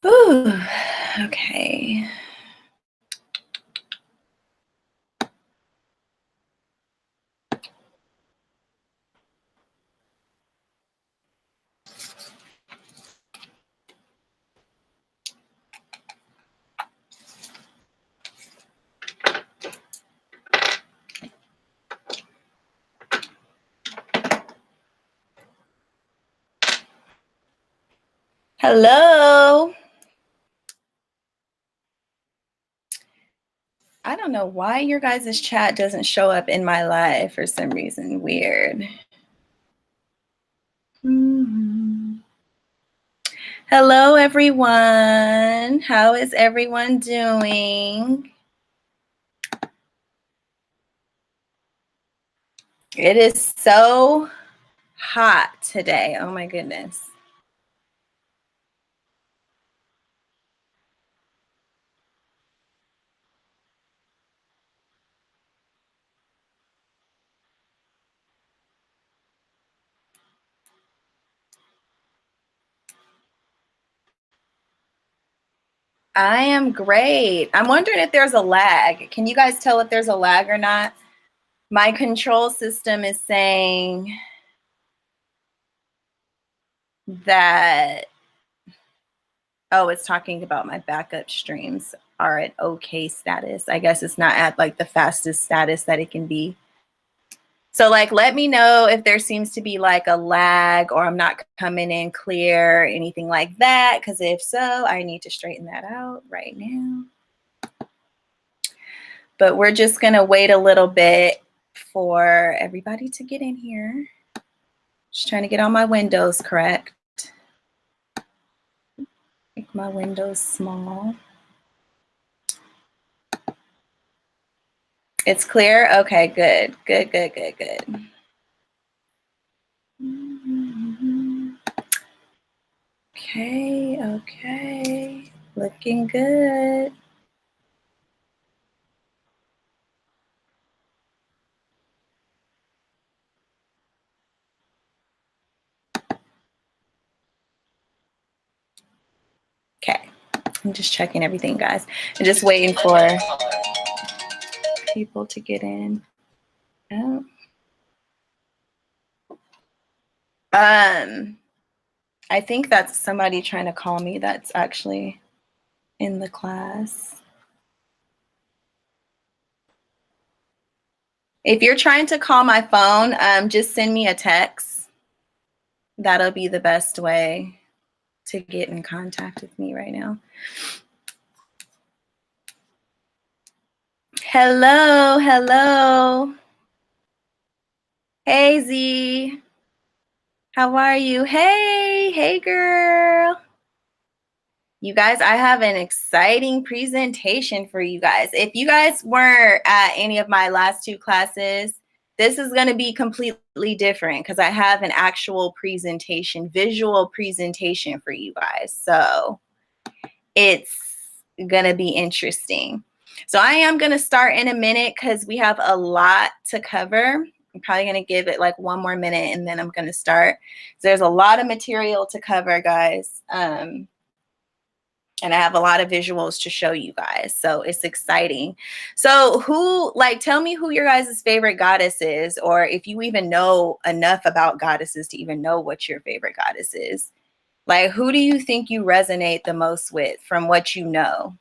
Ooh, okay. Hello. I don't know why your guys' chat doesn't show up in my live for some reason. Weird. Hello, everyone. How is everyone doing? It is so hot today. Oh my goodness. I am great. I'm wondering if there's a lag. Can you guys tell if there's a lag or not? My control system is saying that, oh, it's talking about my backup streams are at okay status. I guess it's not at like the fastest status that it can be. So like, let me know if there seems to be like a lag or I'm not coming in clear, anything like that. Because if so, I need to straighten that out right now. But we're just going to wait a little bit for everybody to get in here. Just trying to get all my windows correct. Make my windows small. It's clear? Okay, good. Good, good, good, good. Okay, okay. Looking good. Okay. I'm just checking everything, guys. I'm just waiting for people to get in. Oh. I think that's somebody trying to call me that's actually in the class. If you're trying to call my phone, just send me a text. That'll be the best way to get in contact with me right now. Hello, hello. Hey, Z. How are you? Hey, hey, girl. You guys, I have an exciting presentation for you guys. If you guys weren't at any of my last two classes, this is going to be completely different because I have an actual presentation, visual presentation for you guys. So it's going to be interesting. So I am going to start in a minute because we have a lot to cover. I'm probably going to give it like one more minute and then I'm going to start. So there's a lot of material to cover, guys. And I have a lot of visuals to show you guys. So it's exciting. So tell me who your guys' favorite goddess is, or if you even know enough about goddesses to even know what your favorite goddess is. Like, who do you think you resonate the most with from what you know?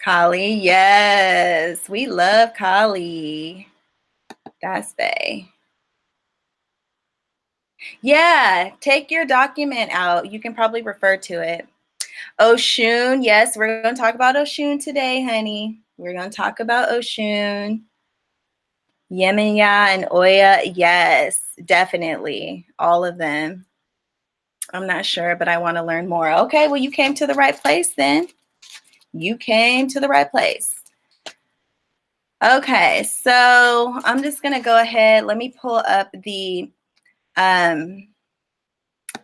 Kali, yes. We love Kali. That's Faye. Yeah, take your document out. You can probably refer to it. Oshun, yes, we're going to talk about Oshun today, honey. We're going to talk about Oshun. Yemenya and Oya, yes, definitely. All of them. I'm not sure, but I want to learn more. Okay, well, you came to the right place then. You came to the right place. Okay, so I'm just going to go ahead. Let me pull up the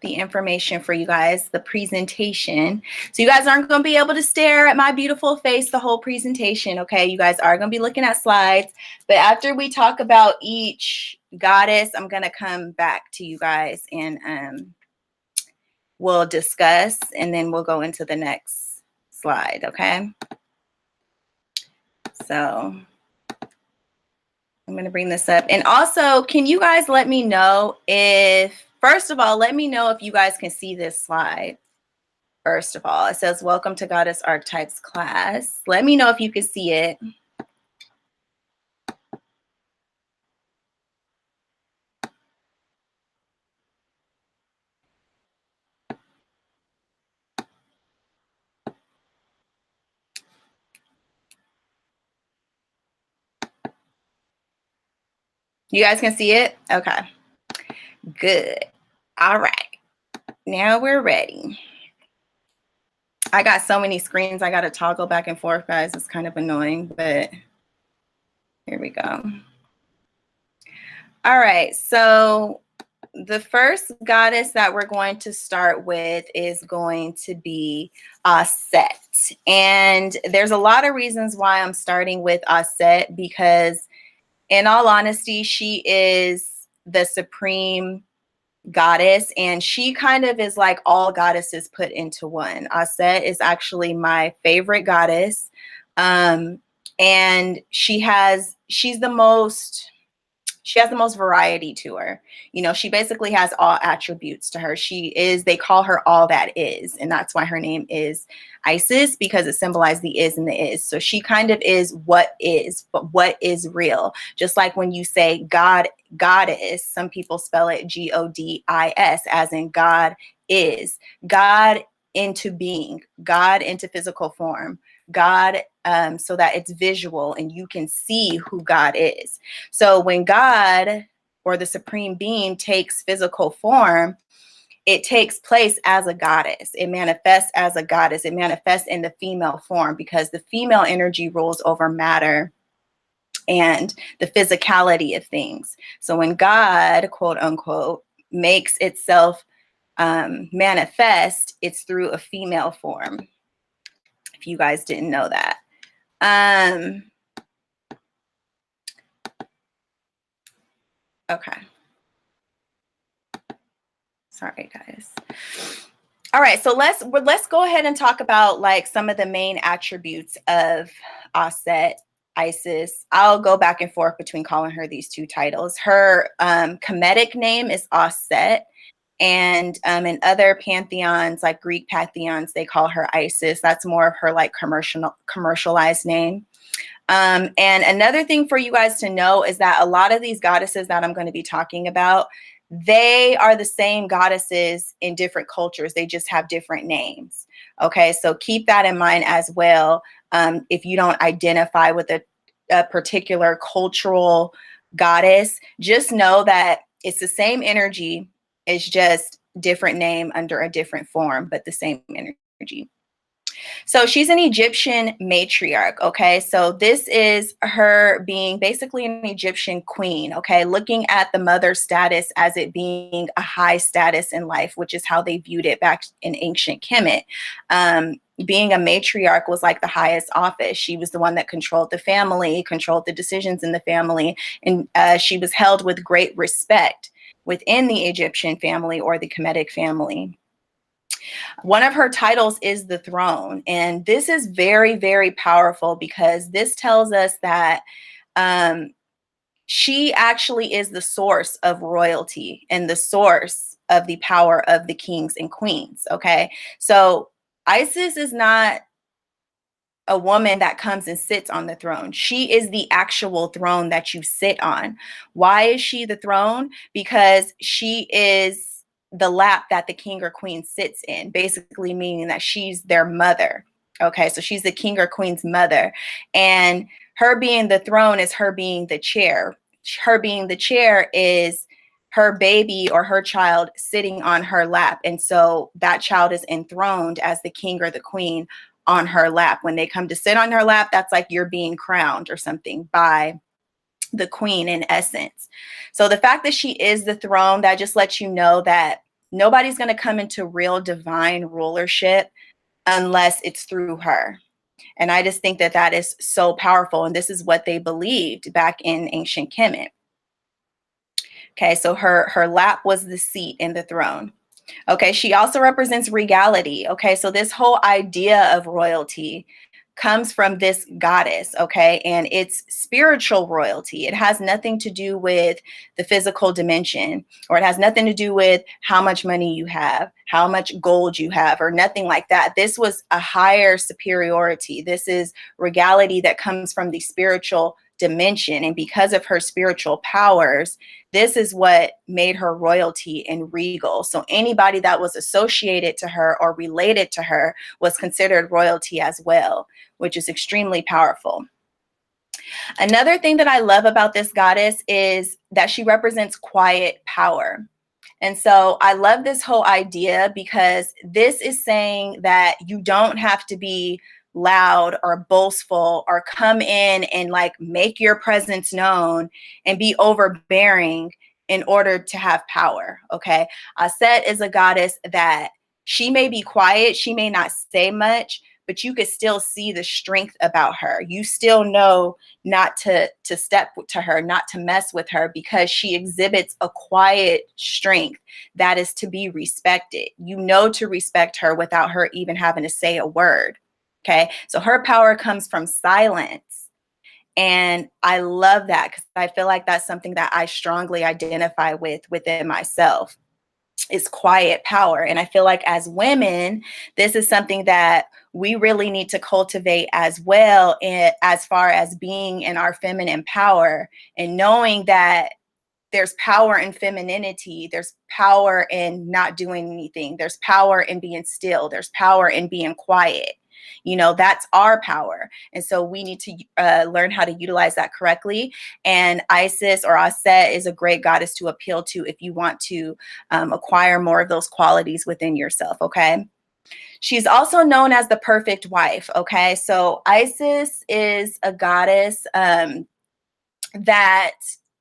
the information for you guys, the presentation. So you guys aren't going to be able to stare at my beautiful face the whole presentation, okay? You guys are going to be looking at slides. But after we talk about each goddess, I'm going to come back to you guys and we'll discuss, and then we'll go into the next slide, okay? So I'm going to bring this up. And also, can you guys let me know if, first of all, let me know if you guys can see this slide. First of all, it says, welcome to Goddess Archetypes class. Let me know if you can see it. You guys can see it? Okay, good. All right, now we're ready. I got so many screens I got to toggle back and forth, guys. It's kind of annoying, but here we go. All right, so the first goddess that we're going to start with is going to be Aset. And there's a lot of reasons why I'm starting with Aset, because in all honesty, she is the supreme goddess, and she kind of is like all goddesses put into one. Aset is actually my favorite goddess. And she has the most variety to her. You know, she basically has all attributes to her. She is, they call her all that is, and that's why her name is Isis, because it symbolizes the is and the is. So she kind of is what is, but what is real. Just like when you say God, goddess, some people spell it Godis, as in God is. God into being, God into physical form, God, so that it's visual and you can see who God is. So when God or the supreme being takes physical form, it takes place as a goddess. It manifests as a goddess. It manifests in the female form, because the female energy rules over matter and the physicality of things. So when God, quote unquote, makes itself manifest, it's through a female form, if you guys didn't know that. Okay. Sorry, guys. All right, so let's go ahead and talk about like some of the main attributes of Aset, Isis. I'll go back and forth between calling her these two titles. Her Kemetic name is Aset, and in other pantheons, like Greek pantheons, they call her Isis. That's more of her like commercialized name. And another thing for you guys to know is that a lot of these goddesses that I'm going to be talking about, they are the same goddesses in different cultures. They just have different names. Okay, so keep that in mind as well. If you don't identify with a particular cultural goddess, just know that it's the same energy. It's just different name under a different form, but the same energy. So she's an Egyptian matriarch, okay? So this is her being basically an Egyptian queen, okay? Looking at the mother status as it being a high status in life, which is how they viewed it back in ancient Kemet. Being a matriarch was like the highest office. She was the one that controlled the family, controlled the decisions in the family, and she was held with great respect within the Egyptian family or the Kemetic family. One of her titles is the throne. And this is very, very powerful, because this tells us that she actually is the source of royalty and the source of the power of the kings and queens. Okay. So Isis is not a woman that comes and sits on the throne. She is the actual throne that you sit on. Why is she the throne? Because she is the lap that the king or queen sits in, basically meaning that she's their mother. Okay, so she's the king or queen's mother. And her being the throne is her being the chair. Her being the chair is her baby or her child sitting on her lap. And so that child is enthroned as the king or the queen on her lap. When they come to sit on her lap, that's like you're being crowned or something by the queen in essence. So the fact that she is the throne, that just lets you know that Nobody's going to come into real divine rulership unless it's through her. And I just think that that is so powerful. And this is what they believed back in ancient Kemet. Okay, so her lap was the seat in the throne. Okay, she also represents regality. Okay, so this whole idea of royalty comes from this goddess, okay, and it's spiritual royalty. It has nothing to do with the physical dimension, or it has nothing to do with how much money you have, how much gold you have, or nothing like that. This was a higher superiority. This is regality that comes from the spiritual dimension, and because of her spiritual powers, this is what made her royalty and regal. So anybody that was associated to her or related to her was considered royalty as well, which is extremely powerful. Another thing that I love about this goddess is that she represents quiet power. And so I love this whole idea, because this is saying that you don't have to be loud or boastful or come in and like make your presence known and be overbearing in order to have power. Okay. Aset is a goddess that she may be quiet, she may not say much, but you could still see the strength about her. You still know not to step to her, not to mess with her, because she exhibits a quiet strength that is to be respected. You know to respect her without her even having to say a word. Okay, so her power comes from silence. And I love that, because I feel like that's something that I strongly identify with within myself, is quiet power. And I feel like as women, this is something that we really need to cultivate as well, as far as being in our feminine power and knowing that there's power in femininity. There's power in not doing anything. There's power in being still. There's power in being quiet. You know, that's our power. And so we need to learn how to utilize that correctly. And Isis or Aset is a great goddess to appeal to if you want to acquire more of those qualities within yourself. Okay. She's also known as the perfect wife. Okay. So Isis is a goddess that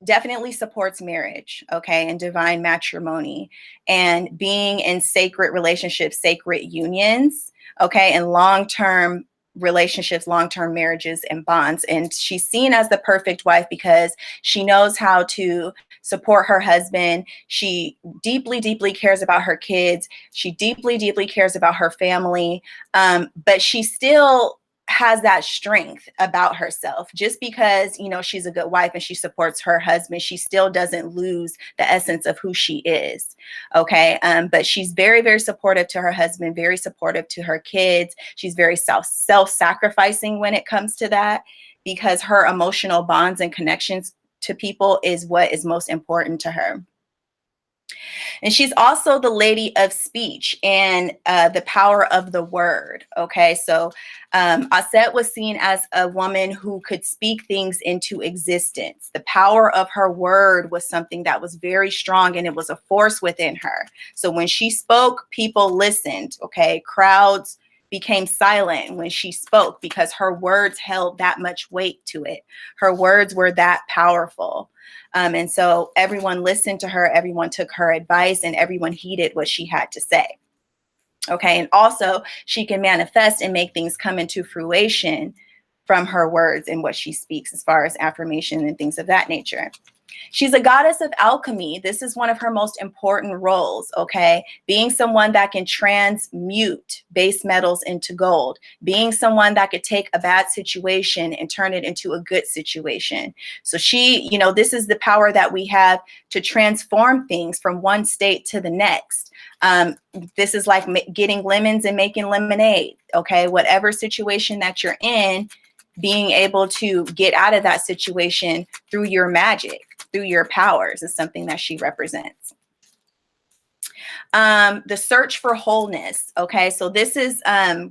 definitely supports marriage, okay, and divine matrimony and being in sacred relationships, sacred unions, okay, and long-term relationships, long-term marriages and bonds. And she's seen as the perfect wife because she knows how to support her husband. She deeply, deeply cares about her kids. She deeply, deeply cares about her family. But she still has that strength about herself. Just because, you know, she's a good wife and she supports her husband, she still doesn't lose the essence of who she is. Okay. But she's very, very supportive to her husband, very supportive to her kids. She's very self-sacrificing when it comes to that, because her emotional bonds and connections to people is what is most important to her. And she's also the lady of speech and the power of the word. Okay, so Aset was seen as a woman who could speak things into existence. The power of her word was something that was very strong, and it was a force within her. So when she spoke, people listened. Okay, crowds became silent when she spoke because her words held that much weight to it. Her words were that powerful. And so everyone listened to her, everyone took her advice, and everyone heeded what she had to say. Okay, and also she can manifest and make things come into fruition from her words and what she speaks, as far as affirmation and things of that nature. She's a goddess of alchemy. This is one of her most important roles, okay? Being someone that can transmute base metals into gold, being someone that could take a bad situation and turn it into a good situation. So she, you know, this is the power that we have to transform things from one state to the next. This is like getting lemons and making lemonade, okay? Whatever situation that you're in, being able to get out of that situation through your magic, through your powers, is something that she represents. The search for wholeness. Okay, so this is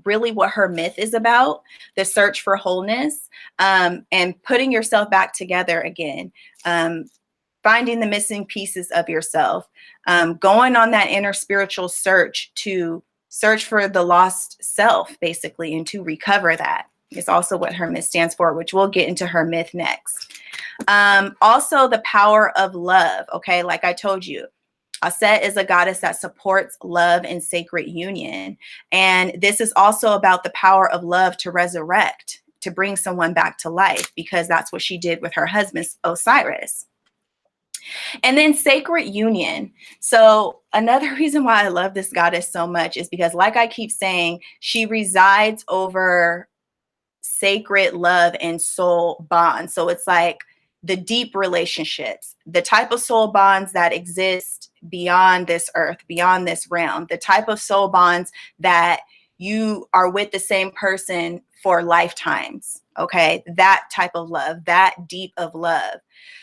really what her myth is about, the search for wholeness, and putting yourself back together again, finding the missing pieces of yourself, going on that inner spiritual search to search for the lost self, basically, and to recover that. Is also what her myth stands for, which we'll get into her myth next. Also, the power of love. Okay, like I told you, Aset is a goddess that supports love and sacred union. And this is also about the power of love to resurrect, to bring someone back to life, because that's what she did with her husband, Osiris. And then sacred union. So another reason why I love this goddess so much is because, like I keep saying, she resides over sacred love and soul bonds. So it's like the deep relationships, the type of soul bonds that exist beyond this earth, beyond this realm, the type of soul bonds that you are with the same person for lifetimes. Okay. That type of love, that deep of love.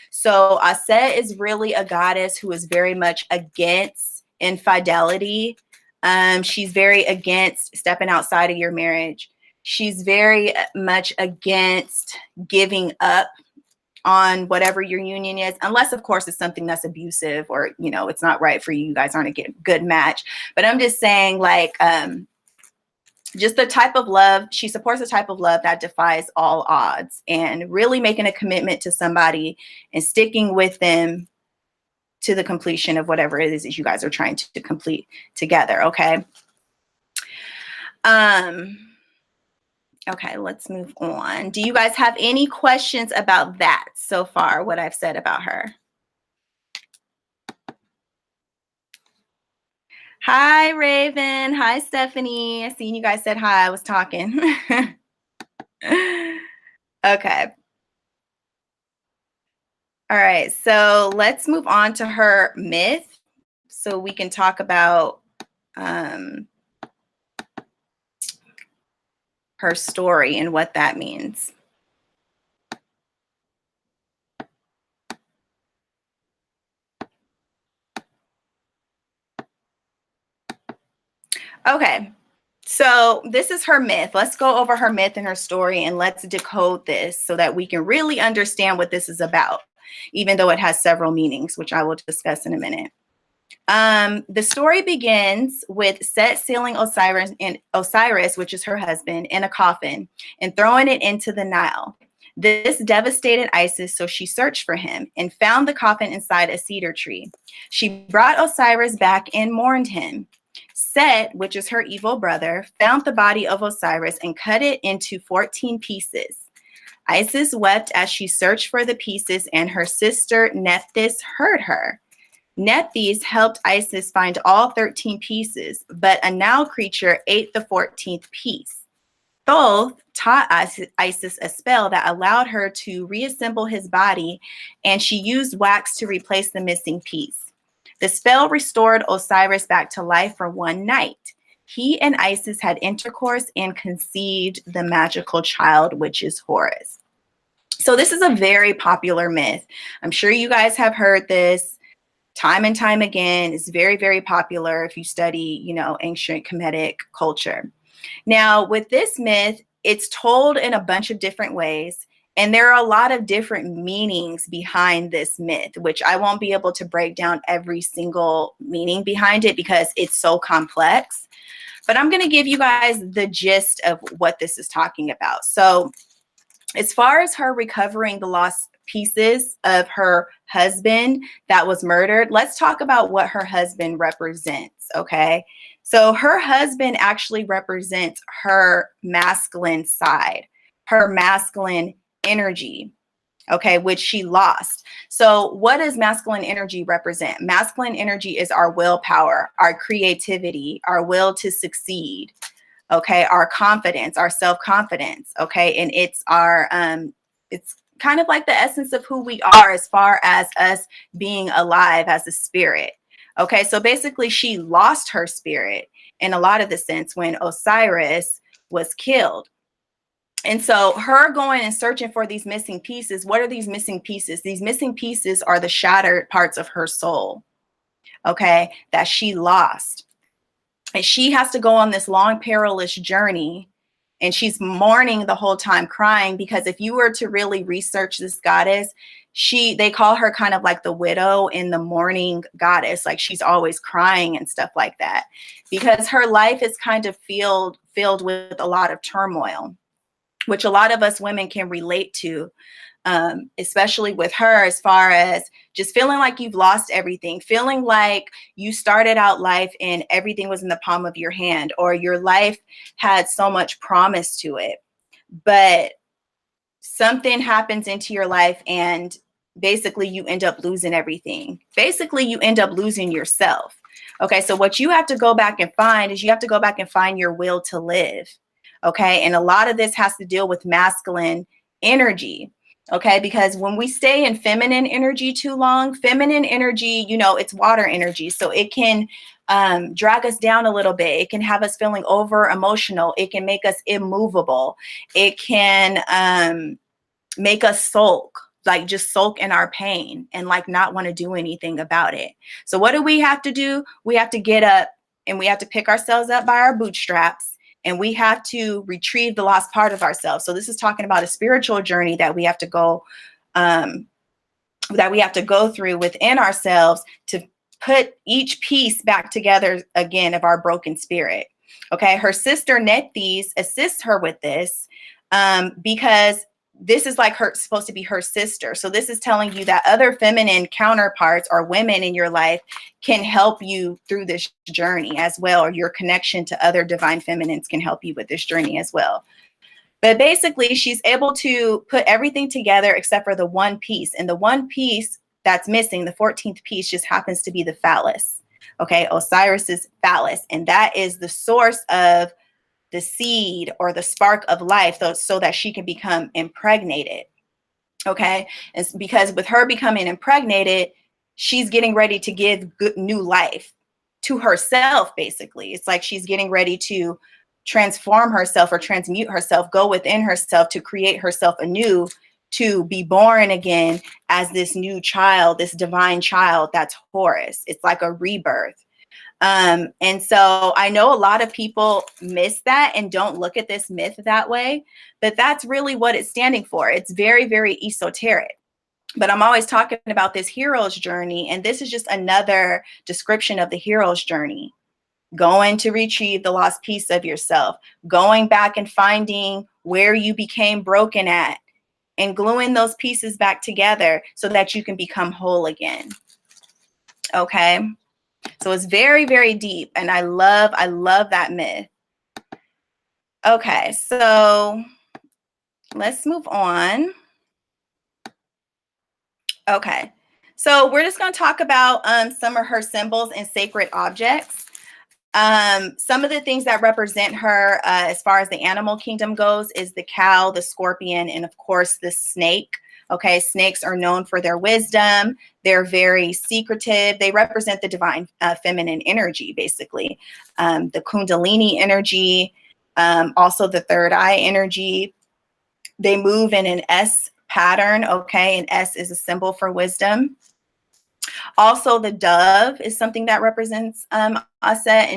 So Aset is really a goddess who is very much against infidelity. She's very against stepping outside of your marriage. She's very much against giving up on whatever your union is, unless, of course, it's something that's abusive or, you know, it's not right for you. You guys aren't a good match. But I'm just saying, like, just the type of love, she supports a type of love that defies all odds, and really making a commitment to somebody and sticking with them to the completion of whatever it is that you guys are trying to complete together. Okay. Okay, let's move on. Do you guys have any questions about that so far, what I've said about her? Hi, Raven. Hi, Stephanie. I seen you guys said hi. I was talking. Okay. All right, so let's move on to her myth so we can talk about her story and what that means. Okay, so this is her myth. Let's go over her myth and her story, and let's decode this so that we can really understand what this is about, even though it has several meanings, which I will discuss in a minute. The story begins with Set sealing Osiris, which is her husband, in a coffin and throwing it into the Nile. This devastated Isis, so she searched for him and found the coffin inside a cedar tree. She brought Osiris back and mourned him. Set, which is her evil brother, found the body of Osiris and cut it into 14 pieces. Isis wept as she searched for the pieces, and her sister Nephthys heard her. Nephthys helped Isis find all 13 pieces, but a Nile creature ate the 14th piece. Thoth taught Isis a spell that allowed her to reassemble his body, and she used wax to replace the missing piece. The spell restored Osiris back to life for one night. He and Isis had intercourse and conceived the magical child, which is Horus. So this is a very popular myth. I'm sure you guys have heard this time and time again. It's very, very popular if you study, you know, ancient Kemetic culture. Now, with this myth, it's told in a bunch of different ways, and there are a lot of different meanings behind this myth, which I won't be able to break down every single meaning behind it because it's so complex. But I'm going to give you guys the gist of what this is talking about. So as far as her recovering the lost pieces of her husband that was murdered, let's talk about what her husband represents, okay? So her husband actually represents her masculine side, her masculine energy, okay, which she lost. So what does masculine energy represent? Masculine energy is our willpower, our creativity, our will to succeed, okay, our confidence, our self-confidence, okay, and it's our, it's kind of like the essence of who we are as far as us being alive as a spirit. Okay, so basically she lost her spirit in a lot of the sense when Osiris was killed. And so her going and searching for these missing pieces, what are these missing pieces? These missing pieces are the shattered parts of her soul, okay, that she lost. And she has to go on this long, perilous journey, and she's mourning the whole time, crying, because if you were to really research this goddess, they call her kind of like the widow and the mourning goddess. Like she's always crying and stuff like that, because her life is kind of filled with a lot of turmoil, which a lot of us women can relate to. especially with her, as far as just feeling like you've lost everything, feeling like you started out life and everything was in the palm of your hand, or your life had so much promise to it, but something happens into your life and basically you end up losing everything. Basically, you end up losing yourself. Okay, so what you have to go back and find is you have to go back and find your will to live. Okay, and a lot of this has to deal with masculine energy. Okay, because when we stay in feminine energy too long, feminine energy, you know, it's water energy. So it can drag us down a little bit. It can have us feeling over emotional. It can make us immovable. It can make us sulk, like just sulk in our pain and like not want to do anything about it. So what do we have to do? We have to get up and we have to pick ourselves up by our bootstraps, and we have to retrieve the lost part of ourselves. So this is talking about a spiritual journey that we have to go through within ourselves to put each piece back together again of our broken spirit. Okay, her sister Nephthys assists her with this because this is like supposed to be her sister. So this is telling you that other feminine counterparts or women in your life can help you through this journey as well, or your connection to other divine feminines can help you with this journey as well. But basically, she's able to put everything together except for the one piece. And the one piece that's missing, the 14th piece, just happens to be the phallus. Okay, Osiris's phallus. And that is the source of the seed or the spark of life, so that she can become impregnated. Okay, and because with her becoming impregnated, she's getting ready to give new life to herself. Basically, it's like she's getting ready to transform herself or transmute herself, go within herself to create herself anew, to be born again as this new child, this divine child that's Horus. It's like a rebirth. And so I know a lot of people miss that and don't look at this myth that way, but that's really what it's standing for. It's very, very esoteric. But I'm always talking about this hero's journey, and this is just another description of the hero's journey. Going to retrieve the lost piece of yourself, going back and finding where you became broken at, and gluing those pieces back together so that you can become whole again. Okay. So it's very, very deep, and I love that myth. Okay, so let's move on. Okay, so we're just going to talk about some of her symbols and sacred objects. Some of the things that represent her as far as the animal kingdom goes is the cow, the scorpion, and of course the snake. Okay, snakes are known for their wisdom. They're very secretive. They represent the divine feminine energy, basically. The Kundalini energy, also the third eye energy. They move in an S pattern, okay? And S is a symbol for wisdom. Also, the dove is something that represents Aset,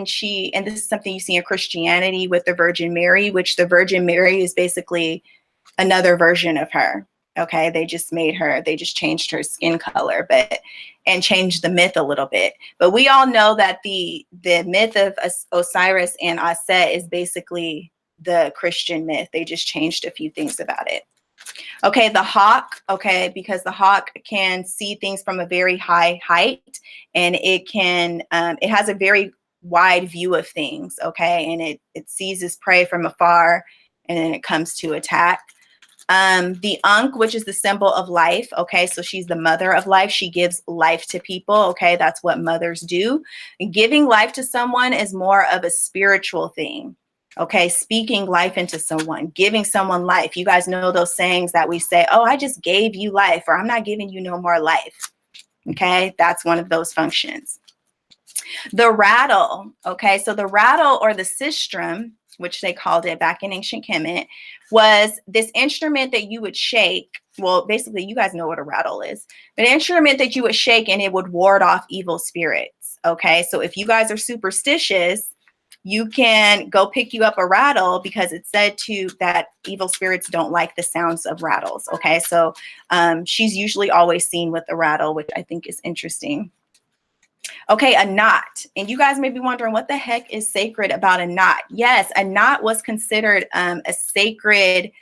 and this is something you see in Christianity with the Virgin Mary, which the Virgin Mary is basically another version of her. Okay, they just changed her skin color, and changed the myth a little bit. But we all know that the myth of Osiris and Aset is basically the Christian myth. They just changed a few things about it. Okay, the hawk, okay, because the hawk can see things from a very high height, and it has a very wide view of things, okay, and it sees its prey from afar, and then it comes to attack. The Ankh, which is the symbol of life, okay, so she's the mother of life. She gives life to people, okay, that's what mothers do. And giving life to someone is more of a spiritual thing. Okay, speaking life into someone, giving someone life. You guys know those sayings that we say, oh, I just gave you life, or I'm not giving you no more life. Okay, that's one of those functions. The rattle, okay, so the rattle or the sistrum, which they called it back in ancient Kemet, was this instrument that you would shake. Well, basically, you guys know what a rattle is. An instrument that you would shake and it would ward off evil spirits. Okay, so if you guys are superstitious, you can go pick you up a rattle, because it's said that evil spirits don't like the sounds of rattles. Okay, so she's usually always seen with a rattle, which I think is interesting. Okay, a knot. And you guys may be wondering, what the heck is sacred about a knot? Yes, a knot was considered a sacred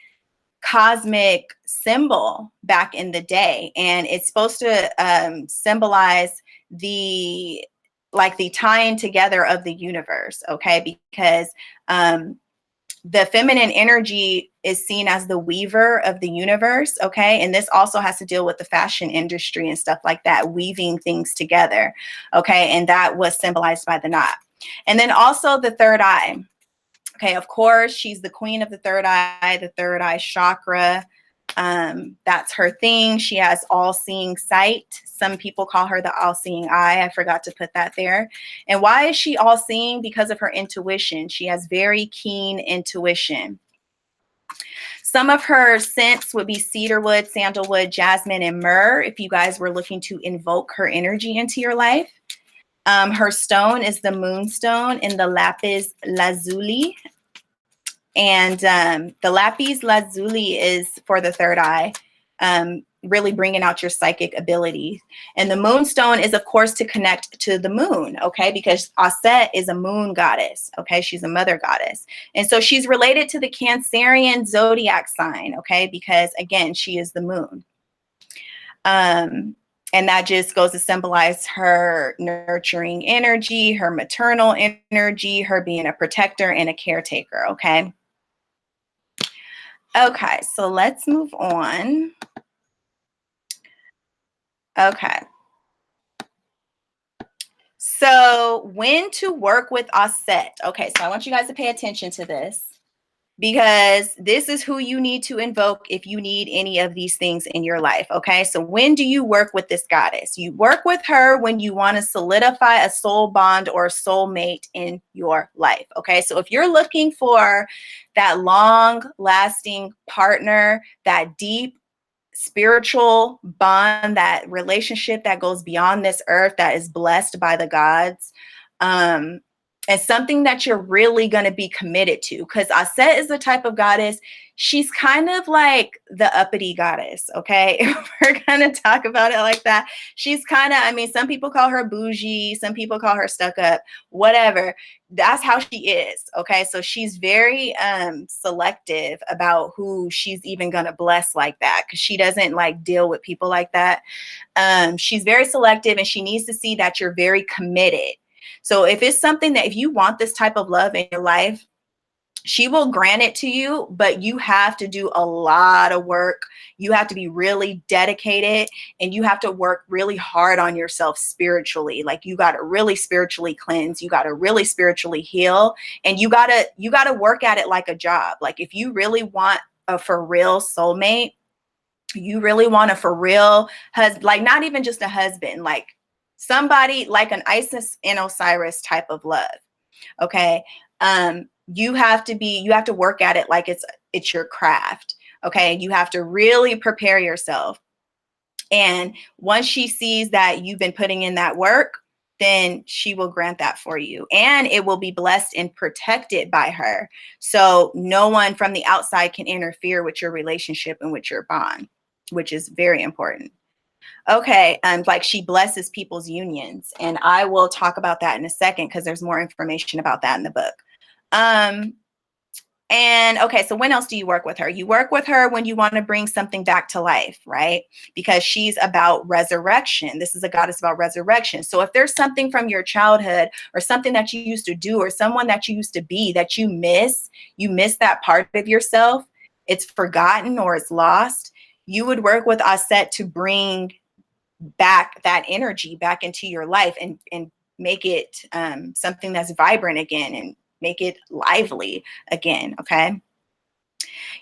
cosmic symbol back in the day, and it's supposed to symbolize the tying together of the universe, okay? Because the feminine energy is seen as the weaver of the universe, okay? And this also has to deal with the fashion industry and stuff like that, weaving things together, okay? And that was symbolized by the knot. And then also the third eye. Okay, of course, she's the queen of the third eye chakra. That's her thing. She has all-seeing sight. Some people call her the all-seeing eye. I forgot to put that there. And why is she all-seeing? Because of her intuition. She has very keen intuition. Some of her scents would be cedarwood, sandalwood, jasmine, and myrrh if you guys were looking to invoke her energy into your life. Her stone is the moonstone in the lapis lazuli. And the lapis lazuli is for the third eye, really bringing out your psychic ability. And the moonstone is, of course, to connect to the moon, okay? Because Aset is a moon goddess, okay? She's a mother goddess. And so she's related to the Cancerian zodiac sign, okay? Because, again, she is the moon. And that just goes to symbolize her nurturing energy, her maternal energy, her being a protector and a caretaker, okay? Okay, so let's move on. Okay. So when to work with Aset. Okay, so I want you guys to pay attention to this, because this is who you need to invoke if you need any of these things in your life, okay? So when do you work with this goddess? You work with her when you want to solidify a soul bond or a soulmate in your life, okay? So if you're looking for that long-lasting partner, that deep spiritual bond, that relationship that goes beyond this earth, that is blessed by the gods, and something that you're really going to be committed to, because Aset is the type of goddess, she's kind of like the uppity goddess, okay? If we're going to talk about it like that. She's kind of, I mean, some people call her bougie, some people call her stuck up, whatever. That's how she is, okay? So she's very selective about who she's even going to bless like that, because she doesn't like deal with people like that. She's very selective, and she needs to see that you're very committed. So if it's something that, if you want this type of love in your life, she will grant it to you, but you have to do a lot of work. You have to be really dedicated, and you have to work really hard on yourself spiritually. Like, you got to really spiritually cleanse. You got to really spiritually heal, and you got to work at it like a job. Like, if you really want a for real soulmate, you really want a for real husband, like not even just a husband, like somebody like an Isis and Osiris type of love. Okay. You have to work at it like it's your craft. Okay. You have to really prepare yourself. And once she sees that you've been putting in that work, then she will grant that for you. And it will be blessed and protected by her. So no one from the outside can interfere with your relationship and with your bond, which is very important. Okay, like she blesses people's unions, and I will talk about that in a second because there's more information about that in the book. And okay, so when else do you work with her? You work with her when you want to bring something back to life, right? Because she's about resurrection. This is a goddess about resurrection. So if there's something from your childhood or something that you used to do or someone that you used to be that you miss that part of yourself, it's forgotten or it's lost, you would work with Aset to bring back that energy back into your life and make it something that's vibrant again and make it lively again, okay?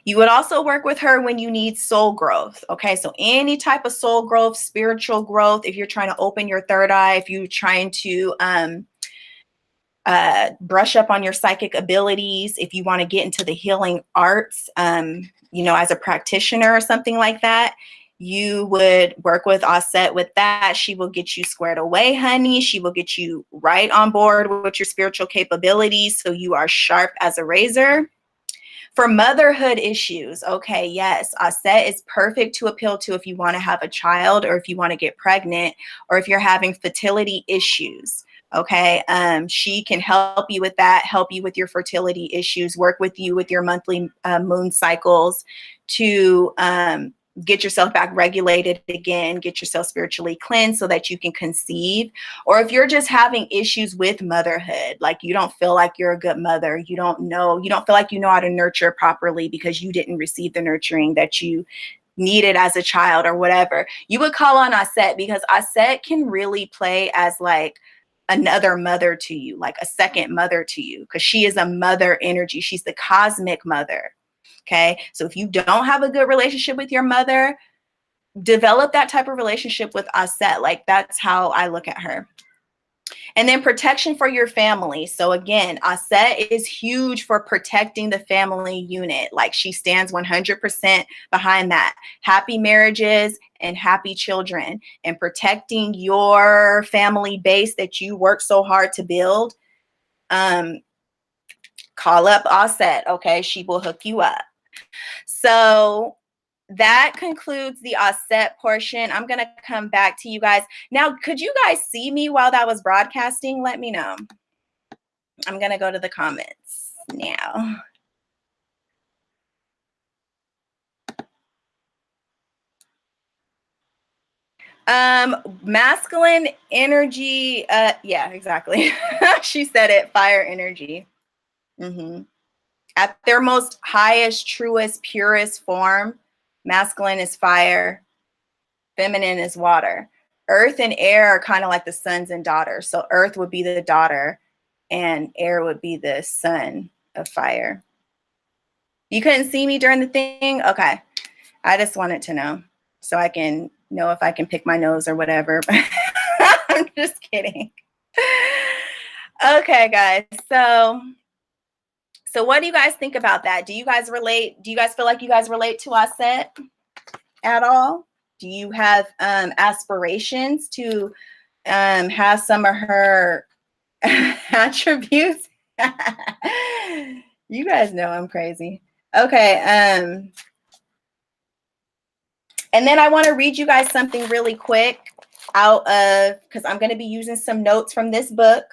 You would also work with her when you need soul growth, okay? So any type of soul growth, spiritual growth, if you're trying to open your third eye, if you're trying to brush up on your psychic abilities, if you want to get into the healing arts, you know, as a practitioner or something like that, you would work with Aset with that. She will get you squared away, honey. She will get you right on board with your spiritual capabilities so you are sharp as a razor. For motherhood issues, okay, yes, Aset is perfect to appeal to if you want to have a child or if you want to get pregnant or if you're having fertility issues. Okay, she can help you with that, help you with your fertility issues, work with you with your monthly moon cycles, to get yourself back regulated again, get yourself spiritually cleansed so that you can conceive. Or if you're just having issues with motherhood, like you don't feel like you're a good mother, you don't feel like you know how to nurture properly because you didn't receive the nurturing that you needed as a child or whatever, you would call on Aset, because Aset can really play as like another mother to you, like a second mother to you, because she is a mother energy. She's the cosmic mother. Okay. So if you don't have a good relationship with your mother, develop that type of relationship with Aset. Like that's how I look at her. And then protection for your family. So again, Aset is huge for protecting the family unit. Like she stands 100% behind that. Happy marriages and happy children, and protecting your family base that you work so hard to build. Call up Aset. Okay. She will hook you up. So that concludes the Aset portion. I'm going to come back to you guys. Now, could you guys see me while that was broadcasting? Let me know. I'm going to go to the comments now. Masculine energy. Yeah, exactly. She said it. Fire energy. At their most highest, truest, purest form, masculine is fire, feminine is water. Earth and air are kind of like the sons and daughters. So earth would be the daughter and air would be the son of fire. You couldn't see me during the thing? Okay. I just wanted to know so I can know if I can pick my nose or whatever. I'm just kidding. Okay, guys. So what do you guys think about that? Do you guys relate? Do you guys feel like you guys relate to Aset at all? Do you have aspirations to have some of her attributes? You guys know I'm crazy. Okay. And then I want to read you guys something really quick out of, because I'm going to be using some notes from this book.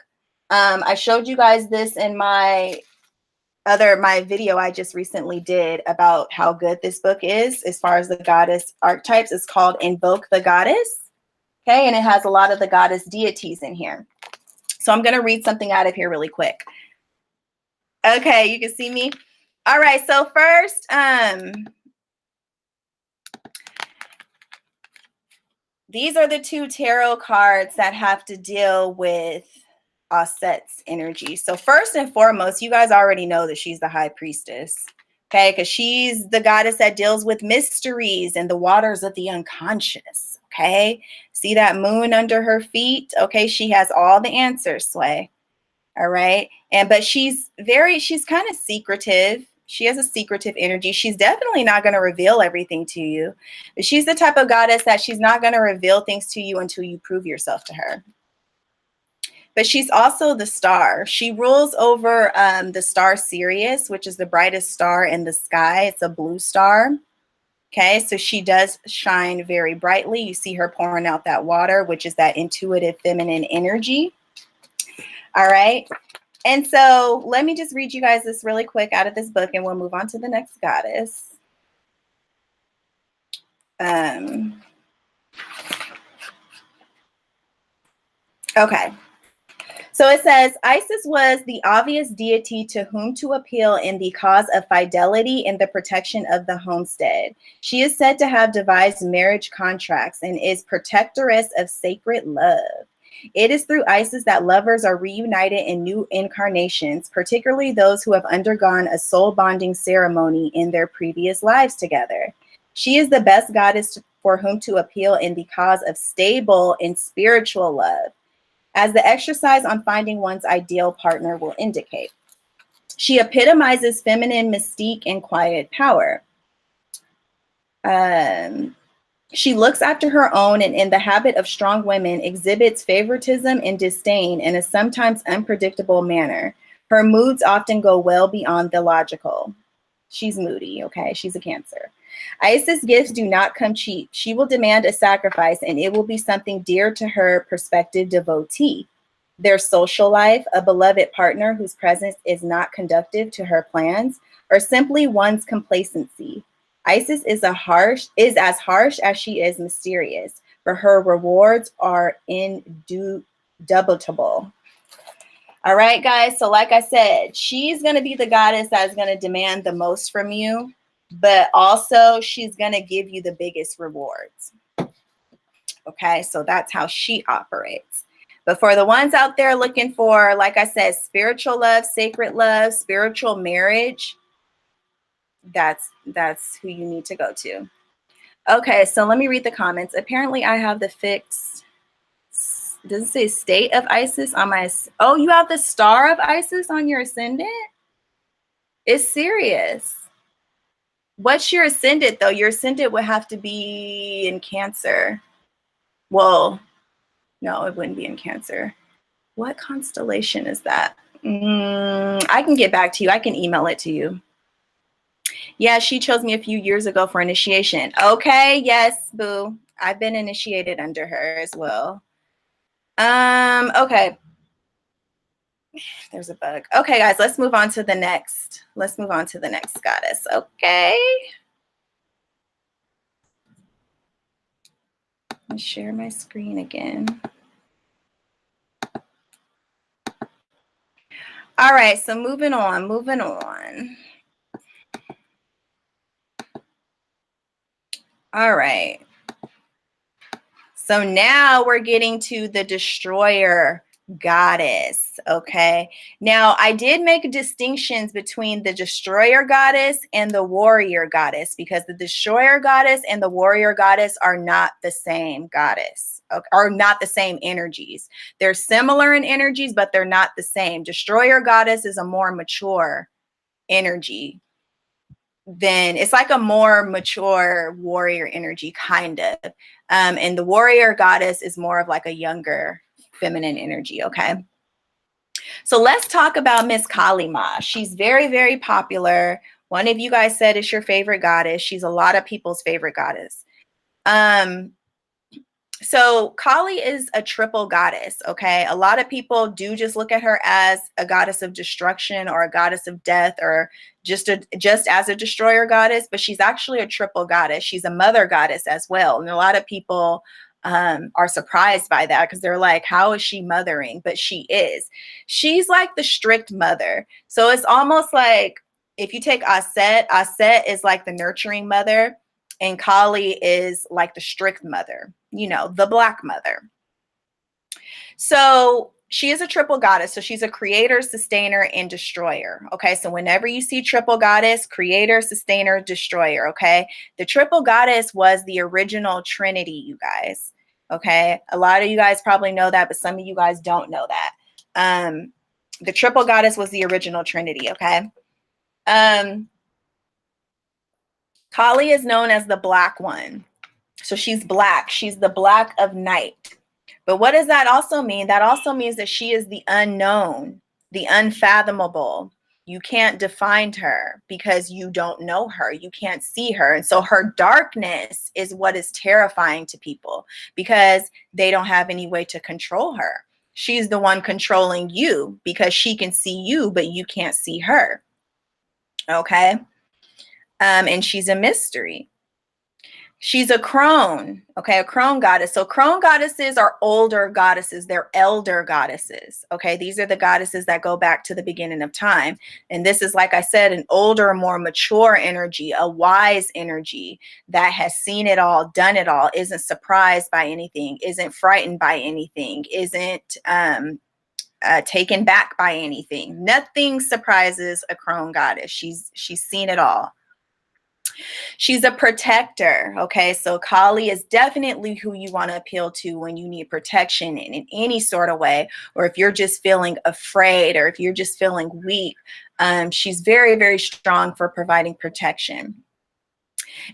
I showed you guys this in my video I just recently did about how good this book is as far as the goddess archetypes. It's called Invoke the Goddess. Okay, and it has a lot of the goddess deities in here. So I'm going to read something out of here really quick. Okay, you can see me. All right, so first, these are the two tarot cards that have to deal with Aset's energy. So first and foremost, you guys already know that she's the high priestess. Okay, because she's the goddess that deals with mysteries and the waters of the unconscious. Okay, see that moon under her feet? Okay, she has all the answers, Sway. All right, but she's kind of secretive. She has a secretive energy. She's definitely not going to reveal everything to you. But she's the type of goddess that she's not going to reveal things to you until you prove yourself to her. But she's also the star. She rules over the star Sirius, which is the brightest star in the sky. It's a blue star. Okay, so she does shine very brightly. You see her pouring out that water, which is that intuitive feminine energy. All right. And so let me just read you guys this really quick out of this book, and we'll move on to the next goddess. Okay. So it says, Isis was the obvious deity to whom to appeal in the cause of fidelity and the protection of the homestead. She is said to have devised marriage contracts and is protectoress of sacred love. It is through Isis that lovers are reunited in new incarnations, particularly those who have undergone a soul bonding ceremony in their previous lives together. She is the best goddess for whom to appeal in the cause of stable and spiritual love, as the exercise on finding one's ideal partner will indicate. She epitomizes feminine mystique and quiet power. She looks after her own and, in the habit of strong women, exhibits favoritism and disdain in a sometimes unpredictable manner. Her moods often go well beyond the logical. She's moody, okay? She's a Cancer. Isis' gifts do not come cheap. She will demand a sacrifice, and it will be something dear to her prospective devotee. Their social life, a beloved partner whose presence is not conducive to her plans, or simply one's complacency. Isis is as harsh as she is mysterious, but her rewards are indubitable. All right, guys. So like I said, she's going to be the goddess that's going to demand the most from you, but also she's going to give you the biggest rewards. Okay, so that's how she operates. But for the ones out there looking for, like I said, spiritual love, sacred love, spiritual marriage, that's who you need to go to. Okay, so let me read the comments. Apparently I have the fixed, does it say state of Isis on my, oh, you have the star of Isis on your ascendant? It's serious. What's your ascendant though? Your ascendant would have to be in Cancer. Well, no, it wouldn't be in Cancer. What constellation is that? I can get back to you. I can email it to you. Yeah, she chose me a few years ago for initiation. Okay, yes, boo. I've been initiated under her as well. Okay. There's a bug. Okay, guys, let's move on to the next. Let's move on to the next goddess. Okay. Let me share my screen again. All right, so moving on. All right. So now we're getting to the destroyer goddess. Okay. Now I did make distinctions between the destroyer goddess and the warrior goddess, because the destroyer goddess and the warrior goddess are not the same goddess, are not the same energies. They're similar in energies, but they're not the same. Destroyer goddess is a more mature energy. Then it's like a more mature warrior energy, kind of. And the warrior goddess is more of like a younger feminine energy. Okay. So let's talk about Miss Kali Ma. She's very, very popular. One of you guys said it's your favorite goddess. She's a lot of people's favorite goddess. So Kali is a triple goddess, okay? A lot of people do just look at her as a goddess of destruction or a goddess of death or just as a destroyer goddess, but she's actually a triple goddess. She's a mother goddess as well. And a lot of people are surprised by that because they're like, how is she mothering? But she is. She's like the strict mother. So it's almost like if you take Aset is like the nurturing mother, and Kali is like the strict mother, you know, the black mother. So she is a triple goddess. So she's a creator, sustainer, and destroyer. Okay. So whenever you see triple goddess, creator, sustainer, destroyer. Okay. The triple goddess was the original Trinity, you guys. Okay. A lot of you guys probably know that, but some of you guys don't know that. The triple goddess was the original Trinity. Okay. Kali is known as the black one. So she's black. She's the black of night. But what does that also mean? That also means that she is the unknown, the unfathomable. You can't define her because you don't know her. You can't see her. And so her darkness is what is terrifying to people because they don't have any way to control her. She's the one controlling you because she can see you, but you can't see her. Okay. And she's a mystery. She's a crone, okay, a crone goddess. So crone goddesses are older goddesses. They're elder goddesses, okay? These are the goddesses that go back to the beginning of time. And this is, like I said, an older, more mature energy, a wise energy that has seen it all, done it all, isn't surprised by anything, isn't frightened by anything, isn't taken back by anything. Nothing surprises a crone goddess. She's seen it all. She's a protector. Okay. So Kali is definitely who you want to appeal to when you need protection in any sort of way, or if you're just feeling afraid or if you're just feeling weak. She's very, very strong for providing protection.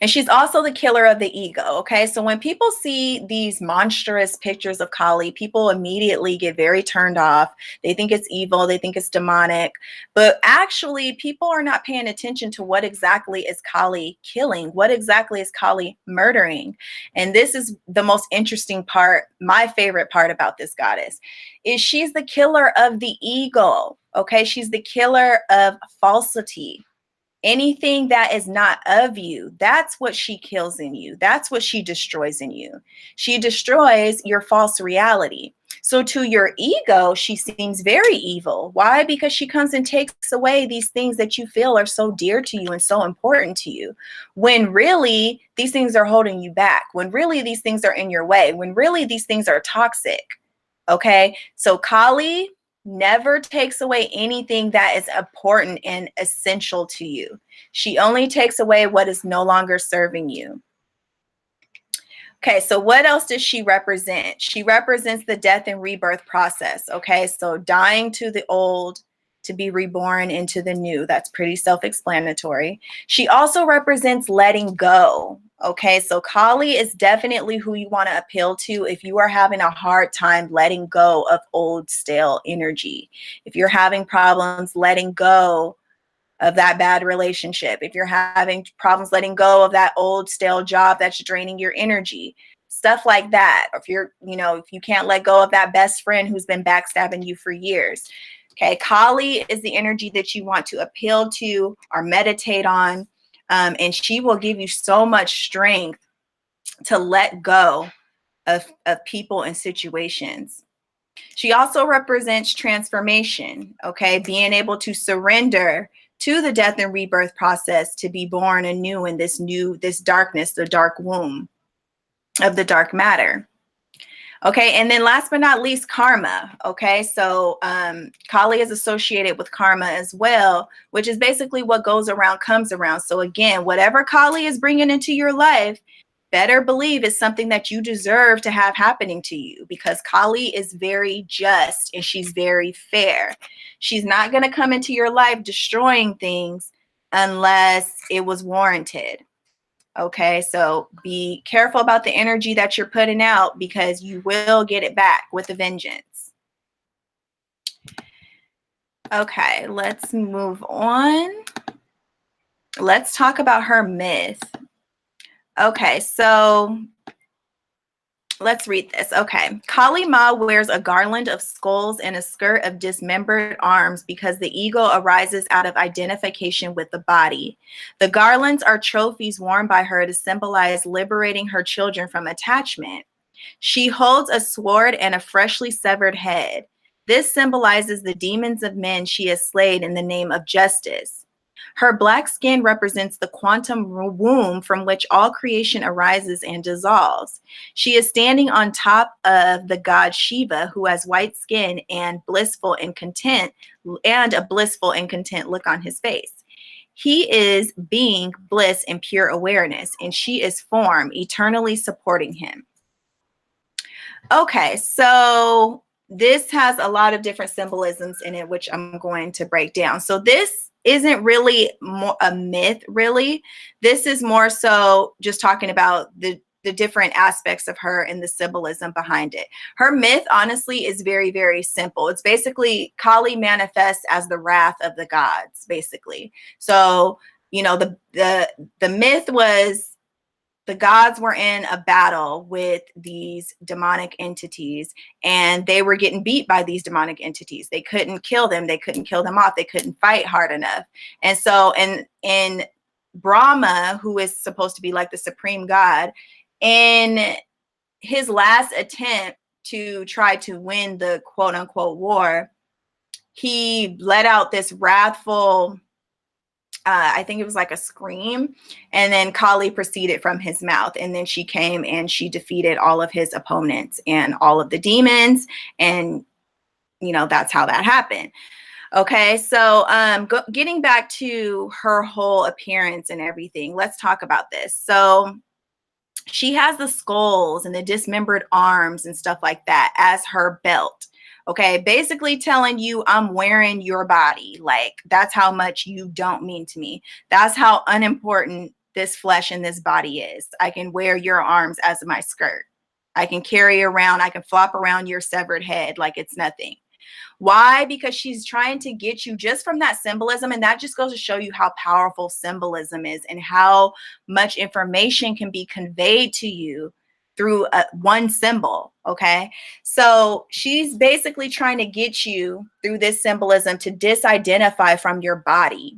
And she's also the killer of the ego. Okay. So when people see these monstrous pictures of Kali, people immediately get very turned off. They think it's evil. They think it's demonic. But actually, people are not paying attention to what exactly is Kali killing? What exactly is Kali murdering? And this is the most interesting part. My favorite part about this goddess is she's the killer of the ego. Okay. She's the killer of falsity. Anything that is not of you, that's what she kills in you. That's what she destroys in you. She destroys your false reality. So to your ego, she seems very evil. Why? Because she comes and takes away these things that you feel are so dear to you and so important to you. When really these things are holding you back. When really these things are in your way. When really these things are toxic. Okay? So Kali never takes away anything that is important and essential to you. She only takes away what is no longer serving you. Okay, so what else does she represent? She represents the death and rebirth process. Okay, so dying to the old to be reborn into the new. That's pretty self-explanatory. She also represents letting go. Okay, so Kali is definitely who you want to appeal to if you are having a hard time letting go of old stale energy. If you're having problems letting go of that bad relationship, if you're having problems letting go of that old stale job that's draining your energy, stuff like that. If you're, if you can't let go of that best friend who's been backstabbing you for years. Okay, Kali is the energy that you want to appeal to or meditate on. And she will give you so much strength to let go of people and situations. She also represents transformation, okay? Being able to surrender to the death and rebirth process to be born anew in this darkness, the dark womb of the dark matter. Okay, and then last but not least, karma. Okay, so Kali is associated with karma as well, which is basically what goes around comes around. So again, whatever Kali is bringing into your life, better believe is something that you deserve to have happening to you, because Kali is very just and she's very fair. She's not going to come into your life destroying things unless it was warranted. Okay, so be careful about the energy that you're putting out, because you will get it back with a vengeance. Okay, let's move on. Let's talk about her myth. Okay, so let's read this. Okay. Kali Ma wears a garland of skulls and a skirt of dismembered arms because the ego arises out of identification with the body. The garlands are trophies worn by her to symbolize liberating her children from attachment. She holds a sword and a freshly severed head. This symbolizes the demons of men she has slayed in the name of justice. Her black skin represents the quantum womb from which all creation arises and dissolves. She is standing on top of the god Shiva, who has white skin and a blissful and content look on his face. He is being, bliss, and pure awareness, and she is form, eternally supporting him. Okay, so this has a lot of different symbolisms in it, which I'm going to break down. So this isn't really a myth, really. This is more so just talking about the different aspects of her and the symbolism behind it. Her myth, honestly, is very, very simple. It's basically Kali manifests as the wrath of the gods, basically. So, the myth was the gods were in a battle with these demonic entities, and they were getting beat by these demonic entities. They couldn't kill them. They couldn't kill them off. They couldn't fight hard enough. And so, in Brahma, who is supposed to be like the supreme god, in his last attempt to try to win the quote unquote war, he let out this wrathful, I think it was like a scream, and then Kali proceeded from his mouth, and then she came and she defeated all of his opponents and all of the demons, and that's how that happened. Okay, so getting back to her whole appearance and everything, let's talk about this. So she has the skulls and the dismembered arms and stuff like that as her belt. Okay, basically telling you, I'm wearing your body. Like, that's how much you don't mean to me. That's how unimportant this flesh and this body is. I can wear your arms as my skirt. I can carry around, I can flop around your severed head like it's nothing. Why? Because she's trying to get you just from that symbolism. And that just goes to show you how powerful symbolism is and how much information can be conveyed to you through one symbol. Okay. So she's basically trying to get you through this symbolism to disidentify from your body.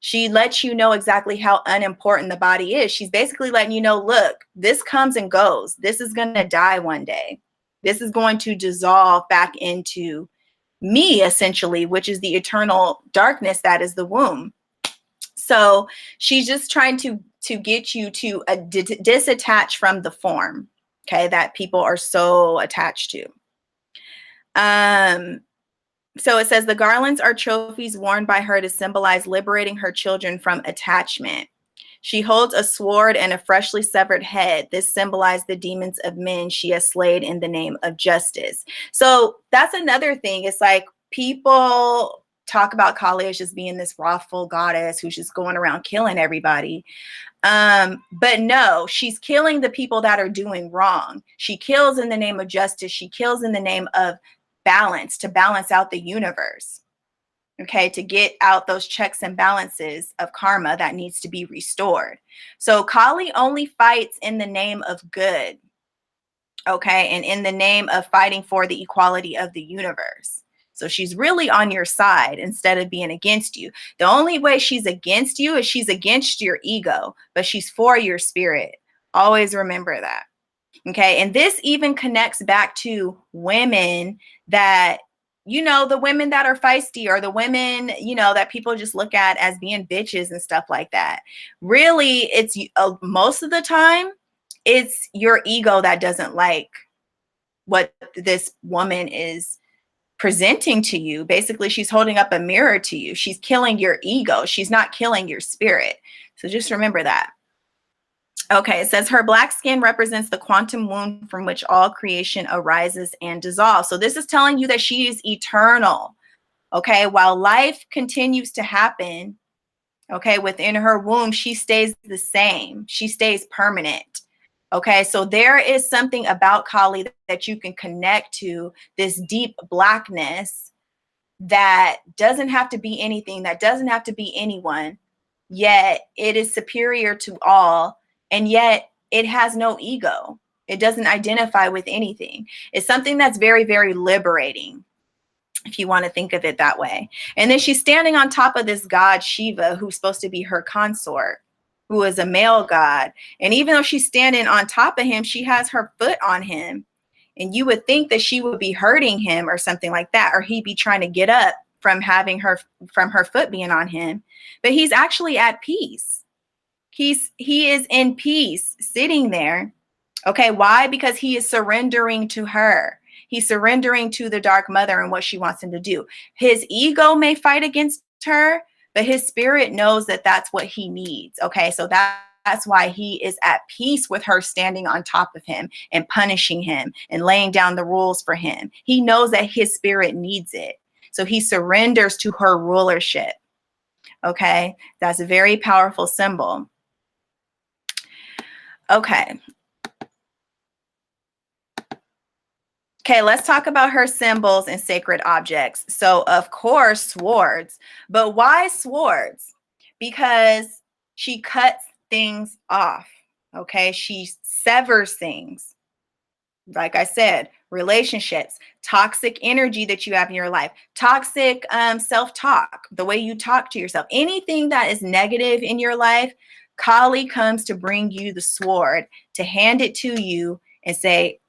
She lets you know exactly how unimportant the body is. She's basically letting you know, look, this comes and goes. This is going to die one day. This is going to dissolve back into me, essentially, which is the eternal darkness that is the womb. So she's just trying to get you to disattach from the form, okay, that people are so attached to. So it says the garlands are trophies worn by her to symbolize liberating her children from attachment. She holds a sword and a freshly severed head. This symbolizes the demons of men she has slayed in the name of justice. So that's another thing. It's like people talk about Kali as just being this wrathful goddess who's just going around killing everybody. But no, she's killing the people that are doing wrong. She kills in the name of justice. She kills in the name of balance, to balance out the universe. Okay, to get out those checks and balances of karma that needs to be restored. So Kali only fights in the name of good. Okay, and in the name of fighting for the equality of the universe. So she's really on your side instead of being against you. The only way she's against you is she's against your ego, but she's for your spirit. Always remember that. Okay, and this even connects back to women that, you know, the women that are feisty, or the women, you know, that people just look at as being bitches and stuff like that. Really, it's most of the time, it's your ego that doesn't like what this woman is presenting to you. Basically, she's holding up a mirror to you. She's killing your ego. She's not killing your spirit. So just remember that. Okay, it says her black skin represents the quantum womb from which all creation arises and dissolves. So this is telling you that she is eternal. Okay, while life continues to happen, okay, within her womb, she stays the same. She stays permanent. Okay, so there is something about Kali that you can connect to, this deep blackness that doesn't have to be anything, that doesn't have to be anyone, yet it is superior to all. And yet it has no ego. It doesn't identify with anything. It's something that's very, very liberating, if you want to think of it that way. And then she's standing on top of this god Shiva, who's supposed to be her consort, who is a male god. And even though she's standing on top of him, she has her foot on him. And you would think that she would be hurting him or something like that, or he'd be trying to get up from having her, from her foot being on him. But he's actually at peace. He is in peace sitting there. Okay, why? Because he is surrendering to her. He's surrendering to the Dark Mother and what she wants him to do. His ego may fight against her, but his spirit knows that that's what he needs. Okay, so that's why he is at peace with her standing on top of him and punishing him and laying down the rules for him. He knows that his spirit needs it. So he surrenders to her rulership. Okay, that's a very powerful symbol. Okay. Okay, let's talk about her symbols and sacred objects. So, of course, swords. But why swords? Because she cuts things off. Okay, she severs things. Like I said, relationships, toxic energy that you have in your life, toxic self-talk, the way you talk to yourself, anything that is negative in your life. Kali comes to bring you the sword, to hand it to you and say,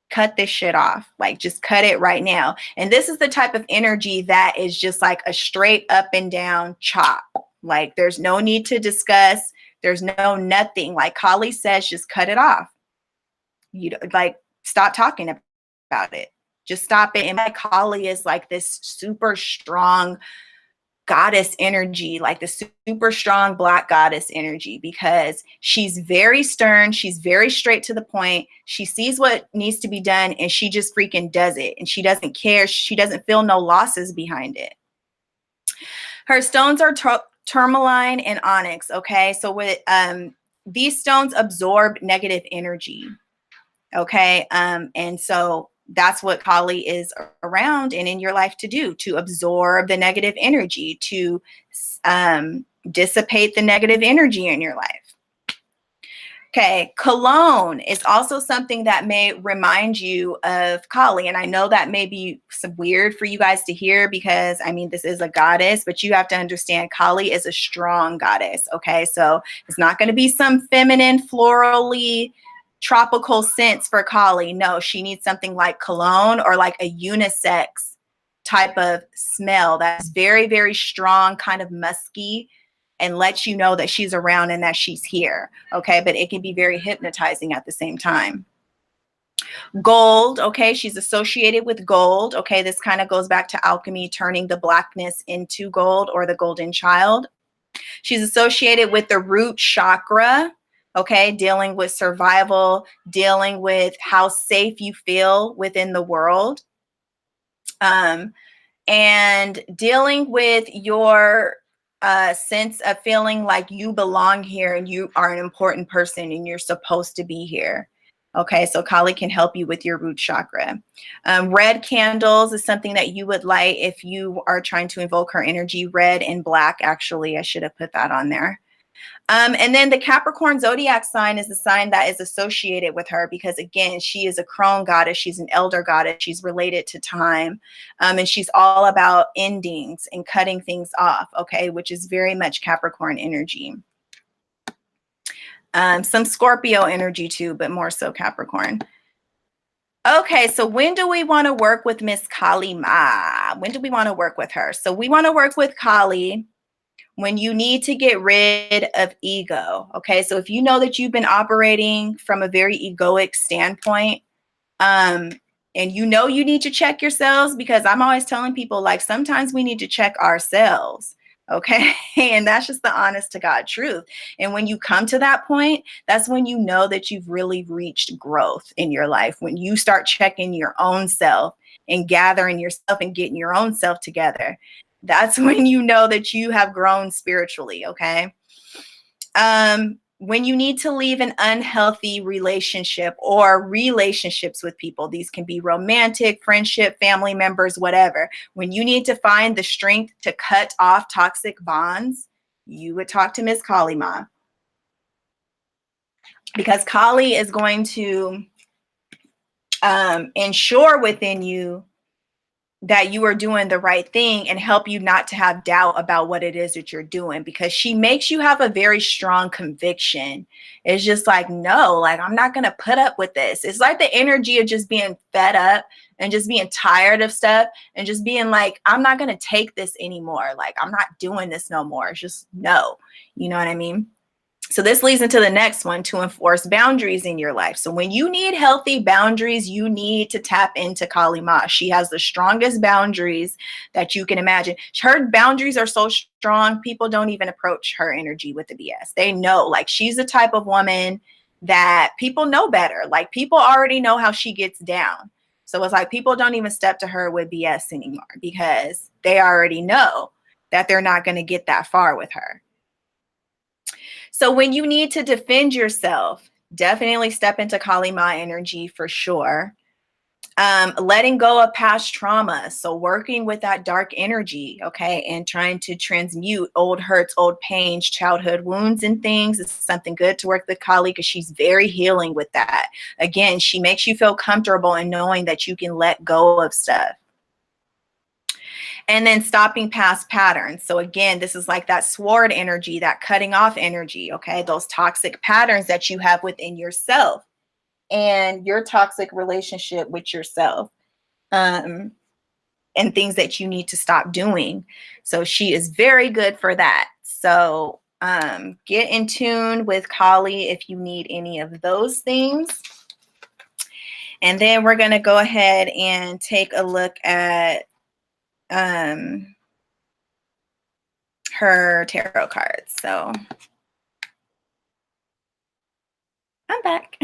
cut this shit off. Like, just cut it right now. And this is the type of energy that is just like a straight up and down chop. Like, there's no need to discuss. There's no nothing. Like Kali says, just cut it off. You like, stop talking about it. Just stop it. And my Kali is like this super strong goddess energy, like the super strong black goddess energy, because she's very stern. She's very straight to the point. She sees what needs to be done and she just freaking does it. And she doesn't care. She doesn't feel no losses behind it. Her stones are tourmaline and onyx. Okay. So with these stones absorb negative energy. Okay. And so that's what Kali is around and in your life to do, to absorb the negative energy, to dissipate the negative energy in your life. Okay, cologne is also something that may remind you of Kali. And I know that may be some weird for you guys to hear because, I mean, this is a goddess, but you have to understand Kali is a strong goddess. Okay, so it's not going to be some feminine, florally, tropical scents for Kali. No, she needs something like cologne or like a unisex type of smell that's very, very strong, kind of musky, and lets you know that she's around and that she's here. Okay, but it can be very hypnotizing at the same time. Gold, okay, she's associated with gold. Okay, this kind of goes back to alchemy, turning the blackness into gold, or the golden child. She's associated with the root chakra, okay, dealing with survival, dealing with how safe you feel within the world. And dealing with your sense of feeling like you belong here and you are an important person and you're supposed to be here. Okay, so Kali can help you with your root chakra. Red candles is something that you would light if you are trying to invoke her energy. Red and black, actually, I should have put that on there. And then the Capricorn zodiac sign is the sign that is associated with her because, again, she is a crone goddess. She's an elder goddess. She's related to time. And she's all about endings and cutting things off, okay, which is very much Capricorn energy. Some Scorpio energy too, but more so Capricorn. Okay, so when do we want to work with Miss Kali Ma? When do we want to work with her? So we want to work with Kali when you need to get rid of ego. Okay, so if you know that you've been operating from a very egoic standpoint, and you know you need to check yourselves, because I'm always telling people, like, sometimes we need to check ourselves. Okay, and that's just the honest to God truth. And when you come to that point, that's when you know that you've really reached growth in your life. When you start checking your own self and gathering yourself and getting your own self together, that's when you know that you have grown spiritually, okay? When you need to leave an unhealthy relationship or relationships with people, these can be romantic, friendship, family members, whatever. When you need to find the strength to cut off toxic bonds, you would talk to Miss Kali Ma. Because Kali is going to ensure within you that you are doing the right thing and help you not to have doubt about what it is that you're doing, because she makes you have a very strong conviction. It's just like, no, like, I'm not going to put up with this. It's like the energy of just being fed up and just being tired of stuff and just being like, I'm not going to take this anymore. Like, I'm not doing this no more. It's just no, you know what I mean? So this leads into the next one, to enforce boundaries in your life. So when you need healthy boundaries, you need to tap into Kali Ma. She has the strongest boundaries that you can imagine. Her boundaries are so strong, people don't even approach her energy with the BS. They know, like, she's the type of woman that people know better. Like, people already know how she gets down. So it's like people don't even step to her with BS anymore because they already know that they're not going to get that far with her. So when you need to defend yourself, definitely step into Kali Ma energy for sure. Letting go of past trauma. So working with that dark energy, okay, and trying to transmute old hurts, old pains, childhood wounds and things. It's something good to work with Kali because she's very healing with that. Again, she makes you feel comfortable in knowing that you can let go of stuff. And then stopping past patterns. So again, this is like that sword energy, that cutting off energy, okay? Those toxic patterns that you have within yourself and your toxic relationship with yourself, and things that you need to stop doing. So she is very good for that. So get in tune with Kali if you need any of those things. And then we're going to go ahead and take a look at her tarot cards. So I'm back.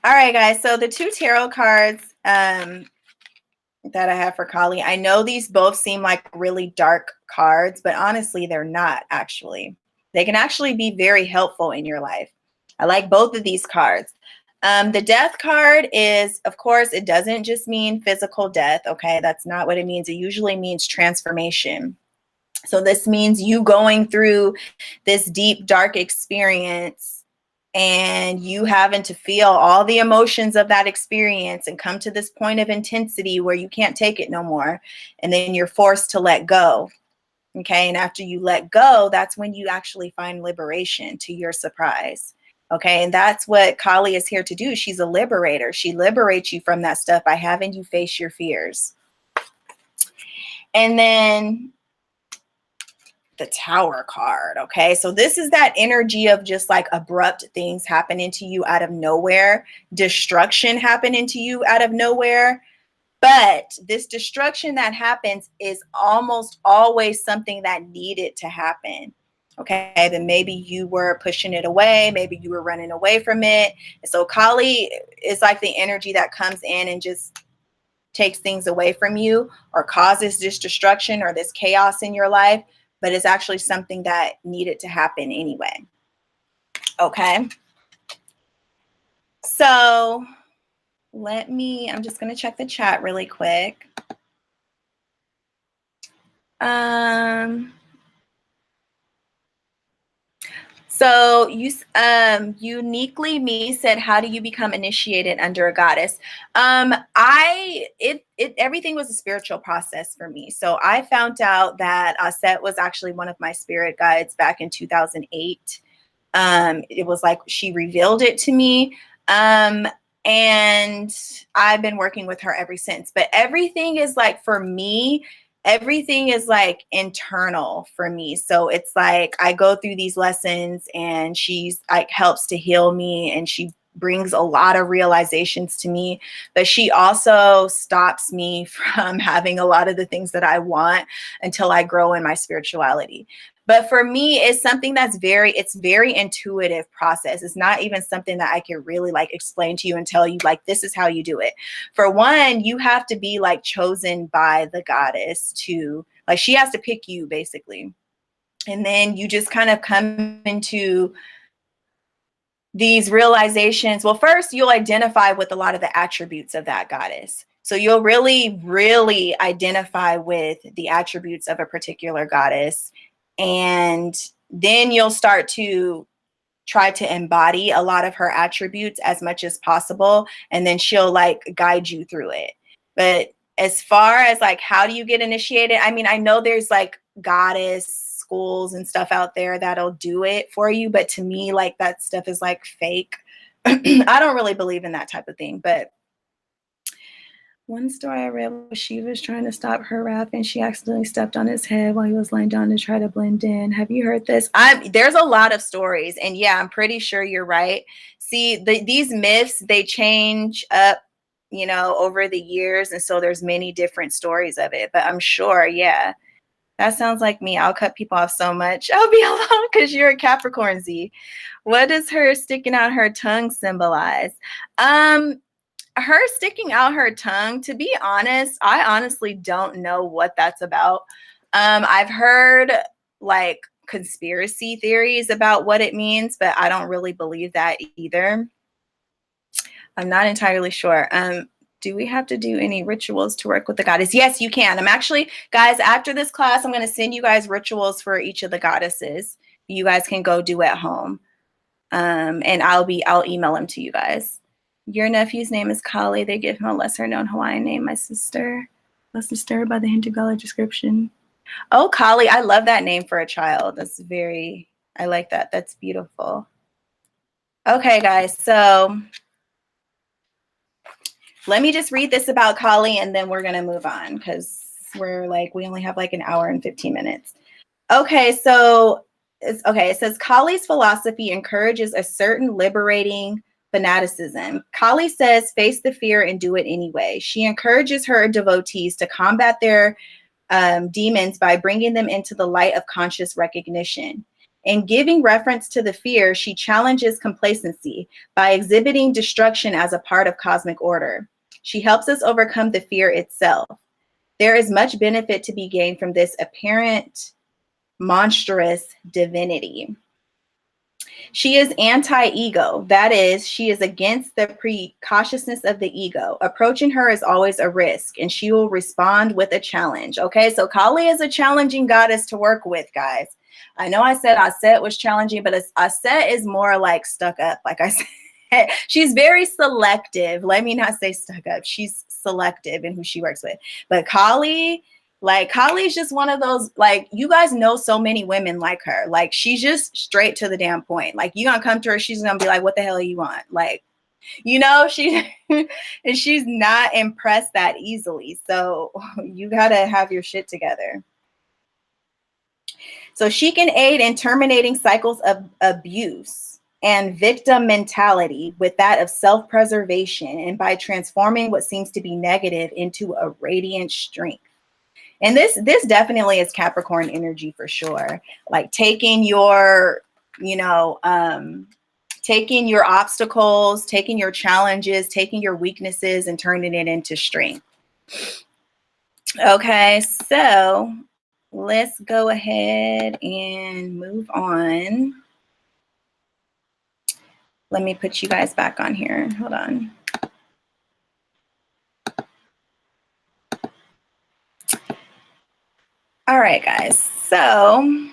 All right, guys. So the two tarot cards that I have for Kali, I know these both seem like really dark cards, but honestly, they're not actually. They can actually be very helpful in your life. I like both of these cards. The death card is, of course, it doesn't just mean physical death. Okay, that's not what it means. It usually means transformation. So this means you going through this deep, dark experience and you having to feel all the emotions of that experience and come to this point of intensity where you can't take it no more. And then you're forced to let go. Okay. And after you let go, that's when you actually find liberation, to your surprise. Okay. And that's what Kali is here to do. She's a liberator. She liberates you from that stuff by having you face your fears. And then the Tower card. Okay. So this is that energy of just like abrupt things happening to you out of nowhere, destruction happening to you out of nowhere. But this destruction that happens is almost always something that needed to happen. Okay, then maybe you were pushing it away, maybe you were running away from it. And so Kali is like the energy that comes in and just takes things away from you or causes this destruction or this chaos in your life, but it's actually something that needed to happen anyway. Okay. So I'm just going to check the chat really quick. So uniquely me said, how do you become initiated under a goddess? Everything was a spiritual process for me. So I found out that Aset was actually one of my spirit guides back in 2008. It was like she revealed it to me. And I've been working with her ever since. But everything is like, for me, everything is like internal for me. So it's like I go through these lessons and she's like helps to heal me, and she brings a lot of realizations to me, but she also stops me from having a lot of the things that I want until I grow in my spirituality. But for me, it's something that's it's very intuitive process. It's not even something that I can really like explain to you and tell you like, this is how you do it. For one, you have to be like chosen by the goddess to like, she has to pick you basically. And then you just kind of come into these realizations. Well, first you'll identify with a lot of the attributes of that goddess. So you'll really, really identify with the attributes of a particular goddess. And then you'll start to try to embody a lot of her attributes as much as possible. And then she'll like guide you through it. But as far as like, how do you get initiated? I mean, I know there's like goddess schools and stuff out there that'll do it for you. But to me, like that stuff is like fake. I don't really believe in that type of thing. But one story I read was she was trying to stop her wrath and she accidentally stepped on his head while he was laying down to try to blend in. Have you heard this? There's a lot of stories, and yeah, I'm pretty sure you're right. See, these myths, they change up, you know, over the years, and so there's many different stories of it. But I'm sure, yeah, that sounds like me. I'll cut people off so much. I'll be alone because you're a Capricorn, Z. What does her sticking out her tongue symbolize? Her sticking out her tongue, to be honest, I honestly don't know what that's about. I've heard like conspiracy theories about what it means, but I don't really believe that either. I'm not entirely sure. Do we have to do any rituals to work with the goddess? Yes, you can. I'm actually, guys, after this class, I'm going to send you guys rituals for each of the goddesses. You guys can go do at home. And I'll email them to you guys. Your nephew's name is Kali. They give him a lesser known Hawaiian name. My sister was disturbed by the Hindu god description. Oh, Kali. I love that name for a child. I like that. That's beautiful. Okay, guys. So let me just read this about Kali and then we're going to move on because we only have like an hour and 15 minutes. Okay. So it says Kali's philosophy encourages a certain liberating fanaticism. Kali says, face the fear and do it anyway. She encourages her devotees to combat their demons by bringing them into the light of conscious recognition. In giving reference to the fear, she challenges complacency by exhibiting destruction as a part of cosmic order. She helps us overcome the fear itself. There is much benefit to be gained from this apparent monstrous divinity. She is anti-ego. That is, she is against the precautiousness of the ego. Approaching her is always a risk, and she will respond with a challenge. Okay, so Kali is a challenging goddess to work with, guys. I know I said Aset was challenging, but Aset is more like stuck up, like I said. She's very selective. Let me not say stuck up. She's selective in who she works with. But Kali, like Kali's just one of those, like, you guys know so many women like her. Like, she's just straight to the damn point. Like, you gonna come to her, she's gonna be like, what the hell you want? Like, you know, she and she's not impressed that easily. So you gotta have your shit together. So she can aid in terminating cycles of abuse and victim mentality with that of self-preservation, and by transforming what seems to be negative into a radiant strength. And this definitely is Capricorn energy for sure. Like taking your, taking your obstacles, taking your challenges, taking your weaknesses and turning it into strength. Okay, so let's go ahead and move on. Let me put you guys back on here. Hold on. All right, guys. So,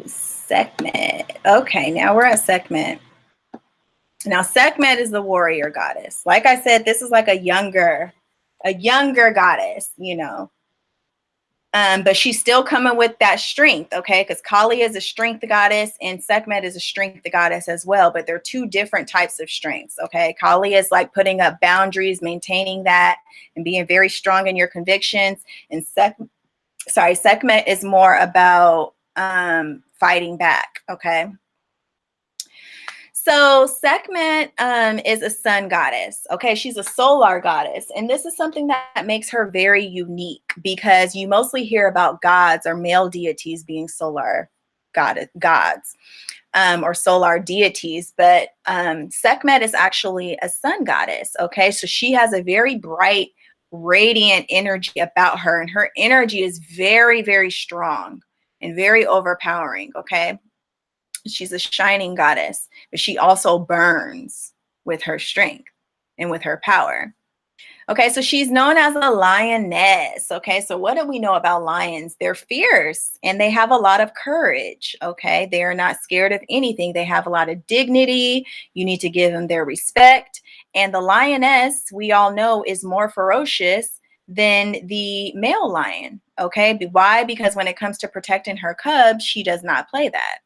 Sekhmet. Okay, now we're at Sekhmet. Now, Sekhmet is the warrior goddess. Like I said, this is like a younger goddess, but she's still coming with that strength, okay? Because Kali is a strength goddess and Sekhmet is a strength goddess as well, but they're two different types of strengths, okay? Kali is like putting up boundaries, maintaining that, and being very strong in your convictions. And Sekhmet is more about fighting back, okay? So Sekhmet is a sun goddess. Okay, she's a solar goddess. And this is something that makes her very unique, because you mostly hear about gods or male deities being solar gods or solar deities. But Sekhmet is actually a sun goddess. Okay, so she has a very bright, radiant energy about her. And her energy is very, very strong and very overpowering. Okay. She's a shining goddess, but she also burns with her strength and with her power. Okay, so she's known as a lioness. Okay, so what do we know about lions? They're fierce and they have a lot of courage. Okay, they are not scared of anything. They have a lot of dignity. You need to give them their respect. And the lioness, we all know, is more ferocious than the male lion. Okay, why? Because when it comes to protecting her cubs, she does not play that.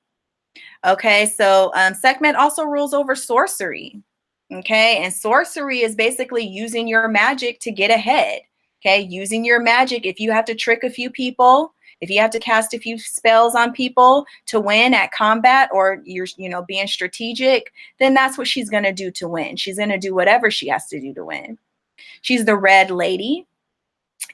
Okay, so Sekhmet also rules over sorcery. Okay, and sorcery is basically using your magic to get ahead. Okay, using your magic. If you have to trick a few people, if you have to cast a few spells on people to win at combat, or you're, being strategic, then that's what she's going to do to win. She's going to do whatever she has to do to win. She's the red lady.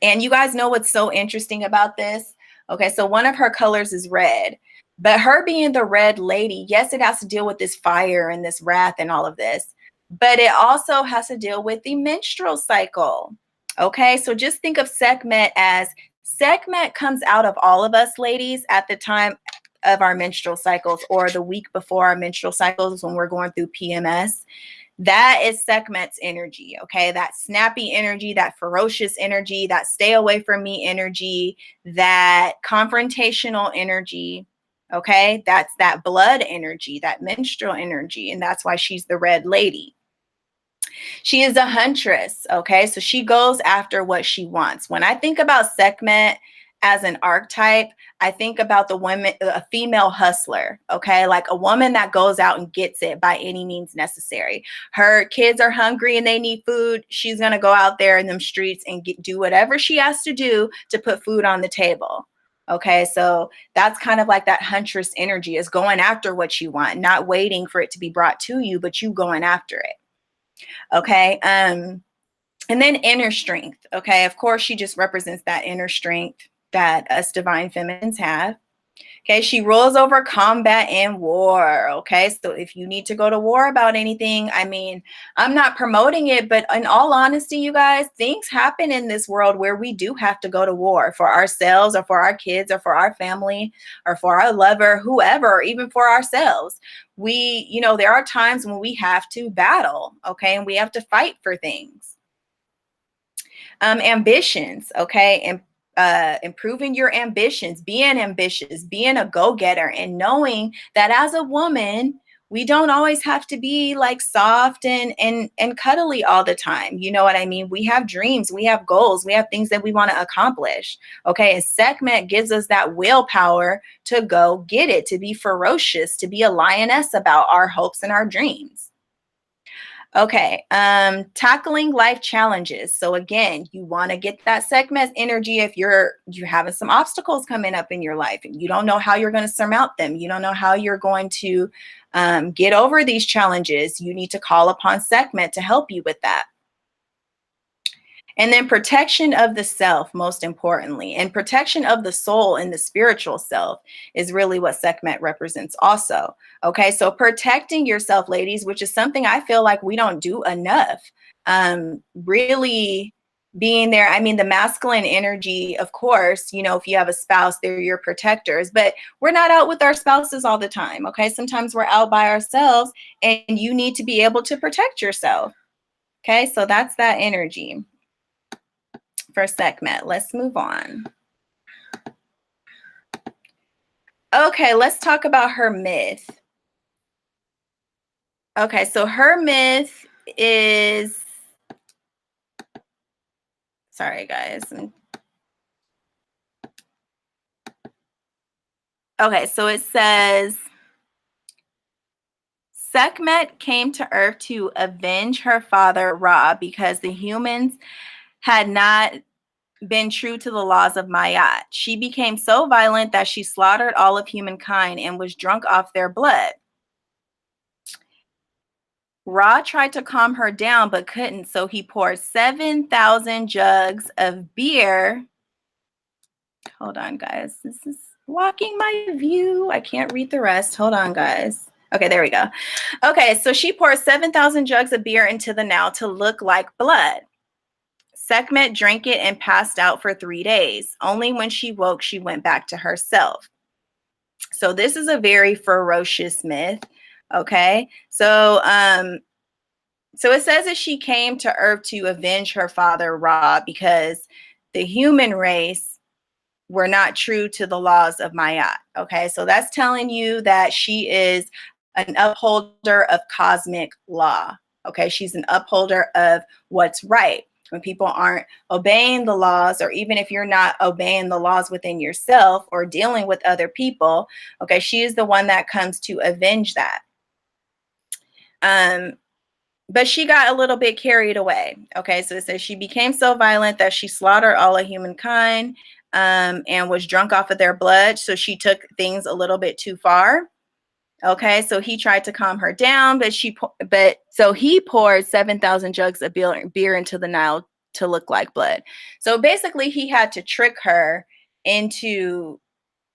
And you guys know what's so interesting about this? Okay, so one of her colors is red. But her being the red lady, yes, it has to deal with this fire and this wrath and all of this, but it also has to deal with the menstrual cycle. Okay, so just think of Sekhmet as Sekhmet comes out of all of us ladies at the time of our menstrual cycles, or the week before our menstrual cycles when we're going through PMS. That is Sekhmet's energy, okay? That snappy energy, that ferocious energy, that stay away from me energy, that confrontational energy. Okay, that's that blood energy, that menstrual energy. And that's why she's the red lady. She is a huntress. Okay, so she goes after what she wants. When I think about Sekhmet as an archetype, I think about the woman, a female hustler. Okay, like a woman that goes out and gets it by any means necessary. Her kids are hungry and they need food. She's going to go out there in them streets and do whatever she has to do to put food on the table. Okay, so that's kind of like that huntress energy, is going after what you want, not waiting for it to be brought to you, but you going after it. Okay, and then inner strength. Okay, of course, she just represents that inner strength that us divine feminines have. Okay, she rules over combat and war. Okay, so if you need to go to war about anything, I mean, I'm not promoting it, but in all honesty, you guys, things happen in this world where we do have to go to war for ourselves or for our kids or for our family or for our lover, whoever, or even for ourselves. There are times when we have to battle, okay, and we have to fight for things. Ambitions, okay, and improving your ambitions, being ambitious, being a go-getter, and knowing that as a woman, we don't always have to be like soft and cuddly all the time. You know what I mean? We have dreams, we have goals, we have things that we want to accomplish. Okay, and Sekhmet gives us that willpower to go get it, to be ferocious, to be a lioness about our hopes and our dreams. Okay, tackling life challenges. So again, you want to get that Sekhmet energy if you're having some obstacles coming up in your life and you don't know how you're going to surmount them. You don't know how you're going to get over these challenges. You need to call upon Sekhmet to help you with that. And then protection of the self, most importantly, and protection of the soul and the spiritual self is really what Sekhmet represents also. Okay, so protecting yourself, ladies, which is something I feel like we don't do enough. Really being there. I mean, the masculine energy, of course, if you have a spouse, they're your protectors, but we're not out with our spouses all the time. Okay, sometimes we're out by ourselves and you need to be able to protect yourself. Okay, so that's that energy for Sekhmet. Let's move on. Okay, let's talk about her myth. Okay, so her myth is, sorry guys. Okay, so it says, Sekhmet came to Earth to avenge her father Ra because the humans had not been true to the laws of Ma'at. She became so violent that she slaughtered all of humankind and was drunk off their blood. Ra tried to calm her down but couldn't, so he poured 7,000 jugs of beer. Hold on, guys. This is blocking my view. I can't read the rest. Hold on, guys. Okay, there we go. Okay, so she poured 7,000 jugs of beer into the Nile to look like blood. Sekhmet drank it and passed out for 3 days. Only when she woke, she went back to herself. So this is a very ferocious myth. Okay, so it says that she came to Earth to avenge her father Ra because the human race were not true to the laws of Ma'at. Okay, so that's telling you that she is an upholder of cosmic law. Okay, she's an upholder of what's right. When people aren't obeying the laws, or even if you're not obeying the laws within yourself or dealing with other people, okay, she is the one that comes to avenge that. But she got a little bit carried away. Okay, so it says she became so violent that she slaughtered all of humankind and was drunk off of their blood. So she took things a little bit too far. Okay, so he tried to calm her down, so he poured 7,000 jugs of beer into the Nile to look like blood. So basically, he had to trick her into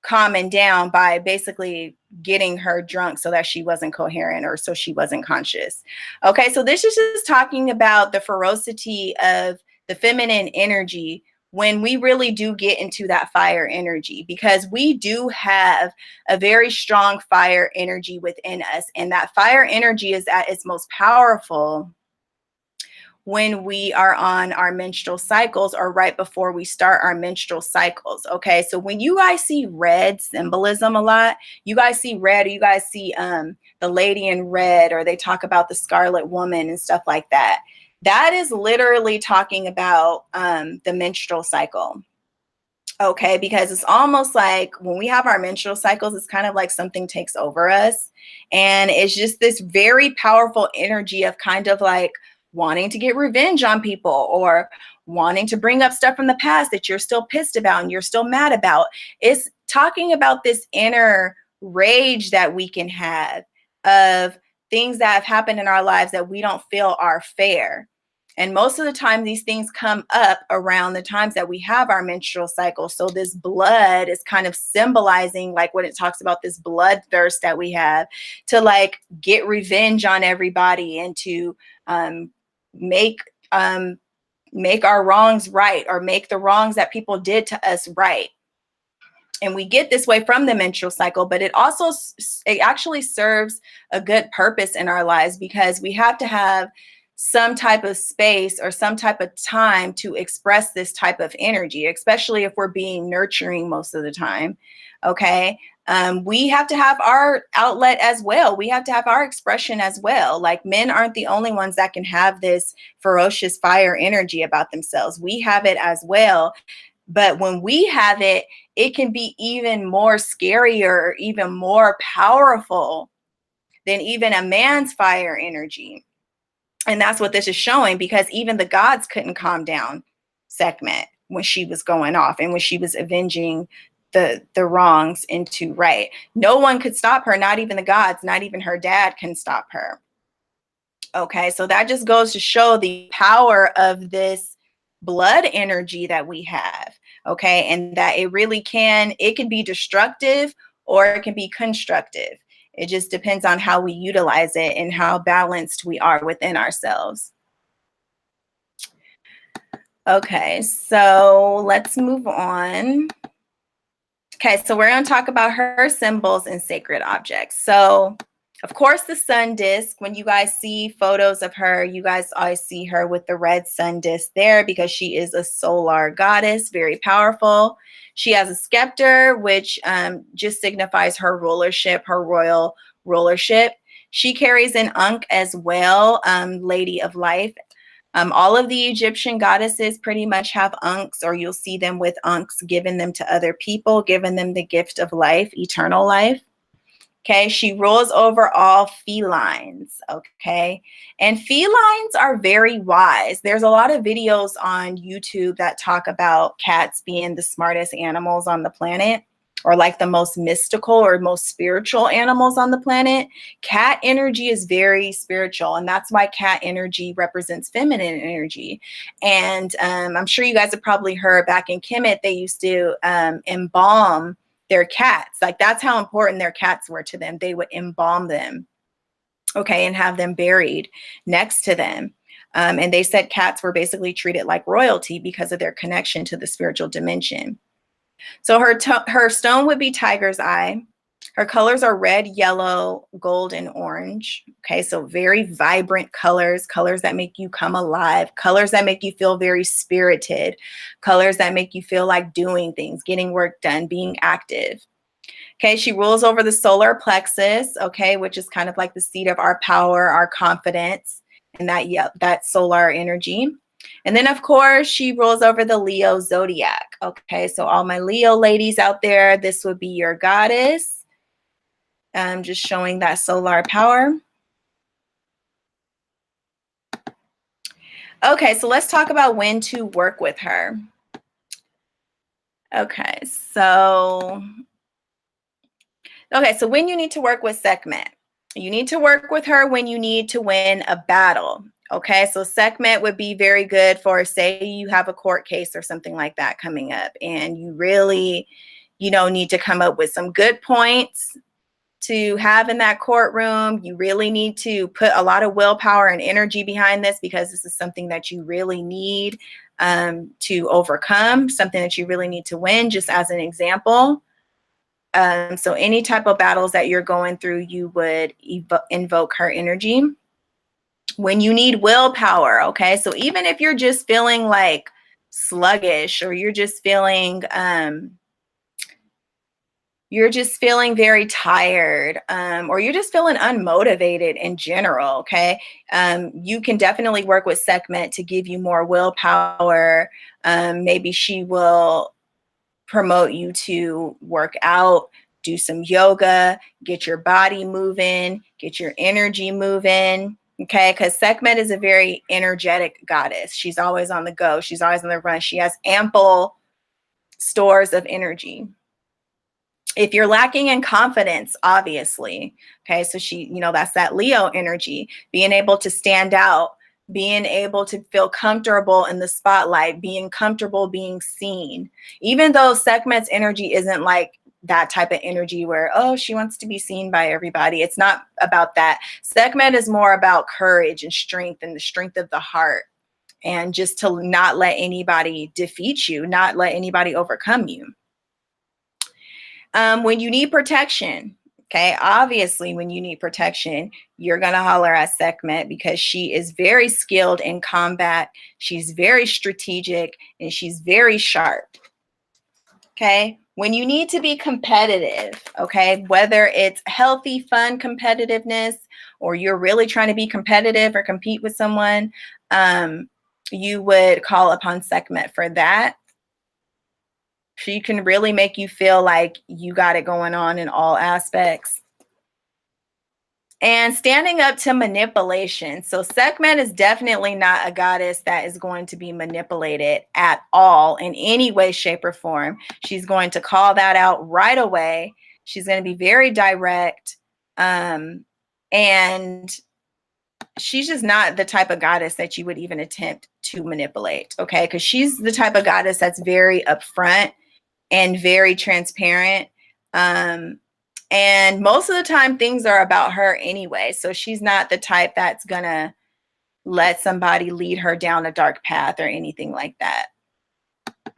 calming down by basically getting her drunk so that she wasn't coherent or so she wasn't conscious. Okay, so this is just talking about the ferocity of the feminine energy when we really do get into that fire energy, because we do have a very strong fire energy within us, and that fire energy is at its most powerful when we are on our menstrual cycles or right before we start our menstrual cycles. Okay, so when you guys see red symbolism a lot, you guys see red, or you guys see the lady in red, or they talk about the scarlet woman and stuff like that. That is literally talking about the menstrual cycle. Okay, because it's almost like when we have our menstrual cycles, it's kind of like something takes over us. And it's just this very powerful energy of kind of like wanting to get revenge on people, or wanting to bring up stuff from the past that you're still pissed about and you're still mad about. It's talking about this inner rage that we can have of things that have happened in our lives that we don't feel are fair. And most of the time, these things come up around the times that we have our menstrual cycle. So this blood is kind of symbolizing, like when it talks about this bloodthirst that we have to like get revenge on everybody and to make make our wrongs right, or make the wrongs that people did to us right. And we get this way from the menstrual cycle, but it actually serves a good purpose in our lives, because we have to have some type of space or some type of time to express this type of energy, especially if we're being nurturing most of the time. Okay. We have to have our outlet as well. We have to have our expression as well. Like, men aren't the only ones that can have this ferocious fire energy about themselves. We have it as well. But when we have it, it can be even more scarier, even more powerful than even a man's fire energy. And that's what this is showing, because even the gods couldn't calm down Sekhmet when she was going off and when she was avenging the wrongs into right. No one could stop her, not even the gods, not even her dad can stop her. Okay, so that just goes to show the power of this blood energy that we have. Okay, and that it can be destructive or it can be constructive. It just depends on how we utilize it and how balanced we are within ourselves. Okay, so let's move on. Okay, so we're going to talk about her symbols and sacred objects. So, of course, the sun disk. When you guys see photos of her, you guys always see her with the red sun disk there, because she is a solar goddess, very powerful. She has a scepter, which just signifies her rulership, her royal rulership. She carries an ankh as well, Lady of Life. All of the Egyptian goddesses pretty much have ankhs, or you'll see them with ankhs, giving them to other people, giving them the gift of life, eternal life. Okay, she rules over all felines. Okay, and felines are very wise. There's a lot of videos on YouTube that talk about cats being the smartest animals on the planet, or like the most mystical or most spiritual animals on the planet. Cat energy is very spiritual, and that's why cat energy represents feminine energy. And I'm sure you guys have probably heard back in Kemet, they used to embalm their cats. Like, that's how important their cats were to them. They would embalm them, okay, and have them buried next to them. And they said cats were basically treated like royalty because of their connection to the spiritual dimension. So her stone would be tiger's eye. Her colors are red, yellow, gold, and orange. Okay, so very vibrant colors, colors that make you come alive, colors that make you feel very spirited, colors that make you feel like doing things, getting work done, being active. Okay, she rules over the solar plexus, okay, which is kind of like the seat of our power, our confidence, and that solar energy. And then, of course, she rules over the Leo zodiac. Okay, so all my Leo ladies out there, this would be your goddess. Just showing that solar power. Okay, so let's talk about when to work with her. Okay, so when you need to work with Sekhmet. You need to work with her when you need to win a battle. Okay, so Sekhmet would be very good for, say you have a court case or something like that coming up, and you really, need to come up with some good points to have in that courtroom. You really need to put a lot of willpower and energy behind this, because this is something that you really need to overcome, something that you really need to win, just as an example. So any type of battles that you're going through, you would invoke her energy. When you need willpower, okay? So even if you're just feeling like sluggish, or you're just feeling very tired, or you're just feeling unmotivated in general, okay? You can definitely work with Sekhmet to give you more willpower. Maybe she will promote you to work out, do some yoga, get your body moving, get your energy moving, okay? Because Sekhmet is a very energetic goddess. She's always on the go. She's always on the run. She has ample stores of energy. If you're lacking in confidence, obviously, okay, so she, that's that Leo energy, being able to stand out, being able to feel comfortable in the spotlight, being comfortable being seen. Even though Sekhmet's energy isn't like that type of energy where, oh, she wants to be seen by everybody. It's not about that. Sekhmet is more about courage and strength and the strength of the heart, and just to not let anybody defeat you, not let anybody overcome you. When you need protection, okay, obviously when you need protection, you're going to holler at Sekhmet because she is very skilled in combat. She's very strategic and she's very sharp. Okay. When you need to be competitive, okay, whether it's healthy, fun competitiveness, or you're really trying to be competitive or compete with someone, you would call upon Sekhmet for that. She can really make you feel like you got it going on in all aspects. And standing up to manipulation. So Sekhmet is definitely not a goddess that is going to be manipulated at all in any way, shape, or form. She's going to call that out right away. She's going to be very direct. And she's just not the type of goddess that you would even attempt to manipulate, okay? Because she's the type of goddess that's very upfront and very transparent. And most of the time things are about her anyway. So she's not the type that's gonna let somebody lead her down a dark path or anything like that.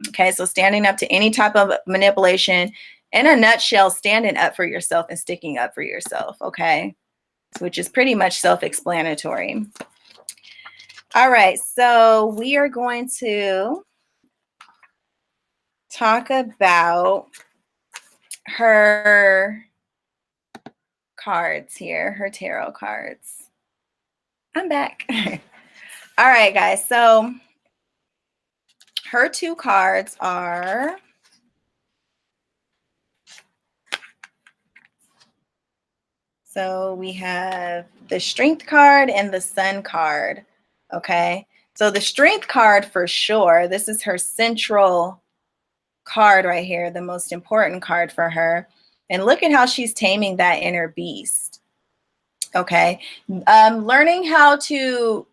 Okay, so standing up to any type of manipulation, in a nutshell, standing up for yourself and sticking up for yourself, okay? Which is pretty much self-explanatory. All right, so we are going to talk about her cards here, her tarot cards. I'm back. All right, guys. So her two cards are we have the Strength card and the Sun card. Okay. So the Strength card for sure, this is her central card right here, the most important card for her. And look at how she's taming that inner beast. Okay. Learning how to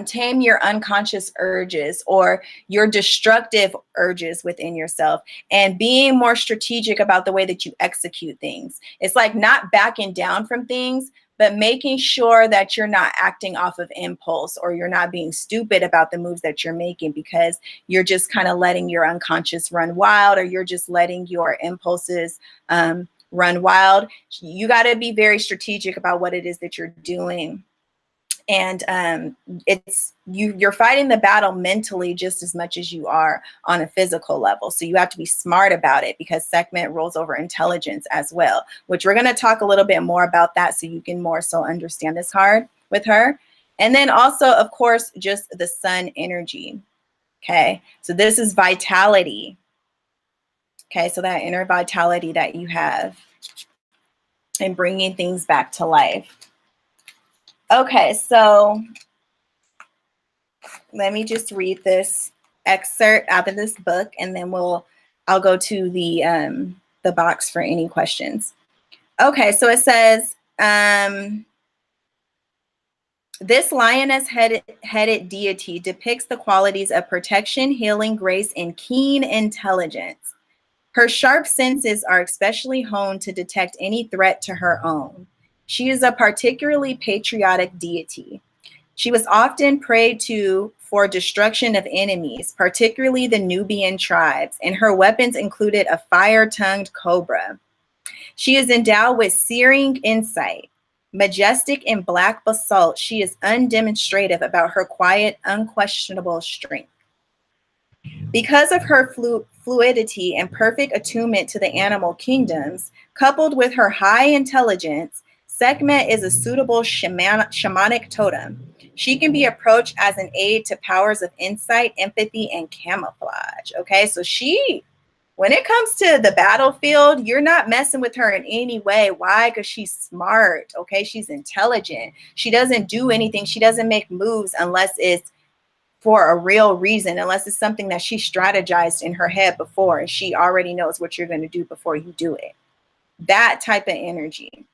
tame your unconscious urges or your destructive urges within yourself, and being more strategic about the way that you execute things. It's like not backing down from things, but making sure that you're not acting off of impulse, or you're not being stupid about the moves that you're making because you're just kind of letting your unconscious run wild, or you're just letting your impulses run wild. You got to be very strategic about what it is that you're doing. And you're fighting the battle mentally just as much as you are on a physical level. So you have to be smart about it, because Sekhmet rolls over intelligence as well, which we're going to talk a little bit more about that so you can more so understand this card with her. And then also, of course, just the Sun energy. Okay, so this is vitality. Okay, so that inner vitality that you have and bringing things back to life. Okay, so let me just read this excerpt out of this book, and then I'll go to the box for any questions. Okay, so it says, this lioness-headed deity depicts the qualities of protection, healing, grace, and keen intelligence. Her sharp senses are especially honed to detect any threat to her own. She is a particularly patriotic deity. She was often prayed to for destruction of enemies, particularly the Nubian tribes, and her weapons included a fire-tongued cobra. She is endowed with searing insight. Majestic in black basalt, she is undemonstrative about her quiet, unquestionable strength. Because of her fluidity and perfect attunement to the animal kingdoms, coupled with her high intelligence, Sekhmet is a suitable shamanic totem. She can be approached as an aid to powers of insight, empathy, and camouflage. Okay, so when it comes to the battlefield, you're not messing with her in any way. Why? Because she's smart. Okay, she's intelligent. She doesn't do anything. She doesn't make moves unless it's for a real reason, unless it's something that she strategized in her head before, and she already knows what you're going to do before you do it. That type of energy.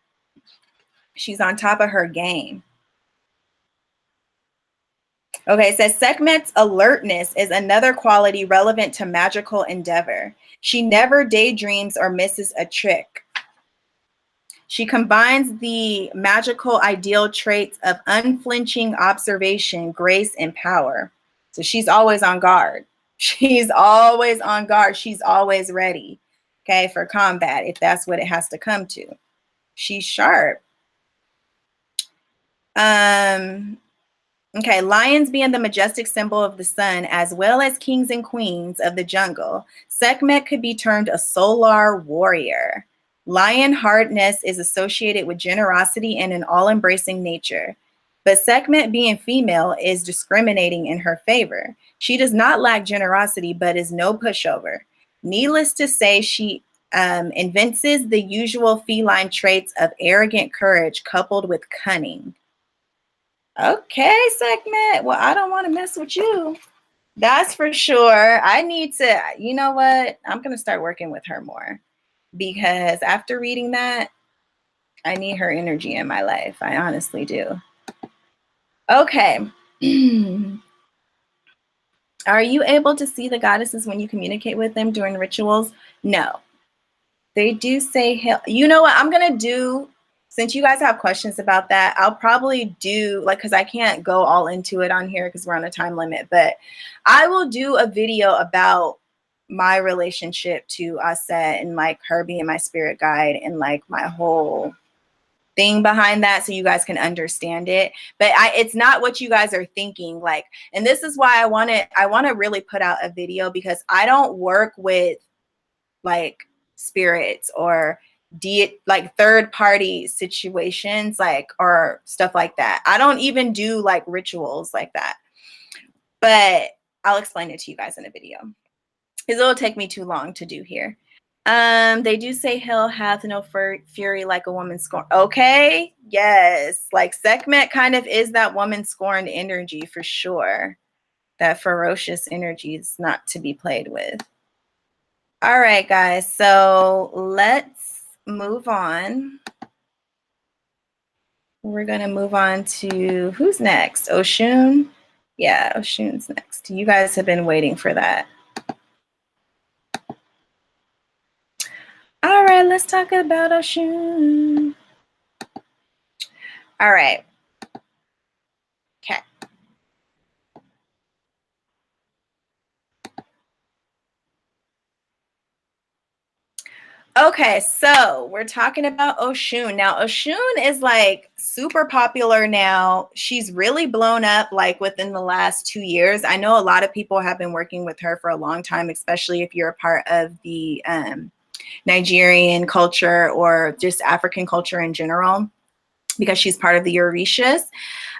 She's on top of her game. Okay, it says Sekhmet's alertness is another quality relevant to magical endeavor. She never daydreams or misses a trick. She combines the magical ideal traits of unflinching observation, grace, and power. So she's always on guard. She's always on guard. She's always ready, okay, for combat if that's what it has to come to. She's sharp. Okay, lions being the majestic symbol of the sun, as well as kings and queens of the jungle, Sekhmet could be termed a solar warrior. Lion heartedness is associated with generosity and an all-embracing nature. But Sekhmet being female is discriminating in her favor. She does not lack generosity, but is no pushover. Needless to say, she evinces the usual feline traits of arrogant courage coupled with cunning. Okay, Sekhmet. Well, I don't want to mess with you. That's for sure. I need to, you know what? I'm going to start working with her more because after reading that, I need her energy in my life. I honestly do. Okay. Are you able to see the goddesses when you communicate with them during rituals? No. They do say, you know what? I'm going to do, since you guys have questions about that, I'll probably do, like, because I can't go all into it on here because we're on a time limit, but I will do a video about my relationship to Aset and like her being my spirit guide and like my whole thing behind that so you guys can understand it. But it's not what you guys are thinking. Like, and this is why I want to really put out a video because I don't work with like spirits or like third party situations, like, or stuff like that. I don't even do like rituals like that, but I'll explain it to you guys in a video because it'll take me too long to do here. They do say hell hath no fury like a woman scorned. Okay, yes, like Sekhmet kind of is that woman scorned energy for sure. That ferocious energy is not to be played with. All right, guys, so let's move on. We're going to move on to who's next? Oshun? Yeah, Oshun's next. You guys have been waiting for that. All right, let's talk about Oshun. All right. Okay. Okay, so we're talking about Oshun. Now, Oshun is like super popular now. She's really blown up like within the last 2 years. I know a lot of people have been working with her for a long time, especially if you're a part of the Nigerian culture or just African culture in general, because she's part of the Orishas.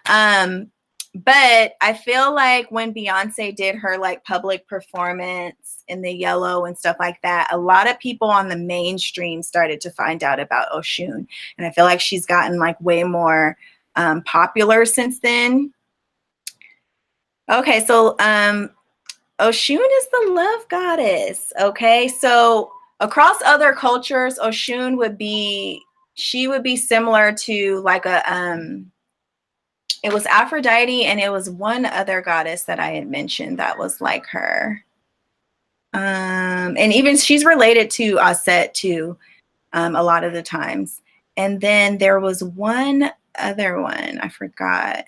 But I feel like when Beyonce did her like public performance in the yellow and stuff like that, a lot of people on the mainstream started to find out about Oshun. And I feel like she's gotten like way more popular since then. Okay, so Oshun is the love goddess. Okay, so across other cultures, Oshun would be, she would be similar to like a it was Aphrodite, and it was one other goddess that I had mentioned that was like her. And even she's related to Aset too, a lot of the times. And then there was one other one, I forgot.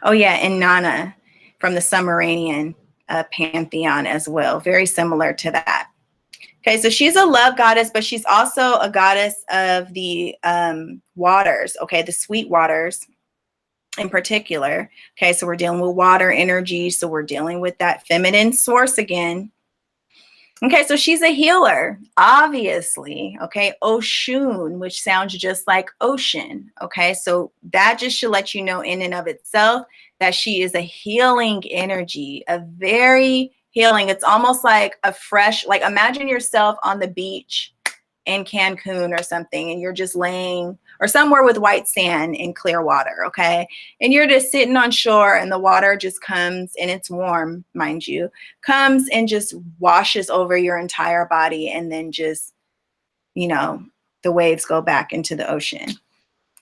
Oh yeah, and Nana from the Sumerian pantheon as well, very similar to that. Okay, so she's a love goddess, but she's also a goddess of the waters, okay, the sweet waters in particular. Okay, so we're dealing with water energy, so we're dealing with that feminine source again. Okay, so she's a healer, obviously. Okay, Oshun, which sounds just like ocean. Okay, so that just should let you know in and of itself that she is a healing energy, a very healing. It's almost like a fresh, like imagine yourself on the beach in Cancun or something, and you're just laying, or somewhere with white sand and clear water, okay? And you're just sitting on shore, and the water just comes, and it's warm, mind you, comes and just washes over your entire body, and then just, you know, the waves go back into the ocean.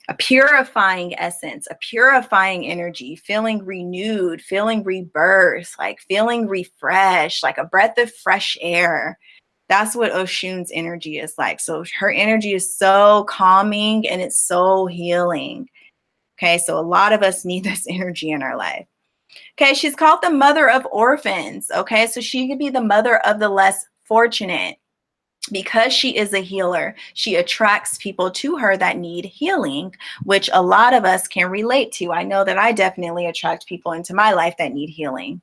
a purifying essence, a purifying energy, feeling renewed, feeling rebirth, like feeling refreshed, like a breath of fresh air. That's what Oshun's energy is like. So her energy is so calming and it's so healing. Okay, so a lot of us need this energy in our life. Okay, she's called the mother of orphans. Okay, so she could be the mother of the less fortunate. Because she is a healer, she attracts people to her that need healing, which a lot of us can relate to. I know that I definitely attract people into my life that need healing.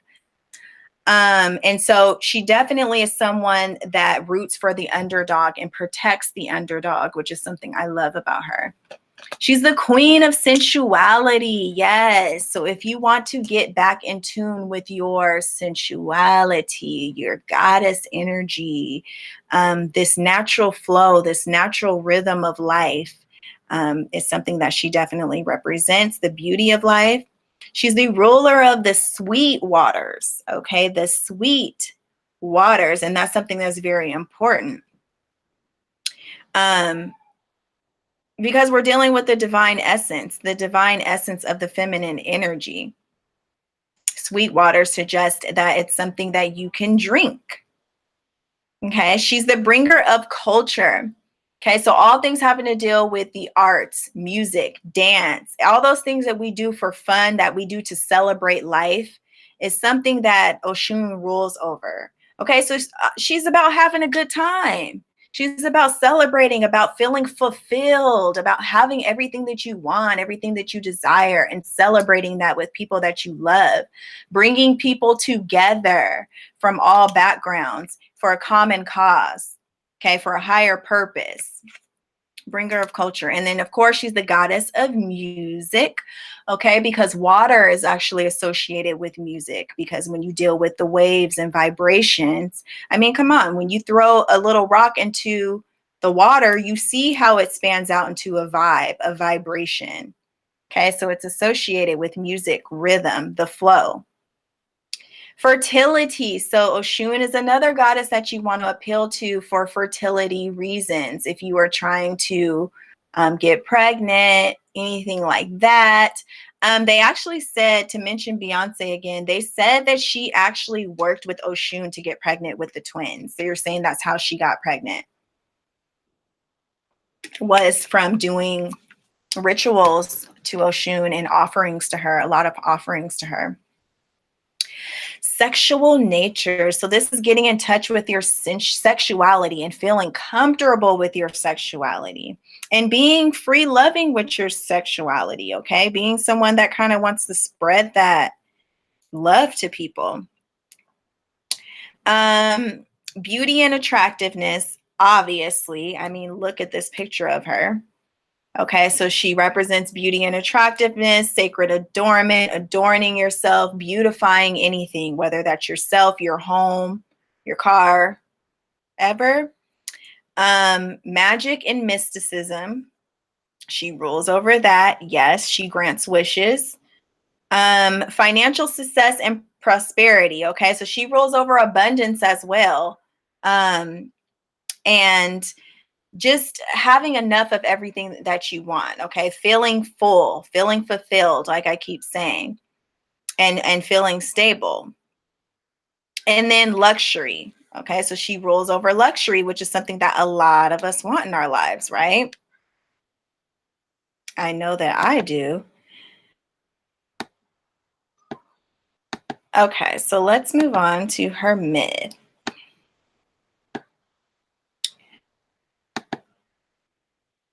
And so she definitely is someone that roots for the underdog and protects the underdog, which is something I love about her. She's the queen of sensuality. Yes. So if you want to get back in tune with your sensuality, your goddess energy, this natural flow, this natural rhythm of life, is something that she definitely represents, the beauty of life. She's the ruler of the sweet waters. Okay. The sweet waters. And that's something that's very important. Because we're dealing with the divine essence of the feminine energy. Sweet water suggests that it's something that you can drink. Okay, she's the bringer of culture. Okay, so all things having to deal with the arts, music, dance, all those things that we do for fun, that we do to celebrate life, is something that Oshun rules over. Okay, so she's about having a good time. She's about celebrating, about feeling fulfilled, about having everything that you want, everything that you desire, and celebrating that with people that you love, bringing people together from all backgrounds for a common cause, okay, for a higher purpose. Bringer of culture. And then, of course, she's the goddess of music, okay, because water is actually associated with music, because when you deal with the waves and vibrations, I mean, come on, when you throw a little rock into the water, you see how it spans out into a vibe, a vibration. Okay, so it's associated with music, rhythm, the flow. Fertility. So Oshun is another goddess that you want to appeal to for fertility reasons. If you are trying to get pregnant, anything like that. They actually said, to mention Beyonce again, they said that she actually worked with Oshun to get pregnant with the twins. They were saying that's how she got pregnant, was from doing rituals to Oshun and offerings to her, a lot of offerings to her. Sexual nature. So this is getting in touch with your sexuality and feeling comfortable with your sexuality and being free loving with your sexuality. Okay. Being someone that kind of wants to spread that love to people. Beauty and attractiveness, obviously. I mean, look at this picture of her. Okay, so she represents beauty and attractiveness, sacred adornment, adorning yourself, beautifying anything, whether that's yourself, your home, your car, ever. Magic and mysticism. She rules over that. Yes, she grants wishes. Financial success and prosperity. Okay, so she rules over abundance as well. And just having enough of everything that you want, okay? Feeling full, feeling fulfilled, like I keep saying, and feeling stable. And then luxury, okay? So she rules over luxury, which is something that a lot of us want in our lives, right? I know that I do. Okay, so let's move on to her mid.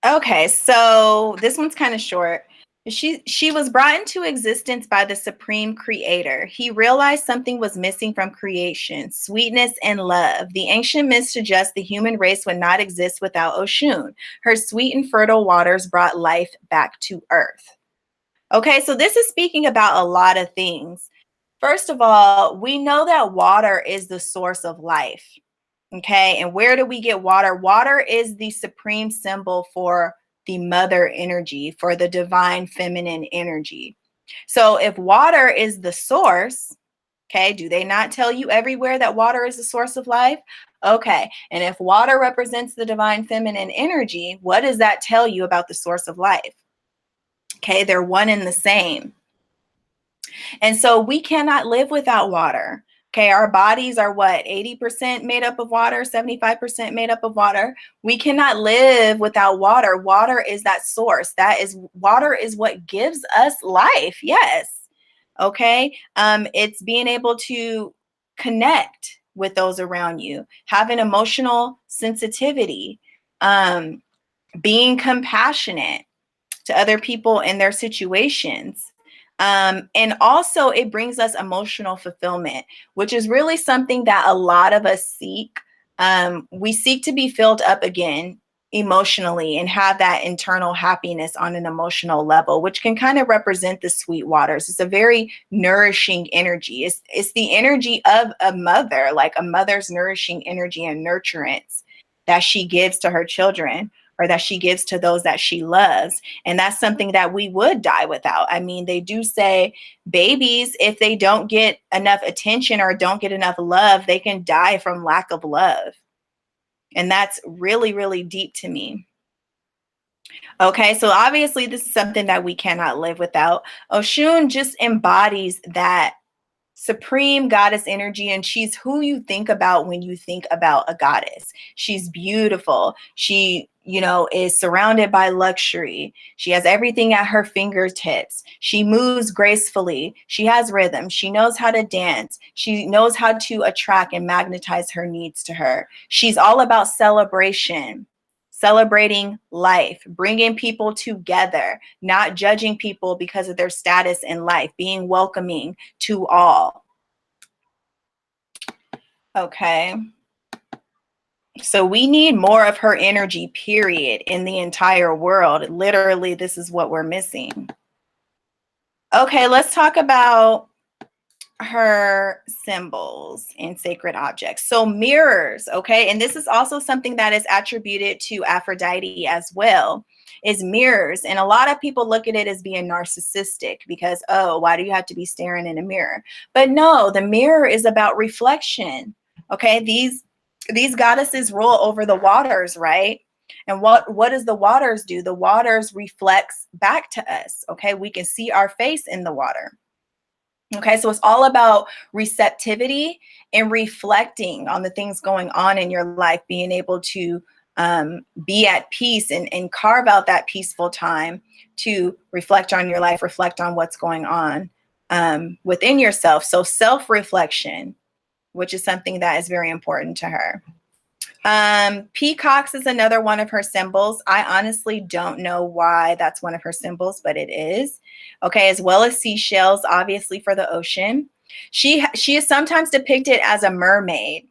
Okay, so this one's kind of short. She was brought into existence by the supreme creator. He realized something was missing from creation, sweetness and love. The ancient myths suggest the human race would not exist without Oshun. Her sweet and fertile waters brought life back to earth. Okay, so this is speaking about a lot of things. First of all, we know that water is the source of life. Okay, and where do we get water? Water is the supreme symbol for the mother energy, for the divine feminine energy. So if water is the source, okay, do they not tell you everywhere that water is the source of life? Okay, and if water represents the divine feminine energy, what does that tell you about the source of life? Okay, they're one and the same. And so we cannot live without water. Okay, our bodies are what, 80% made up of water, 75% made up of water. We cannot live without water. Water is that source. Water is what gives us life. Yes. Okay. It's being able to connect with those around you, have an emotional sensitivity, being compassionate to other people and their situations. And also, it brings us emotional fulfillment, which is really something that a lot of us seek. We seek to be filled up again emotionally and have that internal happiness on an emotional level, which can kind of represent the sweet waters. It's a very nourishing energy. It's the energy of a mother, like a mother's nourishing energy and nurturance that she gives to her children, or that she gives to those that she loves. And that's something that we would die without. I mean, they do say babies, if they don't get enough attention or don't get enough love, they can die from lack of love. And that's really, really deep to me. Okay, so obviously this is something that we cannot live without. Oshun just embodies that supreme goddess energy, and she's who you think about when you think about a goddess. She's beautiful. She, is surrounded by luxury. She has everything at her fingertips. She moves gracefully. She has rhythm. She knows how to dance. She knows how to attract and magnetize her needs to her. She's all about celebration, celebrating life, bringing people together, not judging people because of their status in life, being welcoming to all. Okay. So we need more of her energy, period, in the entire world. Literally, this is what we're missing. Okay, let's talk about her symbols and sacred objects. So mirrors, okay, and this is also something that is attributed to Aphrodite as well, is mirrors. And a lot of people look at it as being narcissistic because, oh, why do you have to be staring in a mirror? But no, the mirror is about reflection. Okay, these goddesses rule over the waters, right? And what does the waters do? The waters reflects back to us. Okay, we can see our face in the water. Okay, so it's all about receptivity and reflecting on the things going on in your life, being able to be at peace and carve out that peaceful time to reflect on your life, reflect on what's going on within yourself. So self-reflection, which is something that is very important to her. Peacocks is another one of her symbols. I honestly don't know why that's one of her symbols, but it is. Okay, as well as seashells, obviously for the ocean. She is sometimes depicted as a mermaid.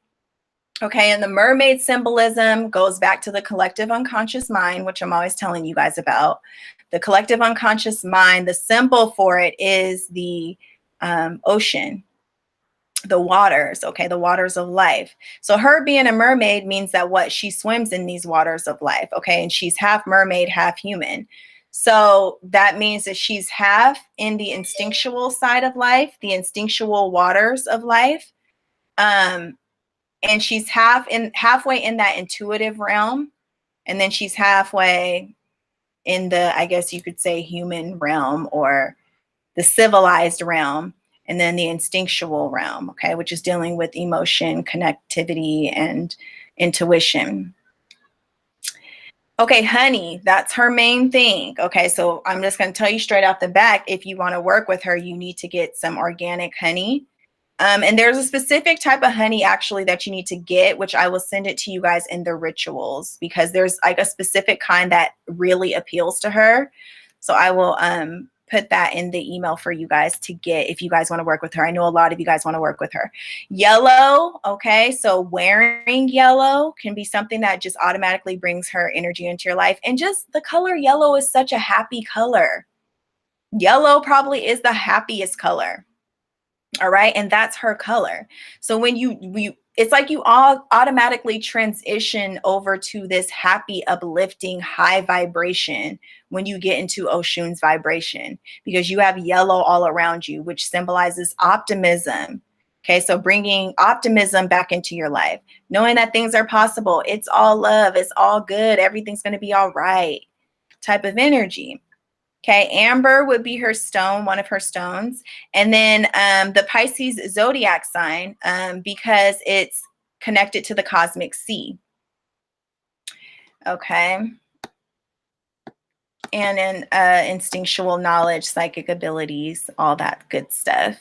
Okay, and the mermaid symbolism goes back to the collective unconscious mind, which I'm always telling you guys about. The collective unconscious mind, the symbol for it is the ocean, the waters, okay, the waters of life. So her being a mermaid means that what she swims in these waters of life, okay, and she's half mermaid, half human. So that means that she's half in the instinctual side of life, the instinctual waters of life, and she's halfway in that intuitive realm, and then she's halfway in the, I guess you could say, human realm or the civilized realm. And then the instinctual realm, okay, which is dealing with emotion, connectivity, and intuition. Okay, honey, that's her main thing. Okay, so I'm just going to tell you straight off the bat, if you want to work with her, you need to get some organic honey. And there's a specific type of honey actually that you need to get, which I will send it to you guys in the rituals, because there's like a specific kind that really appeals to her. So I will put that in the email for you guys to get if you guys want to work with her. I know a lot of you guys want to work with her. Yellow, okay, so wearing yellow can be something that just automatically brings her energy into your life. And just the color yellow is such a happy color. Yellow probably is the happiest color. All right, and that's her color. So when it's like you all automatically transition over to this happy, uplifting, high vibration when you get into Oshun's vibration, because you have yellow all around you, which symbolizes optimism. Okay, so bringing optimism back into your life, knowing that things are possible. It's all love. It's all good. Everything's going to be all right type of energy. Okay, amber would be her stone, one of her stones. And then the Pisces zodiac sign, because it's connected to the cosmic sea. Okay. And then instinctual knowledge, psychic abilities, all that good stuff.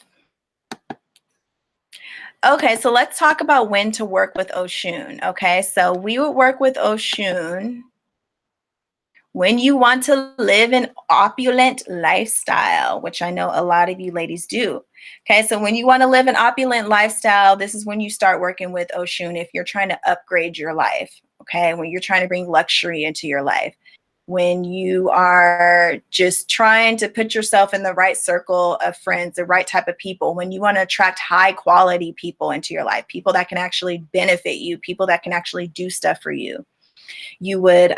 Okay, so let's talk about when to work with Oshun. Okay, so we would work with Oshun when you want to live an opulent lifestyle, which I know a lot of you ladies do. Okay, so when you want to live an opulent lifestyle, this is when you start working with Oshun if you're trying to upgrade your life. Okay, when you're trying to bring luxury into your life, when you are just trying to put yourself in the right circle of friends, the right type of people, when you want to attract high quality people into your life, people that can actually benefit you, people that can actually do stuff for you, you would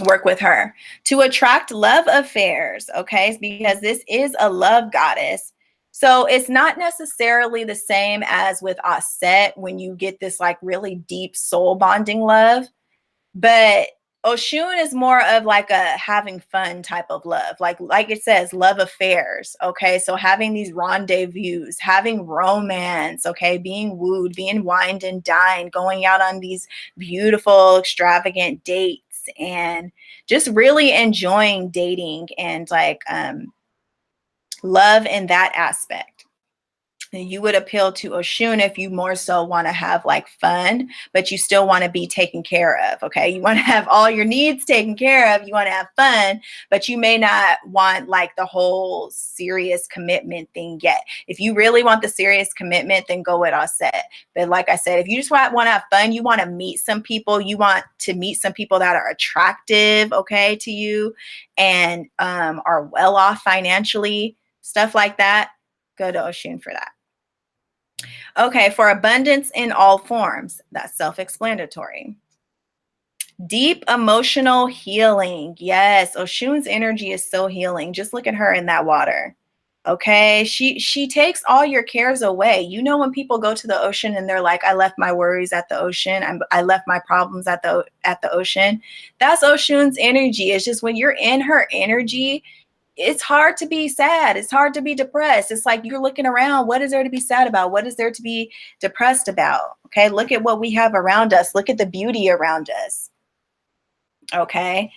work with her. To attract love affairs, okay, because this is a love goddess. So it's not necessarily the same as with Aset when you get this like really deep soul bonding love. But Oshun is more of like a having fun type of love. Like it says, love affairs. Okay. So having these rendezvous, having romance, okay, being wooed, being wined and dined, going out on these beautiful, extravagant dates, and just really enjoying dating and like love in that aspect. You would appeal to Oshun if you more so want to have like fun, but you still want to be taken care of. Okay. You want to have all your needs taken care of. You want to have fun, but you may not want like the whole serious commitment thing yet. If you really want the serious commitment, then go with Aset. But like I said, if you just want to have fun, you want to meet some people, you want to meet some people that are attractive, okay, to you and are well off financially, stuff like that, go to Oshun for that. Okay, for abundance in all forms, that's self-explanatory. Deep emotional healing. Yes, Oshun's energy is so healing. Just look at her in that water. Okay, she takes all your cares away. You know, when people go to the ocean and they're like, I left my worries at the ocean. I left my problems at the ocean. That's Oshun's energy. It's just when you're in her energy, it's hard to be sad. It's hard to be depressed. It's like you're looking around. What is there to be sad about? What is there to be depressed about? Okay, look at what we have around us. Look at the beauty around us. Okay.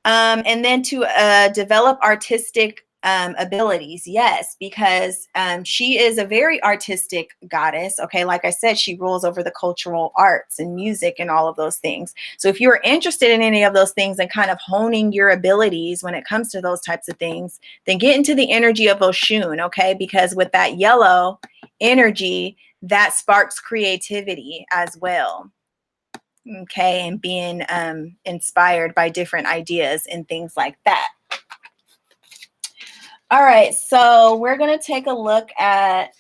And then to develop artistic abilities, yes, because she is a very artistic goddess. Okay, like I said, she rules over the cultural arts and music and all of those things. So if you're interested in any of those things and kind of honing your abilities when it comes to those types of things, then get into the energy of Oshun, okay? Because with that yellow energy, that sparks creativity as well. Okay, and being inspired by different ideas and things like that. All right, so we're going to take a look at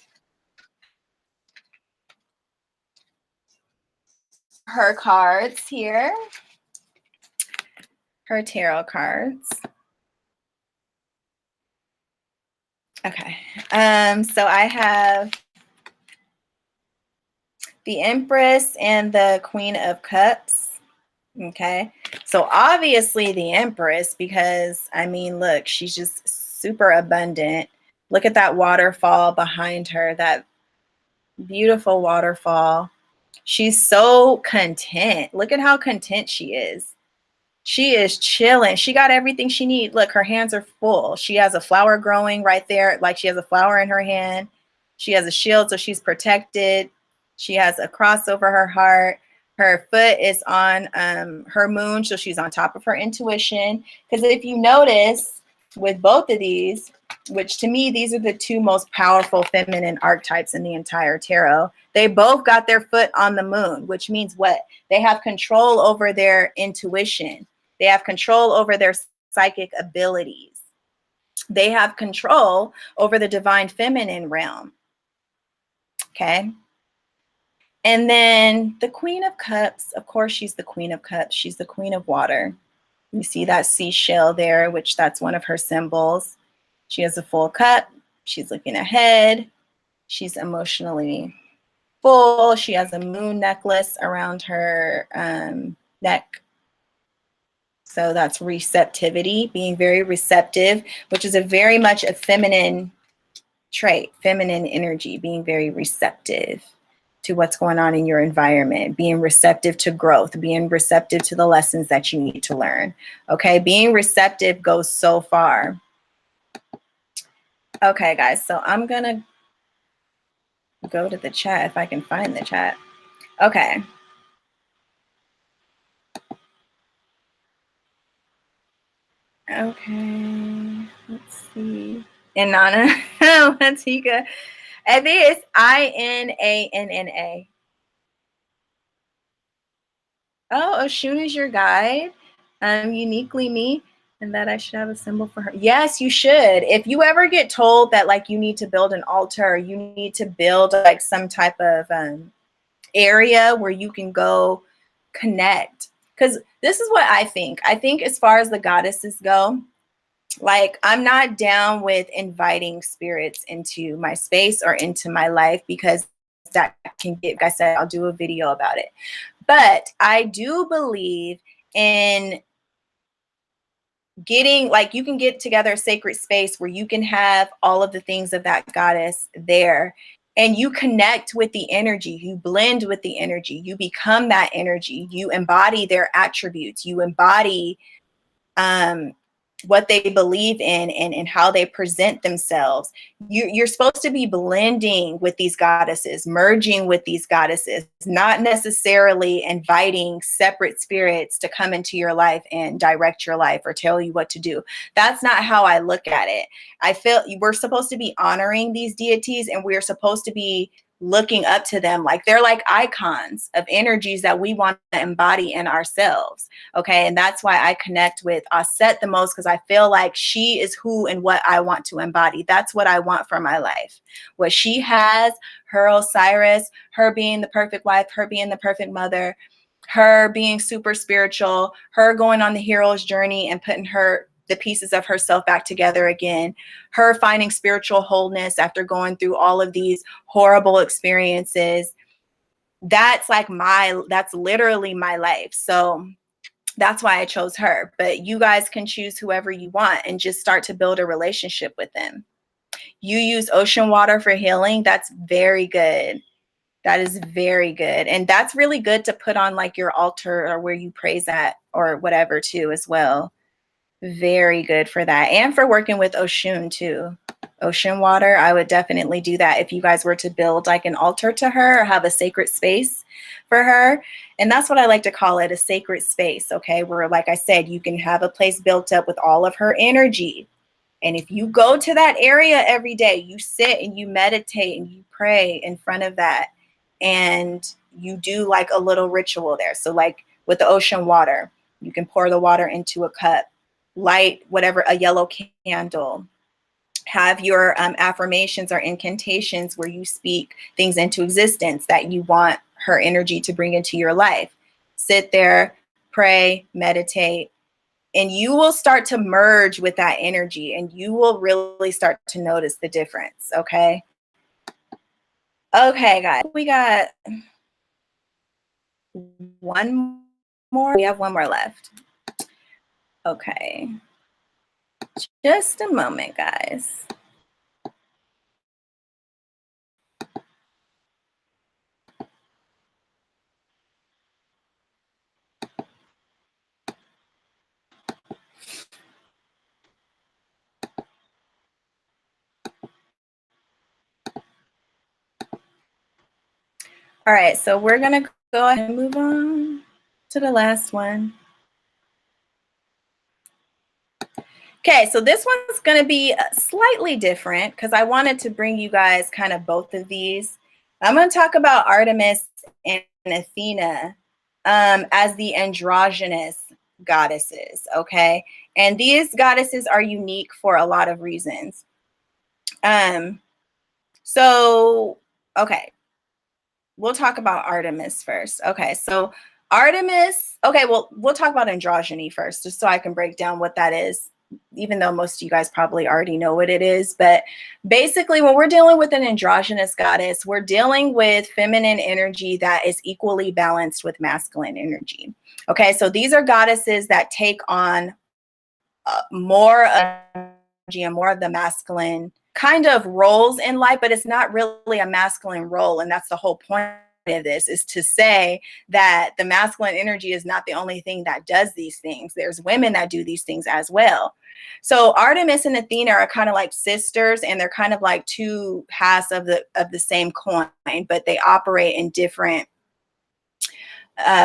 her cards here, her tarot cards. Okay, so I have the Empress and the Queen of Cups. Okay, so obviously the Empress, because I mean, look, she's just super abundant. Look at that waterfall behind her, that beautiful waterfall. She's so content. Look at how content she is. She is chilling. She got everything she needs. Look, her hands are full. She has a flower growing right there, like she has a flower in her hand. She has a shield, so she's protected. She has a cross over her heart. Her foot is on her moon, so she's on top of her intuition. Because if you notice with both of these, which to me, these are the two most powerful feminine archetypes in the entire tarot, they both got their foot on the moon, which means what? They have control over their intuition. They have control over their psychic abilities. They have control over the divine feminine realm. Okay. And then the Queen of Cups, of course, she's the Queen of Cups. She's the Queen of Water. You see that seashell there, which that's one of her symbols. She has a full cup. She's looking ahead. She's emotionally full. She has a moon necklace around her neck. So that's receptivity, being very receptive, which is a very much a feminine trait, feminine energy, being very receptive to what's going on in your environment, being receptive to growth, being receptive to the lessons that you need to learn. Okay, being receptive goes so far. Okay, guys, so I'm gonna go to the chat if I can find the chat. Okay. Okay, let's see. Inanna, Latika. I think it's Inanna. Oh, Oshun is your guide. Uniquely me, and that I should have a symbol for her. Yes, you should. If you ever get told that like you need to build an altar, or you need to build like some type of area where you can go connect. Because this is what I think. I think as far as the goddesses go, like I'm not down with inviting spirits into my space or into my life, because that can get, like I said, I'll do a video about it. But I do believe in getting, like, you can get together a sacred space where you can have all of the things of that goddess there, and you connect with the energy, you blend with the energy, you become that energy, you embody their attributes, you embody what they believe in, and how they present themselves. You're supposed to be blending with these goddesses, merging with these goddesses, not necessarily inviting separate spirits to come into your life and direct your life or tell you what to do. That's not how I look at it. I feel we're supposed to be honoring these deities, and we're supposed to be looking up to them. Like they're like icons of energies that we want to embody in ourselves. Okay. And that's why I connect with Aset the most, because I feel like she is who and what I want to embody. That's what I want for my life. What she has, her Osiris, her being the perfect wife, her being the perfect mother, her being super spiritual, her going on the hero's journey and putting the pieces of herself back together again, her finding spiritual wholeness after going through all of these horrible experiences. That's like that's literally my life. So that's why I chose her. But you guys can choose whoever you want and just start to build a relationship with them. You use ocean water for healing. That's very good. That is very good. And that's really good to put on like your altar or where you praise at or whatever too as well. Very good for that. And for working with Oshun too. Ocean water, I would definitely do that if you guys were to build like an altar to her or have a sacred space for her. And that's what I like to call it, a sacred space, okay? Where, like I said, you can have a place built up with all of her energy. And if you go to that area every day, you sit and you meditate and you pray in front of that, and you do like a little ritual there. So like with the ocean water, you can pour the water into a cup, light whatever, a yellow candle, have your affirmations or incantations where you speak things into existence that you want her energy to bring into your life. Sit there, pray, meditate, and you will start to merge with that energy, and you will really start to notice the difference. Okay. Okay, guys, we got one more. We have one more left. Okay. Just a moment, guys. All right, so we're going to go ahead and move on to the last one. Okay, so this one's going to be slightly different because I wanted to bring you guys kind of both of these. I'm going to talk about Artemis and Athena as the androgynous goddesses, okay? And these goddesses are unique for a lot of reasons. So, okay, we'll talk about Artemis first. Okay, so Artemis, okay, well, we'll talk about androgyny first, just so I can break down what that is even though most of you guys probably already know what it is. But basically, when we're dealing with an androgynous goddess, we're dealing with feminine energy that is equally balanced with masculine energy. Okay, so these are goddesses that take on more energy and more of the masculine kind of roles in life, but it's not really a masculine role. And that's the whole point of this, is to say that the masculine energy is not the only thing that does these things. There's women that do these things as well. So Artemis and Athena are kind of like sisters, and they're kind of like two halves of the same coin, but they operate in different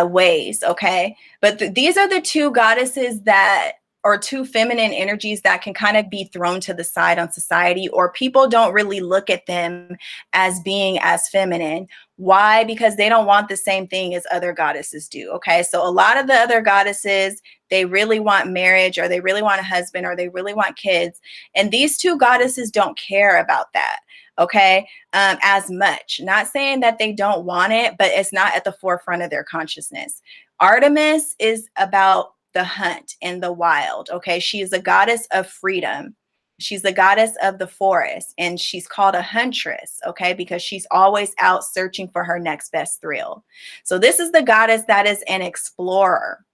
ways. Okay, but these are the two goddesses that, or two feminine energies that can kind of be thrown to the side on society, or people don't really look at them as being as feminine. Why? Because they don't want the same thing as other goddesses do. Okay, so a lot of the other goddesses, they really want marriage, or they really want a husband, or they really want kids, and these two goddesses don't care about that. Okay, as much. Not saying that they don't want it, but it's not at the forefront of their consciousness. Artemis is about the hunt and the wild. Okay, she is a goddess of freedom. She's the goddess of the forest, and she's called a huntress. Okay, because she's always out searching for her next best thrill. So this is the goddess that is an explorer.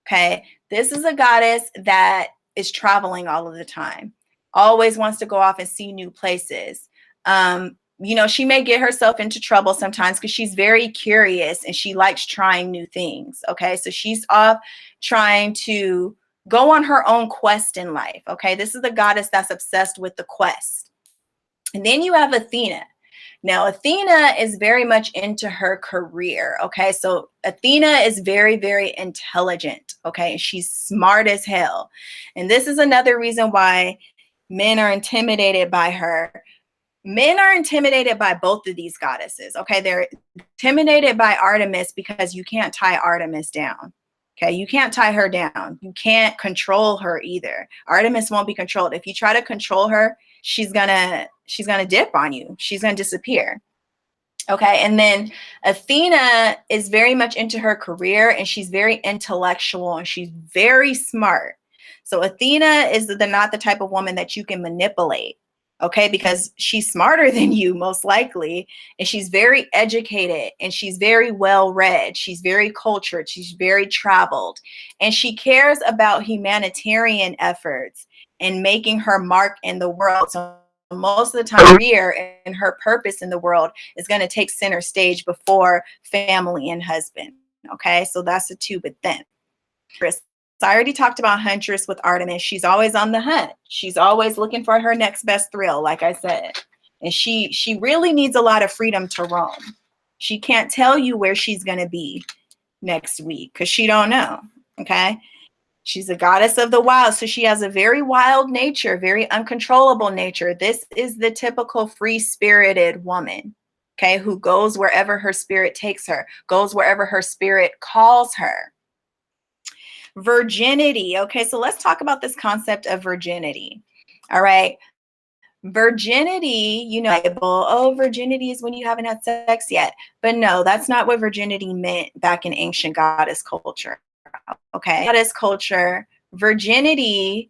Okay, this is a goddess that is traveling all of the time, always wants to go off and see new places. You know, she may get herself into trouble sometimes because she's very curious and she likes trying new things. Okay, so she's off trying to go on her own quest in life. Okay, this is the goddess that's obsessed with the quest. And then you have Athena. Now, Athena is very much into her career. Okay, so Athena is very, very intelligent. Okay, she's smart as hell. And this is another reason why men are intimidated by her. Men are intimidated by both of these goddesses. Okay, they're intimidated by Artemis because you can't tie Artemis down. Okay, you can't tie her down. You can't control her either. Artemis won't be controlled. If you try to control her, she's gonna dip on you. She's gonna disappear. Okay, and then Athena is very much into her career, and she's very intellectual, and she's very smart. So Athena is not the type of woman that you can manipulate. Okay, because she's smarter than you, most likely, and she's very educated, and she's very well read. She's very cultured. She's very traveled, and she cares about humanitarian efforts and making her mark in the world. So most of the time, career and her purpose in the world is going to take center stage before family and husband. Okay, so that's the two with them. I already talked about huntress with Artemis. She's always on the hunt. She's always looking for her next best thrill, like I said. And she really needs a lot of freedom to roam. She can't tell you where she's going to be next week because she don't know. Okay, she's a goddess of the wild, so she has a very wild nature, very uncontrollable nature. This is the typical free-spirited woman, okay, who goes wherever her spirit takes her, goes wherever her spirit calls her. Virginity. Okay, so let's talk about this concept of virginity. All right. Virginity, you know, oh, virginity is when you haven't had sex yet. But no, that's not what virginity meant back in ancient goddess culture. Okay, goddess culture, virginity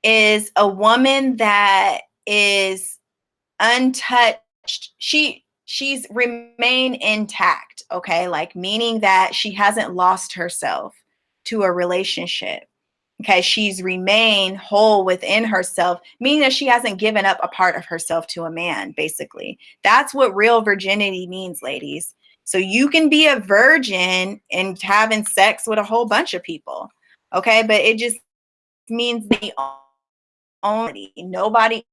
is a woman that is untouched. She's remained intact. Okay, like meaning that she hasn't lost herself to a relationship. Okay, she's remained whole within herself, meaning that she hasn't given up a part of herself to a man, basically. That's what real virginity means, ladies. So you can be a virgin and having sex with a whole bunch of people. Okay, but it just means they nobody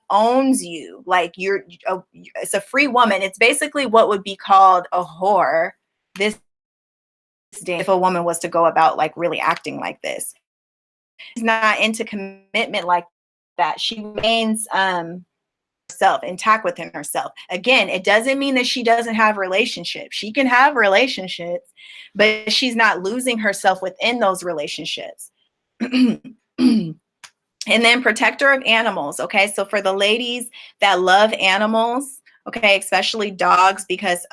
owns you. Like it's a free woman. It's basically what would be called a whore this day if a woman was to go about like really acting like this. She's not into commitment like that. She remains herself, intact within herself. Again, it doesn't mean that she doesn't have relationships. She can have relationships, but she's not losing herself within those relationships. And then protector of animals. Okay, so for the ladies that love animals, okay, especially dogs, because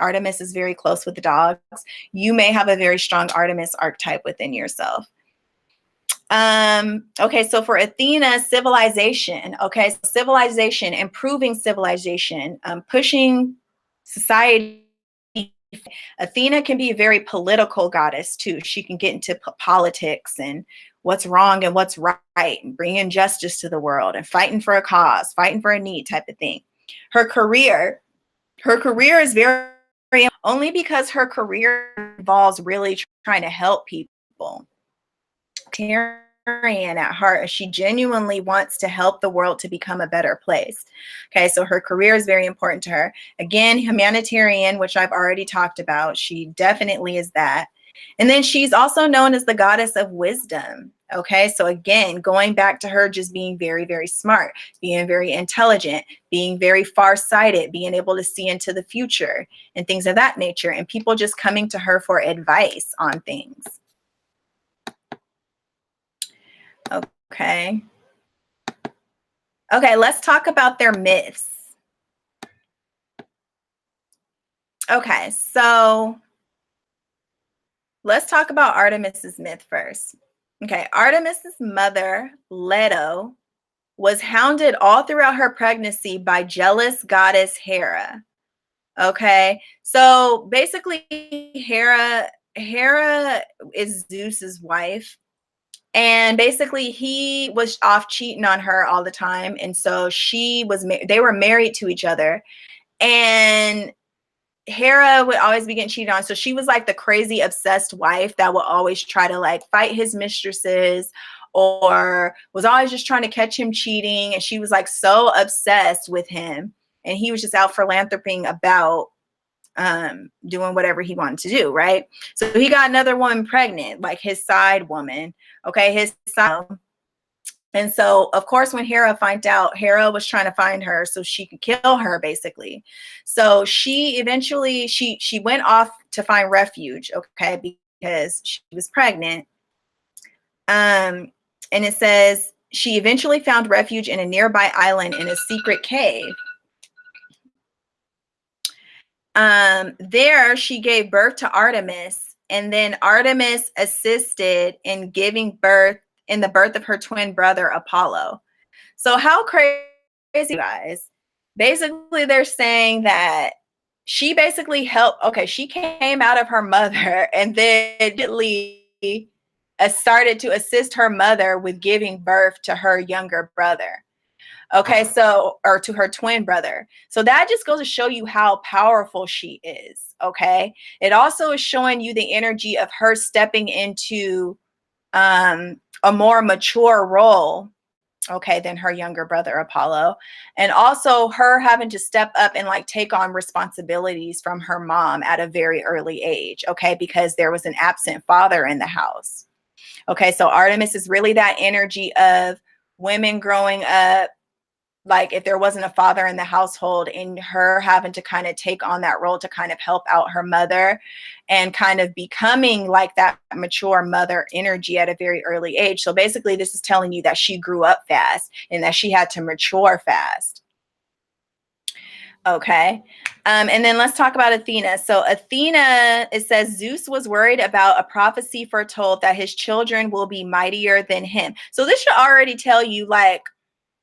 Artemis is very close with the dogs, you may have a very strong Artemis archetype within yourself. Okay, so for Athena, civilization. Okay, so civilization, improving civilization, pushing society. Athena can be a very political goddess too. She can get into politics and what's wrong and what's right, and bringing justice to the world and fighting for a cause, fighting for a need type of thing. Her career, is very only because her career involves really trying to help people. Humanitarian at heart. She genuinely wants to help the world to become a better place. Okay, so her career is very important to her. Again, humanitarian, which I've already talked about. She definitely is that. And then she's also known as the goddess of wisdom. Okay, so again, going back to her just being very, very smart, being very intelligent, being very far-sighted, being able to see into the future and things of that nature, and people just coming to her for advice on things. Okay. Okay, let's talk about their myths. Okay, so let's talk about Artemis's myth first. Okay, Artemis's mother, Leto, was hounded all throughout her pregnancy by jealous goddess Hera. Okay, so basically Hera is Zeus's wife. And basically he was off cheating on her all the time, and so they were married to each other, and Hera would always be getting cheated on. So she was like the crazy obsessed wife that would always try to like fight his mistresses, or was always just trying to catch him cheating, and she was like so obsessed with him, and he was just out philanthroping about doing whatever he wanted to do, right? So he got another woman pregnant, like his side woman, okay, his side. And so, of course, when Hera found out, Hera was trying to find her so she could kill her, basically. So she eventually, she went off to find refuge, okay, because she was pregnant. And it says she eventually found refuge in a nearby island in a secret cave. There she gave birth to Artemis, and then Artemis assisted in giving birth in the birth of her twin brother Apollo. So how crazy, guys. Basically, they're saying that she basically helped. Okay, she came out of her mother and then started to assist her mother with giving birth to her younger brother. Okay, so, or to her twin brother. So that just goes to show you how powerful she is. Okay, it also is showing you the energy of her stepping into a more mature role, okay, than her younger brother Apollo, and also her having to step up and like take on responsibilities from her mom at a very early age, okay, because there was an absent father in the house. Okay, so Artemis is really that energy of women growing up, like if there wasn't a father in the household, and her having to kind of take on that role to kind of help out her mother and kind of becoming like that mature mother energy at a very early age. So basically this is telling you that she grew up fast and that she had to mature fast. Okay. And then let's talk about Athena. So Athena, it says Zeus was worried about a prophecy foretold that his children will be mightier than him. So this should already tell you, like,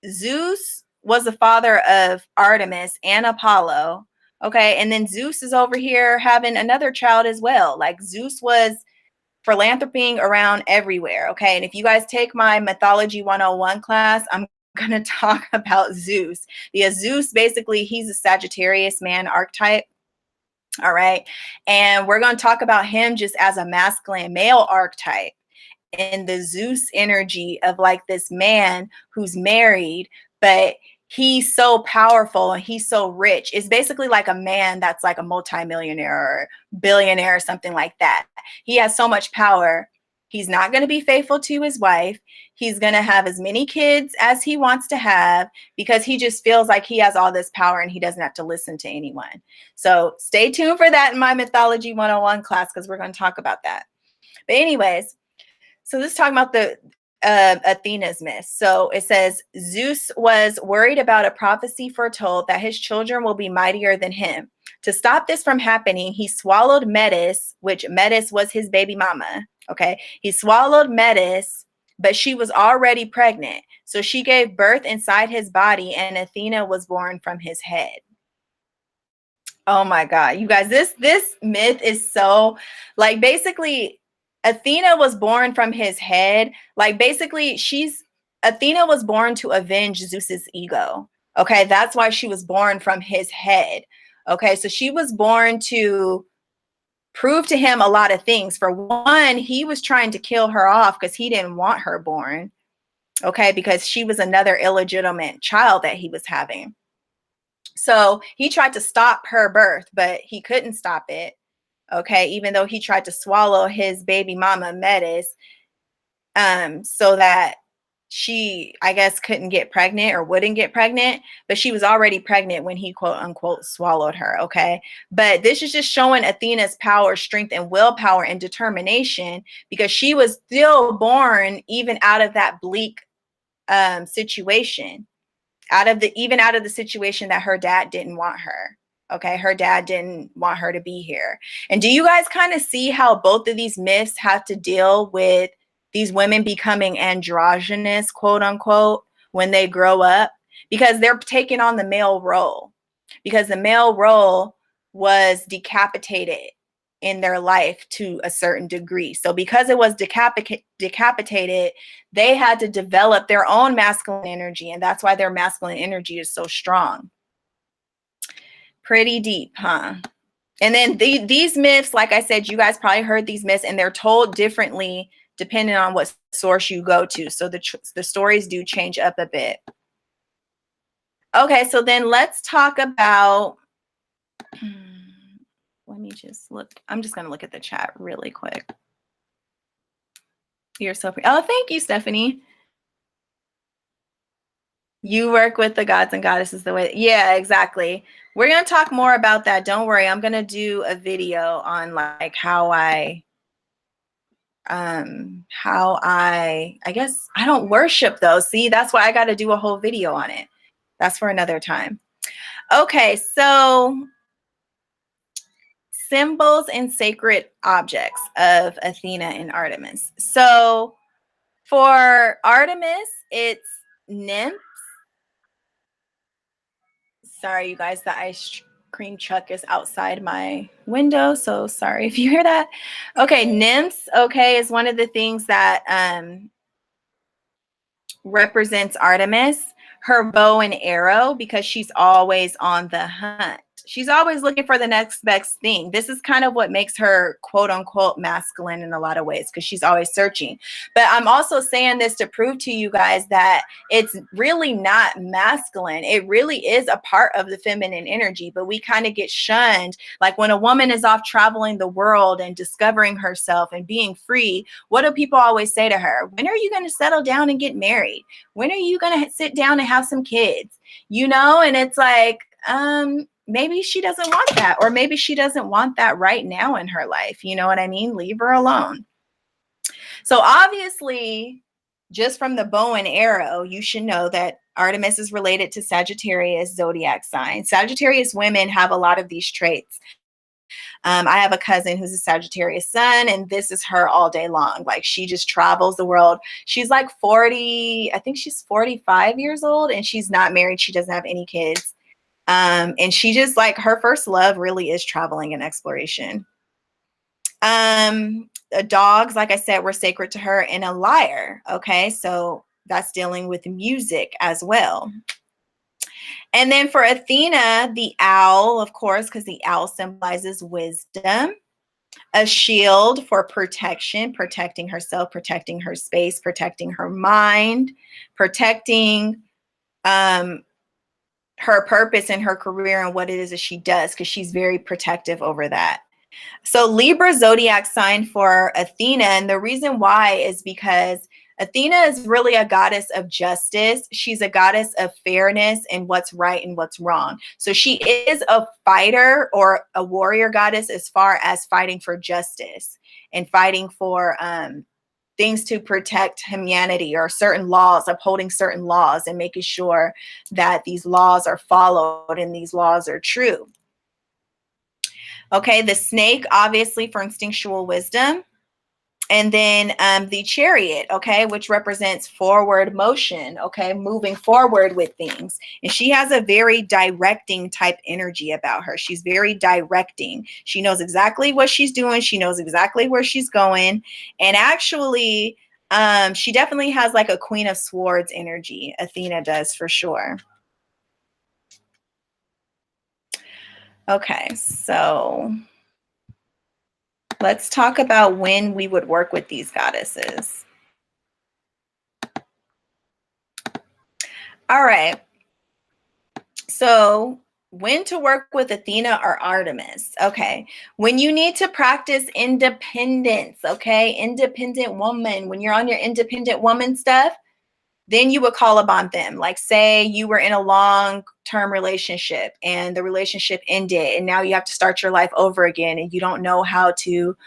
Zeus was the father of Artemis and Apollo. Okay. And then Zeus is over here having another child as well. Like Zeus was philanthropying around everywhere. Okay. And if you guys take my Mythology 101 class, I'm going to talk about Zeus, because Zeus, basically, he's a Sagittarius man archetype. All right. And we're going to talk about him just as a masculine male archetype, and the Zeus energy of like this man who's married, but he's so powerful and he's so rich. It's basically like a man that's like a multimillionaire or billionaire or something like that. He has so much power. He's not going to be faithful to his wife. He's going to have as many kids as he wants to have because he just feels like he has all this power and he doesn't have to listen to anyone. So stay tuned for that in my Mythology 101 class, because we're going to talk about that. But anyways, so this is talking about the Athena's myth. So it says Zeus was worried about a prophecy foretold that his children will be mightier than him. To stop this from happening, he swallowed Metis, which Metis was his baby mama. Okay, he swallowed Metis but she was already pregnant. So she gave birth inside his body, and Athena was born from his head. Oh my God, you guys, this myth is so, like, basically Athena was born from his head. Like, basically Athena was born to avenge Zeus's ego. Okay, that's why she was born from his head. Okay, so she was born to prove to him a lot of things. For one, he was trying to kill her off because he didn't want her born. Okay, because she was another illegitimate child that he was having. So he tried to stop her birth, but he couldn't stop it. Okay, even though he tried to swallow his baby mama Metis, so that she, I guess, couldn't get pregnant or wouldn't get pregnant, but she was already pregnant when he quote unquote swallowed her. Okay, but this is just showing Athena's power, strength, and willpower and determination, because she was still born even out of that bleak situation, out of the situation that her dad didn't want her. Okay, her dad didn't want her to be here. And do you guys kind of see how both of these myths have to deal with these women becoming androgynous, quote unquote, when they grow up? Because they're taking on the male role, because the male role was decapitated in their life to a certain degree. So because it was decapitated, they had to develop their own masculine energy, and that's why their masculine energy is so strong. Pretty deep, huh? And then these myths, like I said, you guys probably heard these myths, and they're told differently depending on what source you go to. So the stories do change up a bit. Okay, so then let's talk about, let me just look. I'm just going to look at the chat really quick. You're so pretty. Oh, thank you, Stephanie. You work with the gods and goddesses the way. Yeah, exactly. We're going to talk more about that. Don't worry. I'm going to do a video on like how I guess I don't worship those. See, that's why I got to do a whole video on it. That's for another time. Okay, so symbols and sacred objects of Athena and Artemis. So for Artemis, it's nymphs. Sorry, you guys, the ice cream truck is outside my window, so sorry if you hear that. Okay, nymphs, okay, is one of the things that represents Artemis. Her bow and arrow, because she's always on the hunt. She's always looking for the next best thing. This is kind of what makes her quote unquote masculine in a lot of ways, because she's always searching. But I'm also saying this to prove to you guys that it's really not masculine. It really is a part of the feminine energy, but we kind of get shunned. Like when a woman is off traveling the world and discovering herself and being free, what do people always say to her? When are you going to settle down and get married? When are you going to sit down and have some kids? You know, and it's like, maybe she doesn't want that, or maybe she doesn't want that right now in her life. You know what I mean? Leave her alone. So obviously, just from the bow and arrow, you should know that Artemis is related to Sagittarius zodiac sign. Sagittarius women have a lot of these traits. I have a cousin who's a Sagittarius sun, and this is her all day long. Like, she just travels the world. She's like 40, I think she's 45 years old, and she's not married. She doesn't have any kids. And she just, like, her first love really is traveling and exploration. Dogs, like I said, were sacred to her, and a lyre. Okay, so that's dealing with music as well. And then for Athena, the owl, of course, because the owl symbolizes wisdom. A shield for protection, protecting herself, protecting her space, protecting her mind, protecting her purpose and her career and what it is that she does, because she's very protective over that. So Libra zodiac sign for Athena, and the reason why is because Athena is really a goddess of justice. She's a goddess of fairness and what's right and what's wrong. So she is a fighter or a warrior goddess as far as fighting for justice and fighting for things to protect humanity, or certain laws, upholding certain laws and making sure that these laws are followed and these laws are true. Okay, the snake, obviously, for instinctual wisdom. And then the Chariot, okay, which represents forward motion, okay, moving forward with things. And she has a very directing type energy about her. She's very directing. She knows exactly what she's doing. She knows exactly where she's going. And actually, she definitely has like a Queen of Swords energy. Athena does for sure. Okay, so let's talk about when we would work with these goddesses. All right. So when to work with Athena or Artemis. Okay. When you need to practice independence. Okay. Independent woman. When you're on your independent woman stuff, then you would call upon them. Like say you were in a long-term relationship and the relationship ended and now you have to start your life over again and you don't know how to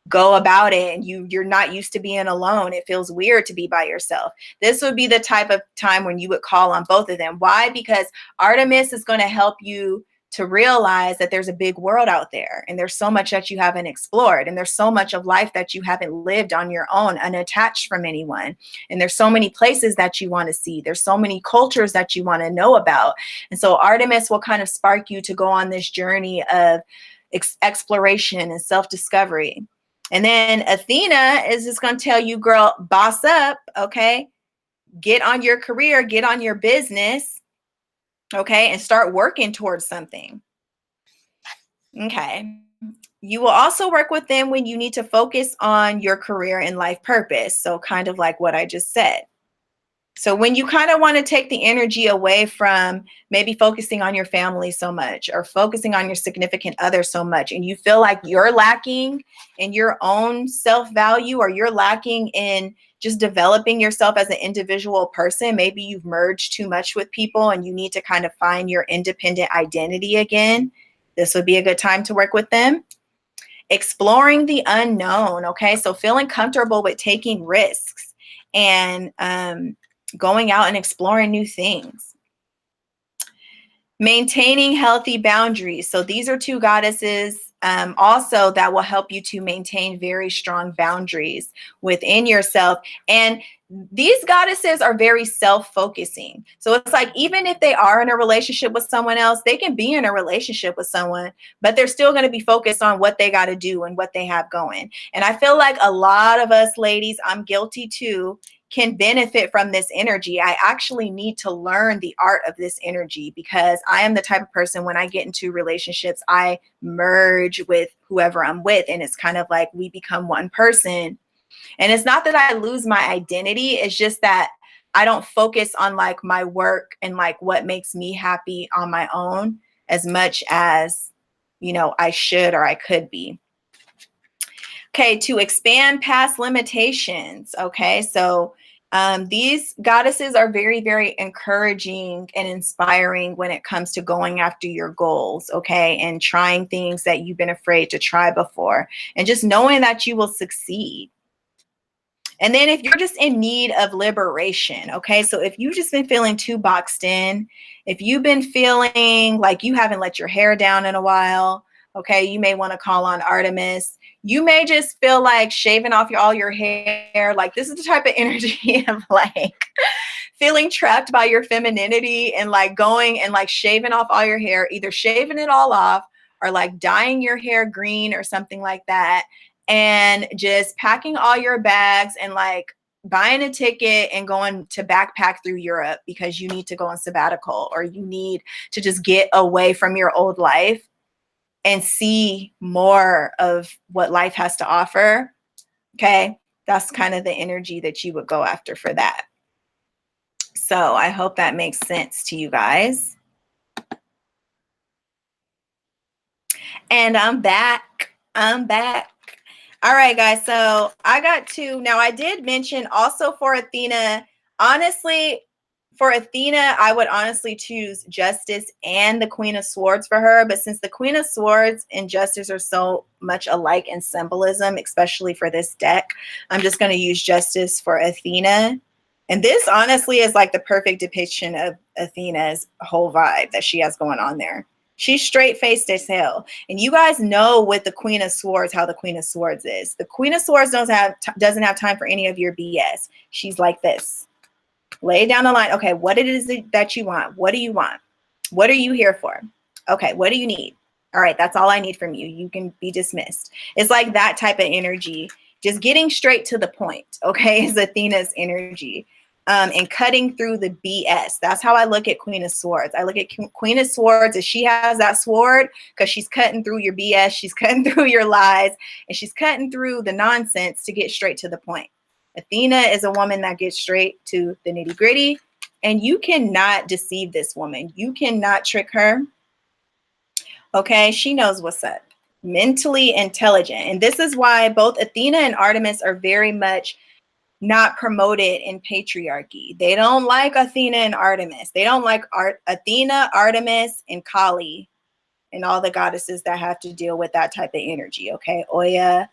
go about it and you're not used to being alone. It feels weird to be by yourself. This would be the type of time when you would call on both of them. Why? Because Artemis is going to help you to realize that there's a big world out there and there's so much that you haven't explored and there's so much of life that you haven't lived on your own, unattached from anyone. And there's so many places that you want to see. There's so many cultures that you want to know about. And so Artemis will kind of spark you to go on this journey of exploration and self-discovery. And then Athena is just going to tell you, girl, boss up, okay? Get on your career, get on your business, okay? And start working towards something. Okay. You will also work with them when you need to focus on your career and life purpose. So kind of like what I just said. So when you kind of want to take the energy away from maybe focusing on your family so much or focusing on your significant other so much, and you feel like you're lacking in your own self-value or you're lacking in just developing yourself as an individual person, maybe you've merged too much with people and you need to kind of find your independent identity again, this would be a good time to work with them. Exploring the unknown, okay? So feeling comfortable with taking risks and going out and exploring new things. Maintaining healthy boundaries. So these are two goddesses also that will help you to maintain very strong boundaries within yourself. And these goddesses are very self-focusing. So it's like, even if they are in a relationship with someone else, they can be in a relationship with someone, but they're still going to be focused on what they got to do and what they have going. And I feel like a lot of us ladies, I'm guilty too, can benefit from this energy. I actually need to learn the art of this energy because I am the type of person, when I get into relationships, I merge with whoever I'm with. And it's kind of like we become one person. And it's not that I lose my identity. It's just that I don't focus on like my work and like what makes me happy on my own as much as, you know, I should or I could be. Okay, to expand past limitations. Okay, so these goddesses are very, very encouraging and inspiring when it comes to going after your goals, okay, and trying things that you've been afraid to try before, and just knowing that you will succeed. And then if you're just in need of liberation, okay, so if you've just been feeling too boxed in, if you've been feeling like you haven't let your hair down in a while, okay, you may want to call on Artemis. You may just feel like shaving off all your hair. Like this is the type of energy of like feeling trapped by your femininity and like going and like shaving off all your hair, either shaving it all off or like dyeing your hair green or something like that. And just packing all your bags and like buying a ticket and going to backpack through Europe because you need to go on sabbatical or you need to just get away from your old life and see more of what life has to offer. Okay. That's kind of the energy that you would go after for that. So I hope that makes sense to you guys. And I'm back. I'm back. All right, guys. So I got to, now I did mention also for Athena, honestly, for Athena, I would honestly choose Justice and the Queen of Swords for her. But since the Queen of Swords and Justice are so much alike in symbolism, especially for this deck, I'm just going to use Justice for Athena. And this honestly is like the perfect depiction of Athena's whole vibe that she has going on there. She's straight-faced as hell. And you guys know with the Queen of Swords how the Queen of Swords is. The Queen of Swords doesn't have time for any of your BS. She's like this. Lay down the line. Okay, what it is that you want? What do you want? What are you here for? Okay, what do you need? All right, that's all I need from you. You can be dismissed. It's like that type of energy. Just getting straight to the point, okay, is Athena's energy. And cutting through the BS. That's how I look at Queen of Swords. I look at Queen of Swords as she has that sword because she's cutting through your BS. She's cutting through your lies. And she's cutting through the nonsense to get straight to the point. Athena is a woman that gets straight to the nitty gritty. And you cannot deceive this woman. You cannot trick her. Okay, she knows what's up. Mentally intelligent. And this is why both Athena and Artemis are very much not promoted in patriarchy. They don't like Athena and Artemis. They don't like Athena, Artemis, and Kali, and all the goddesses that have to deal with that type of energy. Okay, Oya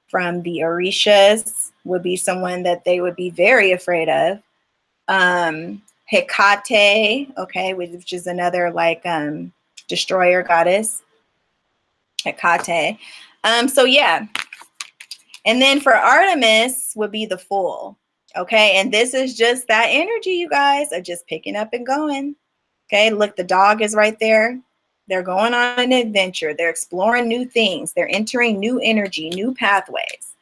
from the Orishas would be someone that they would be very afraid of. Hecate, okay, which is another like destroyer goddess. Hecate. So yeah. And then for Artemis would be the Fool. Okay. And this is just that energy, you guys are just picking up and going. Okay. Look, the dog is right there. They're going on an adventure. They're exploring new things. They're entering new energy, new pathways.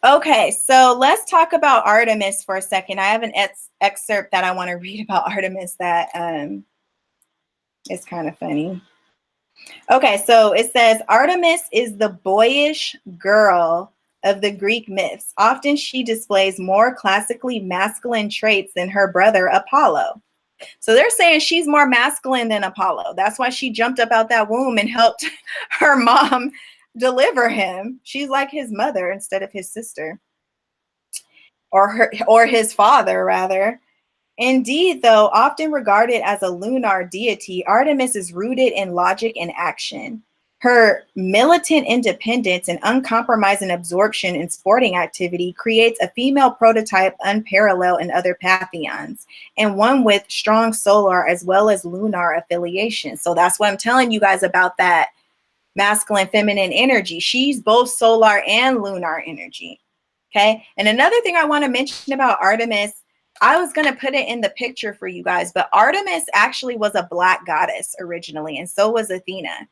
Okay. So let's talk about Artemis for a second. I have an excerpt that I want to read about Artemis that is kind of funny. Okay, so it says, Artemis is the boyish girl of the Greek myths. Often she displays more classically masculine traits than her brother Apollo. So they're saying she's more masculine than Apollo. That's why she jumped up out that womb and helped her mom deliver him. She's like his mother instead of his sister. Or his father, rather. Indeed, though often regarded as a lunar deity, Artemis is rooted in logic and action. Her militant independence and uncompromising absorption in sporting activity creates a female prototype unparalleled in other pantheons, and one with strong solar as well as lunar affiliation. So that's what I'm telling you guys about that masculine, feminine energy. She's both solar and lunar energy. Okay. And another thing I want to mention about Artemis, I was going to put it in the picture for you guys, but Artemis actually was a black goddess originally, and so was Athena.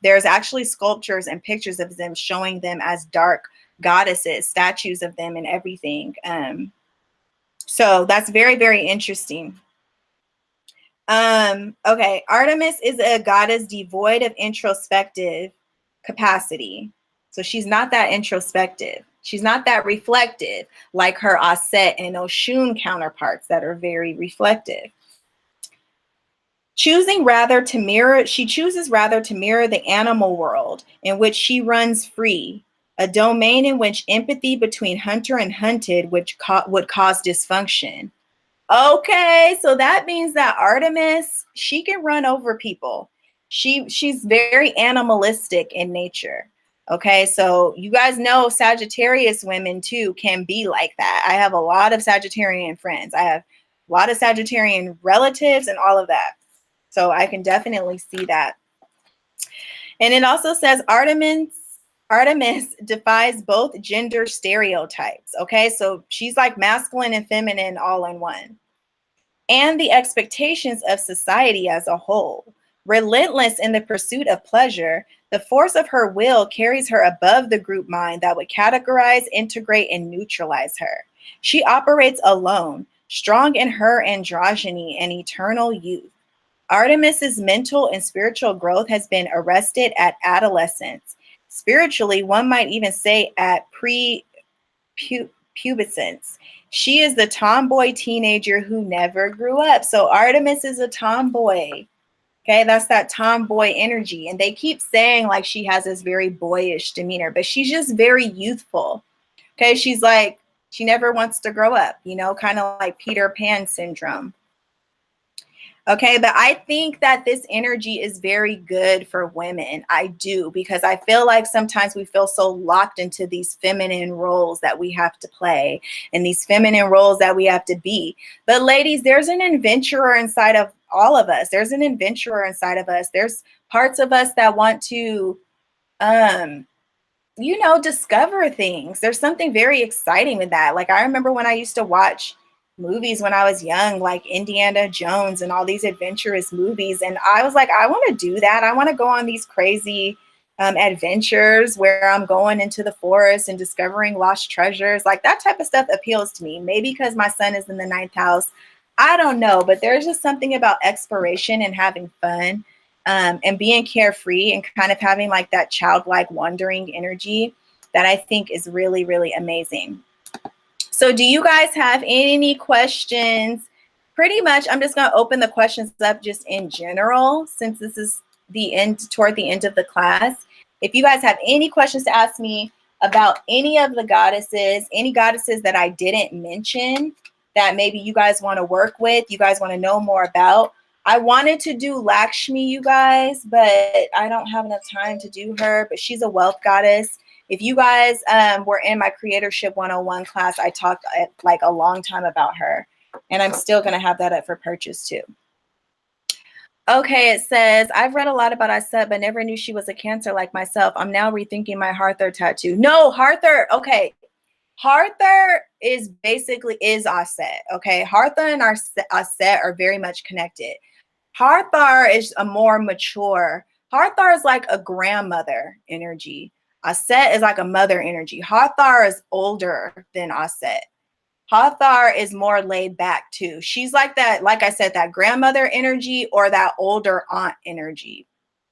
There's actually sculptures and pictures of them showing them as dark goddesses, statues of them and everything. So that's very, very interesting. Okay, Artemis is a goddess devoid of introspective capacity. So she's not that introspective. She's not that reflective like her Aset and Oshun counterparts that are very reflective. She chooses rather to mirror the animal world in which she runs free, a domain in which empathy between hunter and hunted would cause dysfunction. Okay, so that means that Artemis, she can run over people. She's very animalistic in nature. Okay, so you guys know Sagittarius women too can be like that. I have a lot of Sagittarian friends. I have a lot of Sagittarian relatives and all of that. So I can definitely see that. And it also says Artemis defies both gender stereotypes. Okay, so she's like masculine and feminine all in one. And the expectations of society as a whole. Relentless in the pursuit of pleasure, the force of her will carries her above the group mind that would categorize, integrate, and neutralize her. She operates alone, strong in her androgyny and eternal youth. Artemis's mental and spiritual growth has been arrested at adolescence. Spiritually, one might even say at pubescence. She is the tomboy teenager who never grew up. So Artemis is a tomboy. Okay, that's that tomboy energy. And they keep saying like she has this very boyish demeanor, but she's just very youthful. Okay, she's like, she never wants to grow up, you know, kind of like Peter Pan syndrome. Okay, but I think that this energy is very good for women. I do, because I feel like sometimes we feel so locked into these feminine roles that we have to play and these feminine roles that we have to be. But ladies, there's an adventurer inside of all of us. There's an adventurer inside of us. There's parts of us that want to, discover things. There's something very exciting with that. Like, I remember when I used to watch movies when I was young, like Indiana Jones and all these adventurous movies. And I was like, I want to do that. I want to go on these crazy adventures where I'm going into the forest and discovering lost treasures. Like, that type of stuff appeals to me. Maybe because my son is in the ninth house. I don't know, but there's just something about exploration and having fun, and being carefree and kind of having like that childlike wandering energy that I think is really, really amazing. So do you guys have any questions? Pretty much, I'm just going to open the questions up just in general, since this is toward the end of the class. If you guys have any questions to ask me about any of the goddesses, any goddesses that I didn't mention that maybe you guys want to work with, you guys want to know more about. I wanted to do Lakshmi, you guys, but I don't have enough time to do her, but she's a wealth goddess. If you guys were in my Creatorship 101 class, I talked like a long time about her, and I'm still going to have that up for purchase too. Okay, it says, I've read a lot about Aset, but never knew she was a Cancer like myself. I'm now rethinking my Harther tattoo. No, Harther, okay. Harther is Aset, okay? Harther and Aset are very much connected. Harthar is a more mature. Harthar is like a grandmother energy. Aset is like a mother energy. Harthar is older than Aset. Hathar is more laid back too. She's like that, like I said, that grandmother energy or that older aunt energy.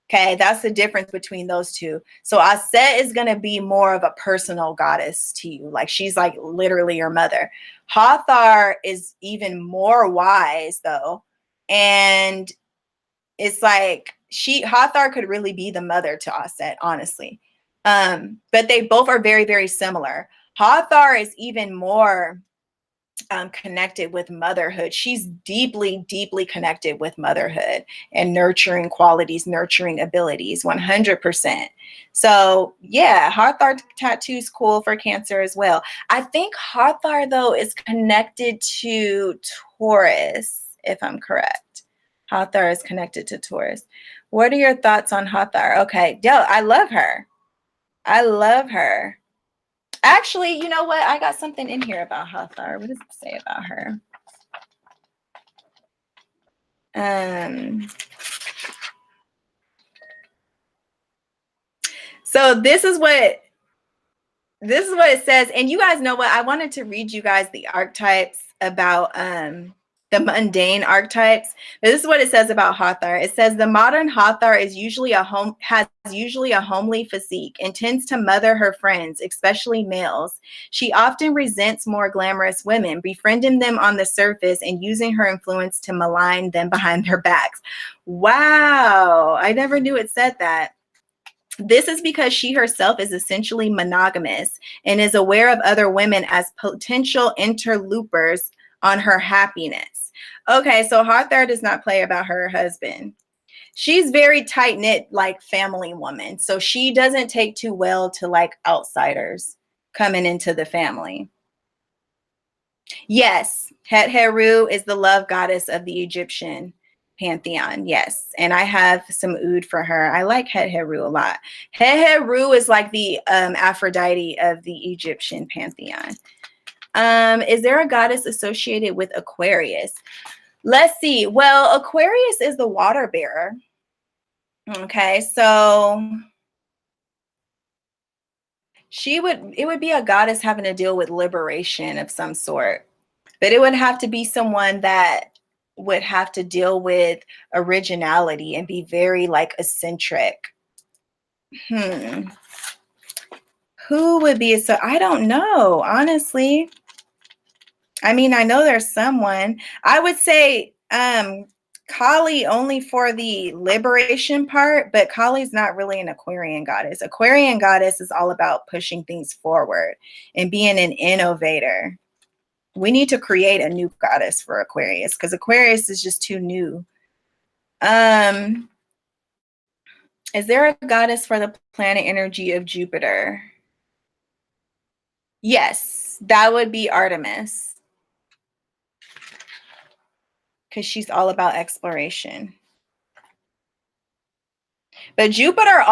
Okay, that's the difference between those two. So Aset is going to be more of a personal goddess to you. Like, she's like literally your mother. Hathar is even more wise though. And it's like Hathar could really be the mother to Aset, honestly. But they both are very, very similar. Hathar is even more connected with motherhood. She's deeply, deeply connected with motherhood and nurturing qualities, nurturing abilities, 100%. So yeah, Hathar tattoo's cool for Cancer as well. I think Hathar though is connected to Taurus, if I'm correct. Hathar is connected to Taurus. What are your thoughts on Hathar? Okay, yo, I love her. I love her. Actually, you know what? I got something in here about Hathar. What does it say about her? So this is what it says. And you guys know what? I wanted to read you guys the archetypes about the mundane archetypes. But this is what it says about Hathar. It says the modern Hathar has usually a homely physique and tends to mother her friends, especially males. She often resents more glamorous women, befriending them on the surface and using her influence to malign them behind their backs. Wow, I never knew it said that. This is because she herself is essentially monogamous and is aware of other women as potential interlopers on her happiness. Okay, so Hathar does not play about her husband. She's very tight-knit, like family woman. So she doesn't take too well to like outsiders coming into the family. Yes, Het Heru is the love goddess of the Egyptian pantheon. Yes, and I have some oud for her. I like Het Heru a lot. Het Heru is like the Aphrodite of the Egyptian pantheon. Is there a goddess associated with Aquarius? Let's see. Well, Aquarius is the water bearer. Okay, so it would be a goddess having to deal with liberation of some sort. But it would have to be someone that would have to deal with originality and be very like eccentric. Who would be so? I don't know, honestly. I mean, I know there's someone. I would say Kali only for the liberation part, but Kali's not really an Aquarian goddess. Aquarian goddess is all about pushing things forward and being an innovator. We need to create a new goddess for Aquarius because Aquarius is just too new. Is there a goddess for the planet energy of Jupiter? Yes, that would be Artemis. because she's all about exploration. But Jupiter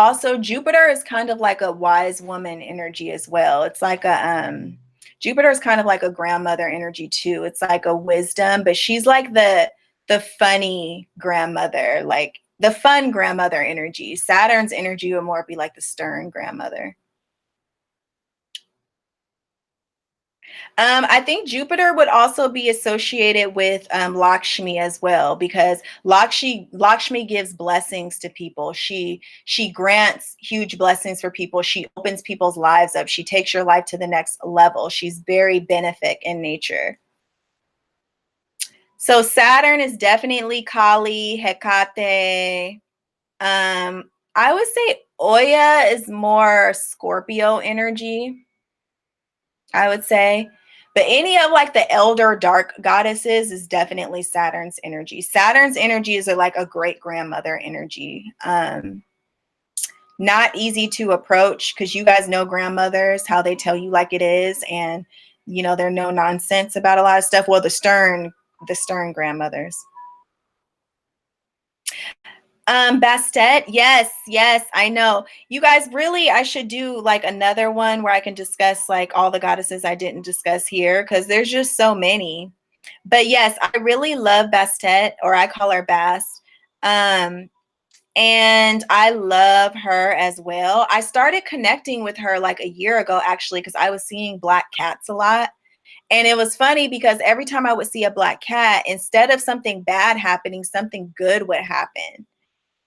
is kind of like a wise woman energy as well. It's like Jupiter is kind of like a grandmother energy too. It's like a wisdom, but she's like the funny grandmother, like the fun grandmother energy. Saturn's energy would more be like the stern grandmother. I think Jupiter would also be associated with Lakshmi as well, because Lakshmi gives blessings to people. She grants huge blessings for people. She opens people's lives up. She takes your life to the next level. She's very benefic in nature. So Saturn is definitely Kali, Hecate. I would say Oya is more Scorpio energy, I would say. But any of like the elder dark goddesses is definitely Saturn's energy. Saturn's energy is like a great grandmother energy. Not easy to approach because you guys know grandmothers, how they tell you like it is, and they're no nonsense about a lot of stuff. Well, the stern grandmothers. Bastet, yes, I know. You guys, really, I should do like another one where I can discuss like all the goddesses I didn't discuss here because there's just so many. But yes, I really love Bastet, or I call her Bast. And I love her as well. I started connecting with her like a year ago, actually, because I was seeing black cats a lot. And it was funny because every time I would see a black cat, instead of something bad happening, something good would happen.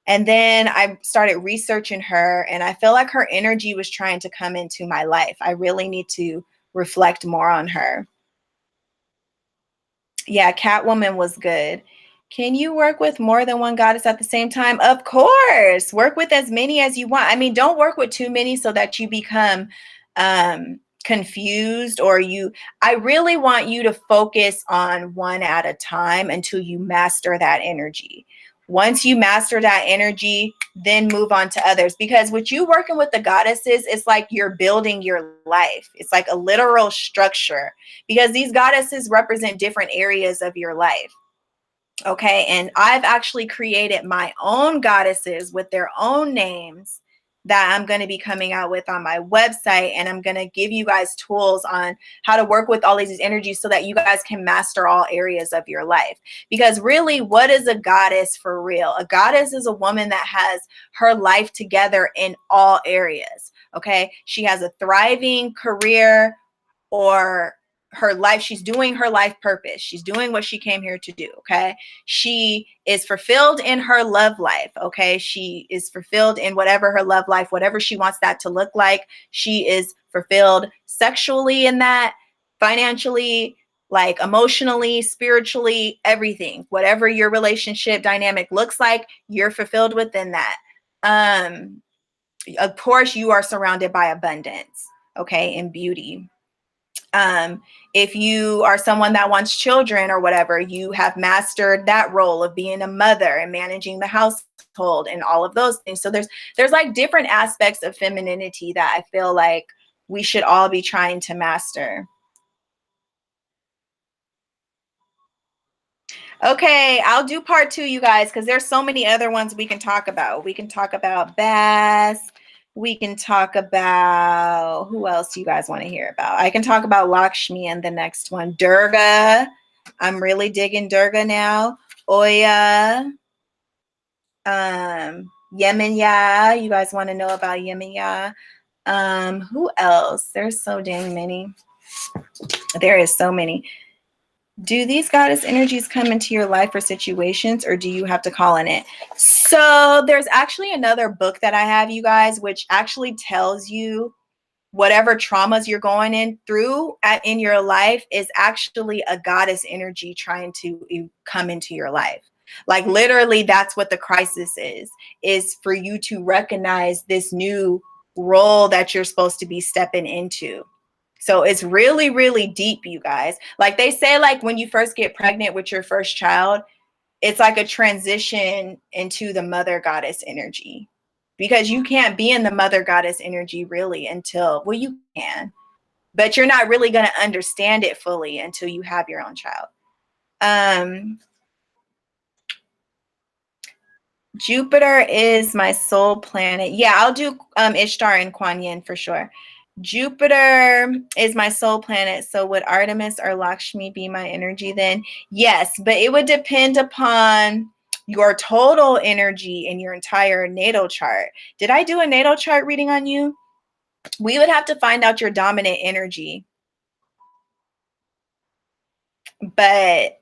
And then I started researching her, and I feel like her energy was trying to come into my life. I really need to reflect more on her. Yeah, Catwoman was good. Can you work with more than one goddess at the same time? Of course. Work with as many as you want. I mean, don't work with too many so that you become confused, or I really want you to focus on one at a time until you master that energy. Once you master that energy, then move on to others. Because with you working with the goddesses, it's like you're building your life. It's like a literal structure, because these goddesses represent different areas of your life. Okay. And I've actually created my own goddesses with their own names that I'm going to be coming out with on my website. And I'm going to give you guys tools on how to work with all these energies so that you guys can master all areas of your life. Because really, what is a goddess for real? A goddess is a woman that has her life together in all areas. Okay. She has a thriving career, or her life, she's doing her life purpose, she's doing what she came here to do. Okay, she is fulfilled in her love life. Okay, she is fulfilled in whatever her love life, whatever she wants that to look like. She is fulfilled sexually in that, financially, like emotionally, spiritually, everything. Whatever your relationship dynamic looks like, you're fulfilled within that. Of course, you are surrounded by abundance, okay, and beauty. If you are someone that wants children or whatever, you have mastered that role of being a mother and managing the household and all of those things. So there's like different aspects of femininity that I feel like we should all be trying to master. Okay, I'll do part 2, you guys, because there's so many other ones we can talk about. We can talk about Bass. We can talk about, who else you guys want to hear about? I can talk about Lakshmi in the next one. Durga. I'm really digging Durga now. Oya. Yemenya. You guys want to know about Yemenya? Who else? There's so dang many. There is so many. Do these goddess energies come into your life or situations, or do you have to call on it? So there's actually another book that I have, you guys, which actually tells you whatever traumas you're going in your life is actually a goddess energy trying to come into your life. Like literally, that's what the crisis is for you to recognize this new role that you're supposed to be stepping into. So it's really, really deep, you guys. Like they say, like when you first get pregnant with your first child, it's like a transition into the mother goddess energy, because you can't be in the mother goddess energy really until, well, you can, but you're not really going to understand it fully until you have your own child. Jupiter is my soul planet. Yeah, I'll do Ishtar and Kuan Yin for sure. Jupiter is my soul planet. So would Artemis or Lakshmi be my energy then? Yes, but it would depend upon your total energy in your entire natal chart. Did I do a natal chart reading on you? We would have to find out your dominant energy. But,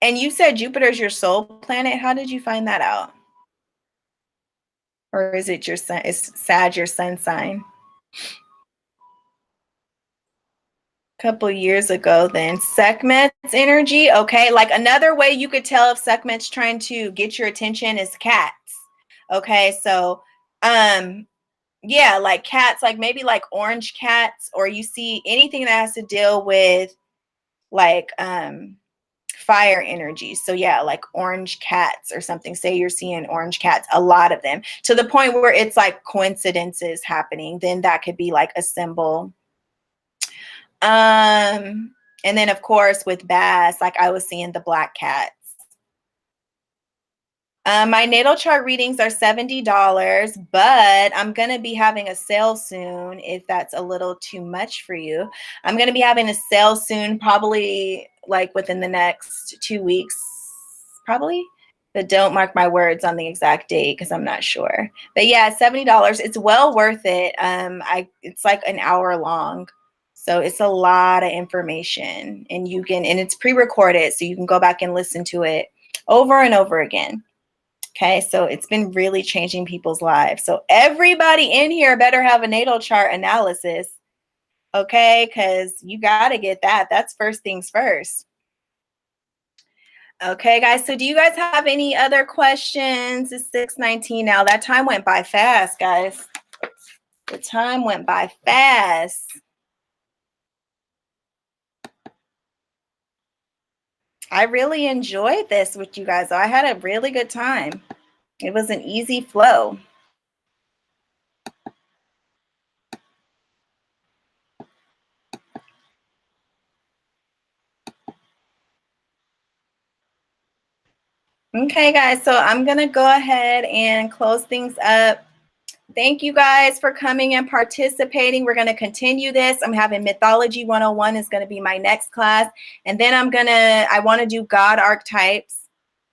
and you said Jupiter's your soul planet. How did you find that out? Or is it your sun? Is Sag your sun sign? Couple years ago then. Sekhmet's energy. Okay, like another way you could tell if Sekhmet's trying to get your attention is cats. Okay, so yeah, like cats, like maybe like orange cats, or you see anything that has to deal with like fire energy. So yeah, like orange cats or something. Say you're seeing orange cats, a lot of them, to the point where it's like coincidences happening, then that could be like a symbol. And then of course with bass, like I was seeing the black cats. My natal chart readings are $70, but I'm going to be having a sale soon if that's a little too much for you. I'm going to be having a sale soon, probably like within the next 2 weeks, probably. But don't mark my words on the exact date because I'm not sure. But yeah, $70. It's well worth it. It's like an hour long. So it's a lot of information, and it's pre-recorded, so you can go back and listen to it over and over again. Okay, so it's been really changing people's lives. So everybody in here better have a natal chart analysis, okay? Because you got to get that. That's first things first. Okay, guys, so do you guys have any other questions? It's 6:19 now. That time went by fast, guys. The time went by fast. I really enjoyed this with you guys. I had a really good time. It was an easy flow. Okay, guys, so I'm going to go ahead and close things up. Thank you guys for coming and participating. We're going to continue this. I'm having Mythology 101 is going to be my next class. And then I want to do God archetypes.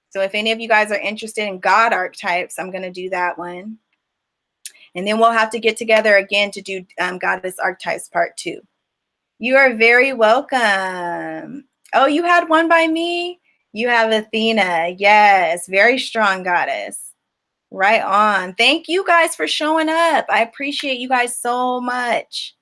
So if any of you guys are interested in God archetypes, I'm going to do that one. And then we'll have to get together again to do Goddess archetypes part 2. You are very welcome. Oh, you had one by me? You have Athena. Yes, very strong goddess. Right on. Thank you guys for showing up. I appreciate you guys so much.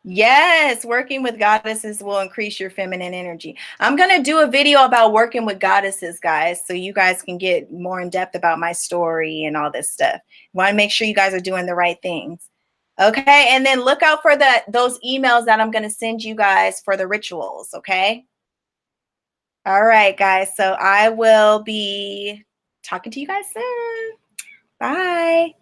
Yes, working with goddesses will increase your feminine energy. I'm going to do a video about working with goddesses, guys, so you guys can get more in depth about my story and all this stuff. Want to make sure you guys are doing the right things. Okay, and then look out for those emails that I'm going to send you guys for the rituals, okay? All right, guys. So I will be talking to you guys soon. Bye.